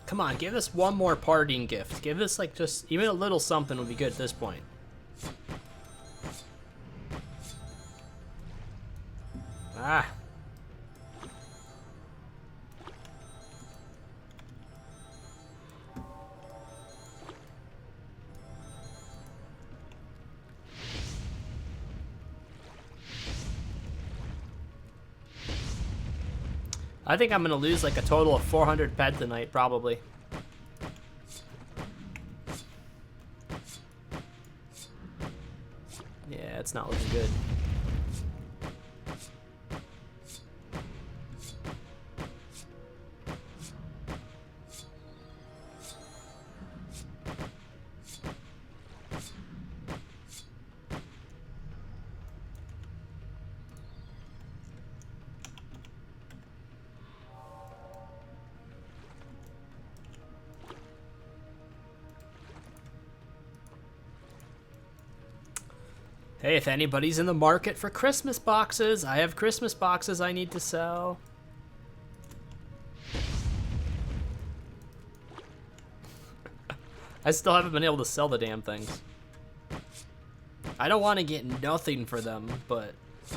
Come on, give us one more parting gift. Give us, like, just even a little something would be good at this point. Ah. I think I'm gonna lose like a total of 400 ped tonight, probably. Yeah, it's not looking good. Hey, if anybody's in the market for Christmas boxes, I have Christmas boxes I need to sell. I still haven't been able to sell the damn things. I don't want to get nothing for them, but... I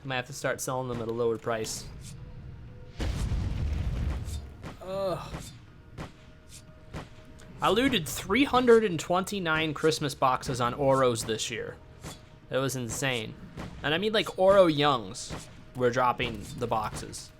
might have to start selling them at a lower price. Ugh. I looted 329 Christmas boxes on Oros this year. It was insane. And I mean like Oro Youngs were dropping the boxes.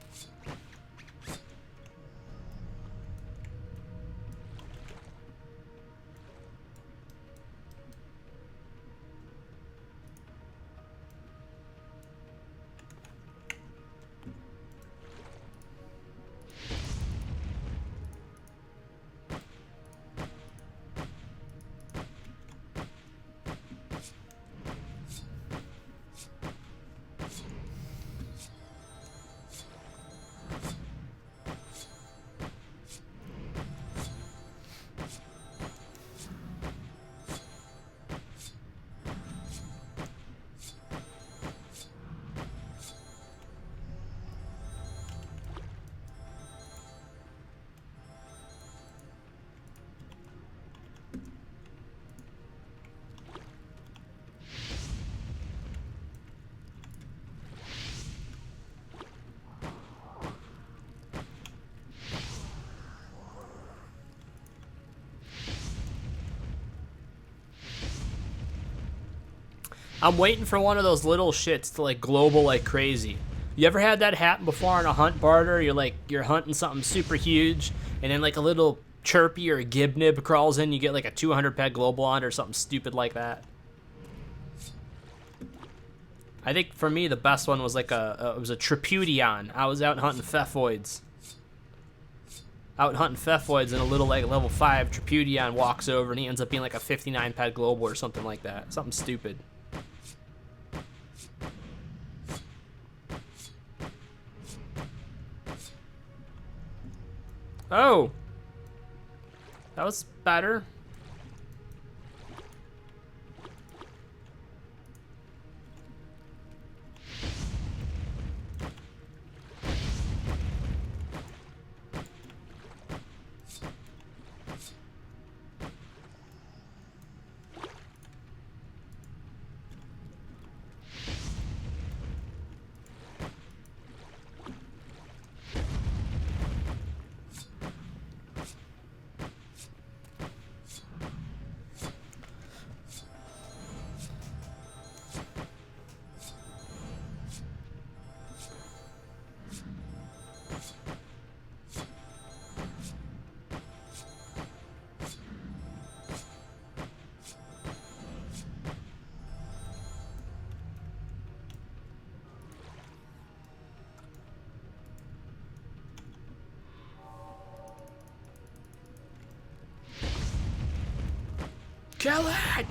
I'm waiting for one of those little shits to like global like crazy. You ever had that happen before on a hunt barter? You're hunting something super huge, and then like a little chirpy or a gibnib crawls in, you get like a 200 peg global on or something stupid like that. I think for me the best one was like it was a tripudion. I was out hunting pfeffoids. out hunting Pfeffoids, and a little like level 5 Tripudion walks over and he ends up being like a 59 pet global or something like that. Something stupid. Oh! That was better. Kill it!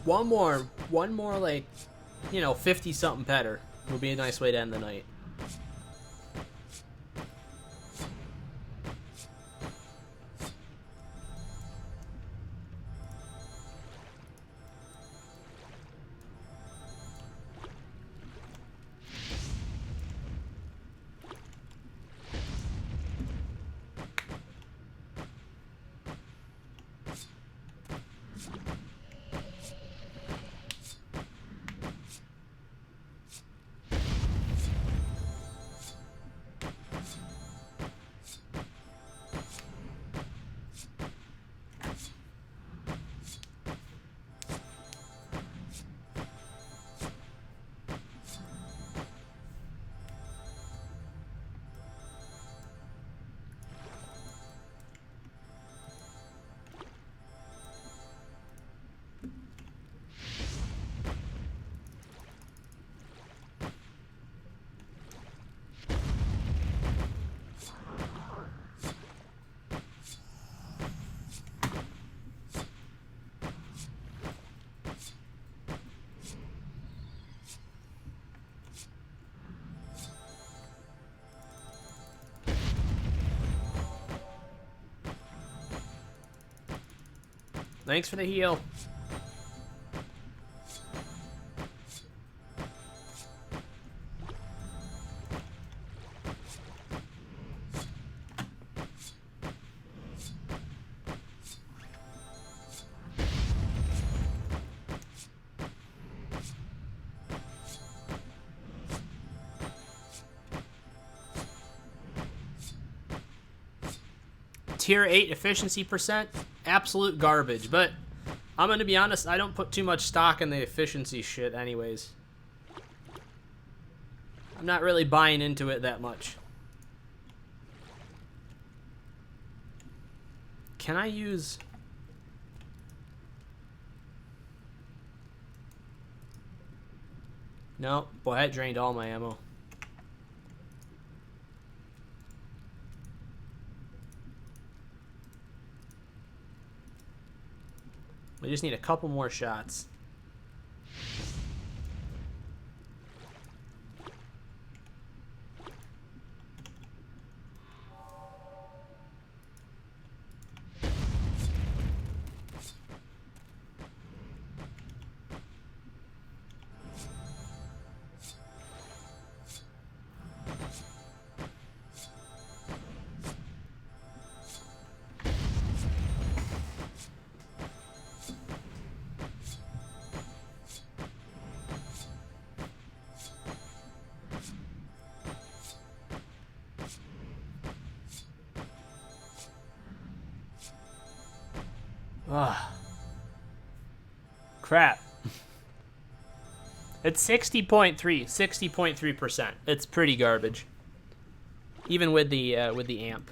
One more like, 50 something petter would be a nice way to end the night. Thanks for the heal. Tier 8 efficiency percent, absolute garbage, but I'm gonna be honest, I don't put too much stock in the efficiency shit anyways. I'm not really buying into it that much. Can I use... No, boy, that drained all my ammo. We just need a couple more shots. Ah, crap. It's 60.3%. It's pretty garbage. Even with the amp.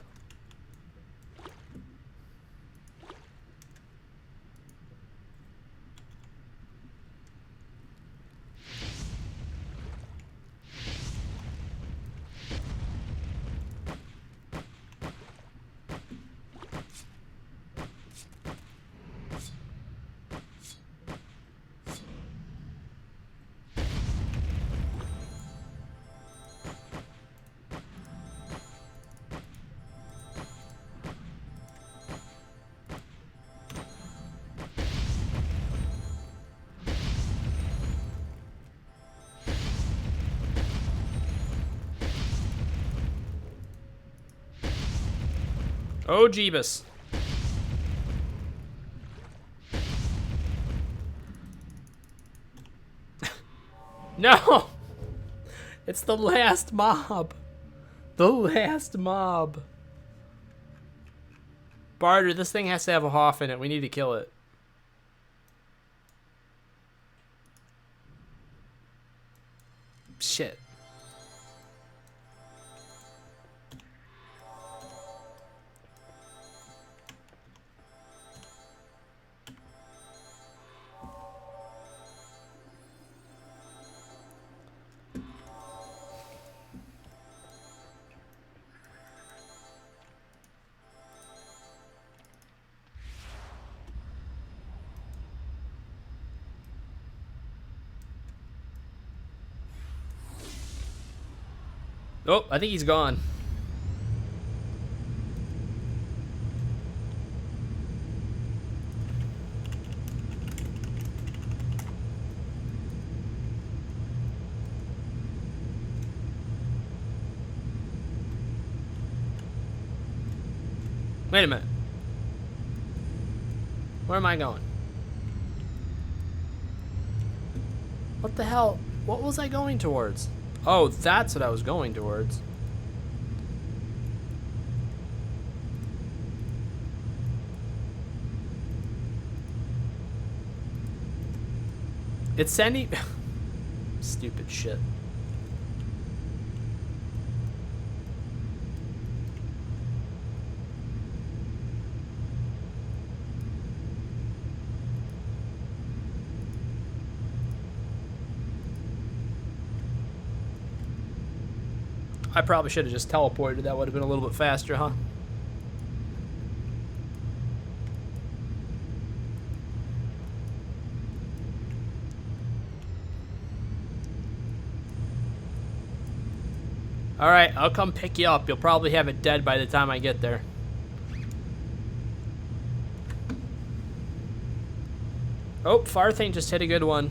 Oh, Jeebus. No! It's the last mob. The last mob. Barter, this thing has to have a Hoff in it. We need to kill it. Shit. Oh, I think he's gone. Wait a minute. Where am I going? What the hell? What was I going towards? Oh, that's what I was going towards. It's sending... Stupid shit. I probably should have just teleported. That would have been a little bit faster, huh? Alright, I'll come pick you up. You'll probably have it dead by the time I get there. Oh, Farthane just hit a good one.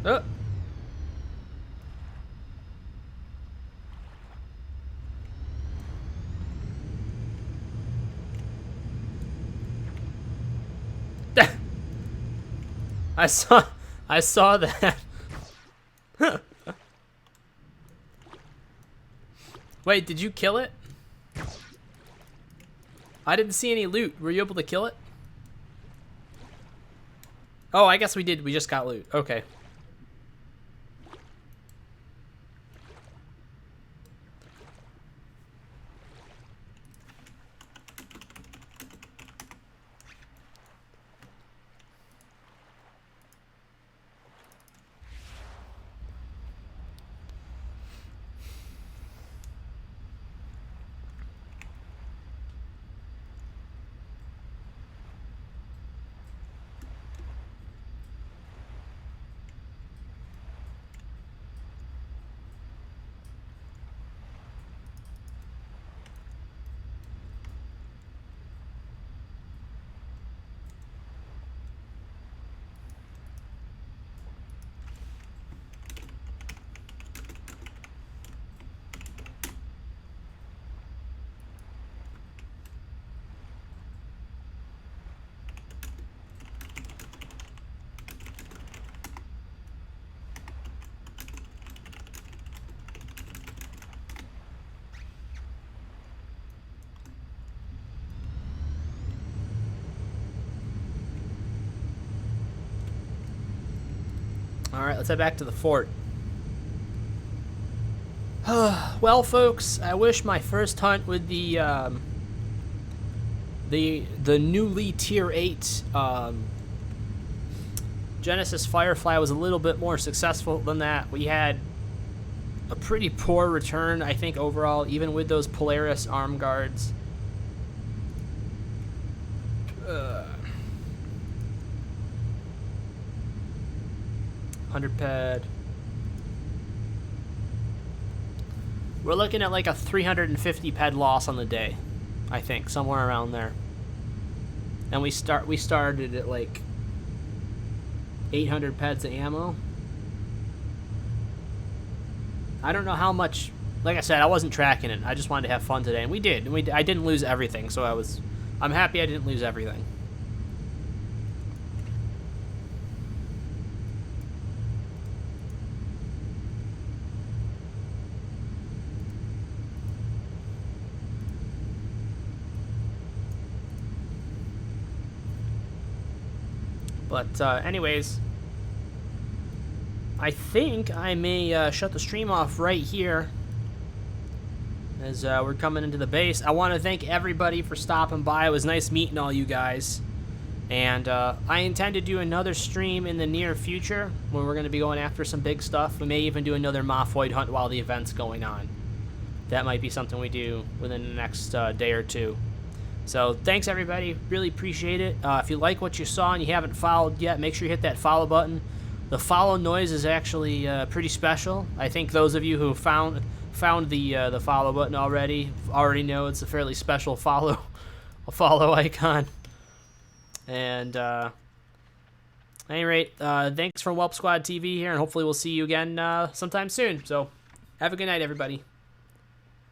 Oh. I saw that. Wait, did you kill it? I didn't see any loot. Were you able to kill it? Oh, I guess we did. We just got loot. Okay. Alright, let's head back to the fort. Well, folks, I wish my first hunt with the newly Tier 8 Genesis Firefly was a little bit more successful than that. We had a pretty poor return, I think, overall, even with those Polaris arm guards. 100 pad. We're looking at like a 350 ped loss on the day, I think, somewhere around there. And we started at like 800 peds of ammo. I don't know how much. Like I said, I wasn't tracking it. I just wanted to have fun today, and we did. And I didn't lose everything, so I'm happy I didn't lose everything. But anyways, I think I may shut the stream off right here as we're coming into the base. I want to thank everybody for stopping by. It was nice meeting all you guys. And I intend to do another stream in the near future when we're going to be going after some big stuff. We may even do another Mophoid hunt while the event's going on. That might be something we do within the next day or two. So thanks, everybody. Really appreciate it. If you like what you saw and you haven't followed yet, make sure you hit that follow button. The follow noise is actually pretty special. I think those of you who found the follow button already know it's a fairly special follow icon. And at any rate, thanks from Whelp Squad TV here, and hopefully we'll see you again sometime soon. So have a good night, everybody.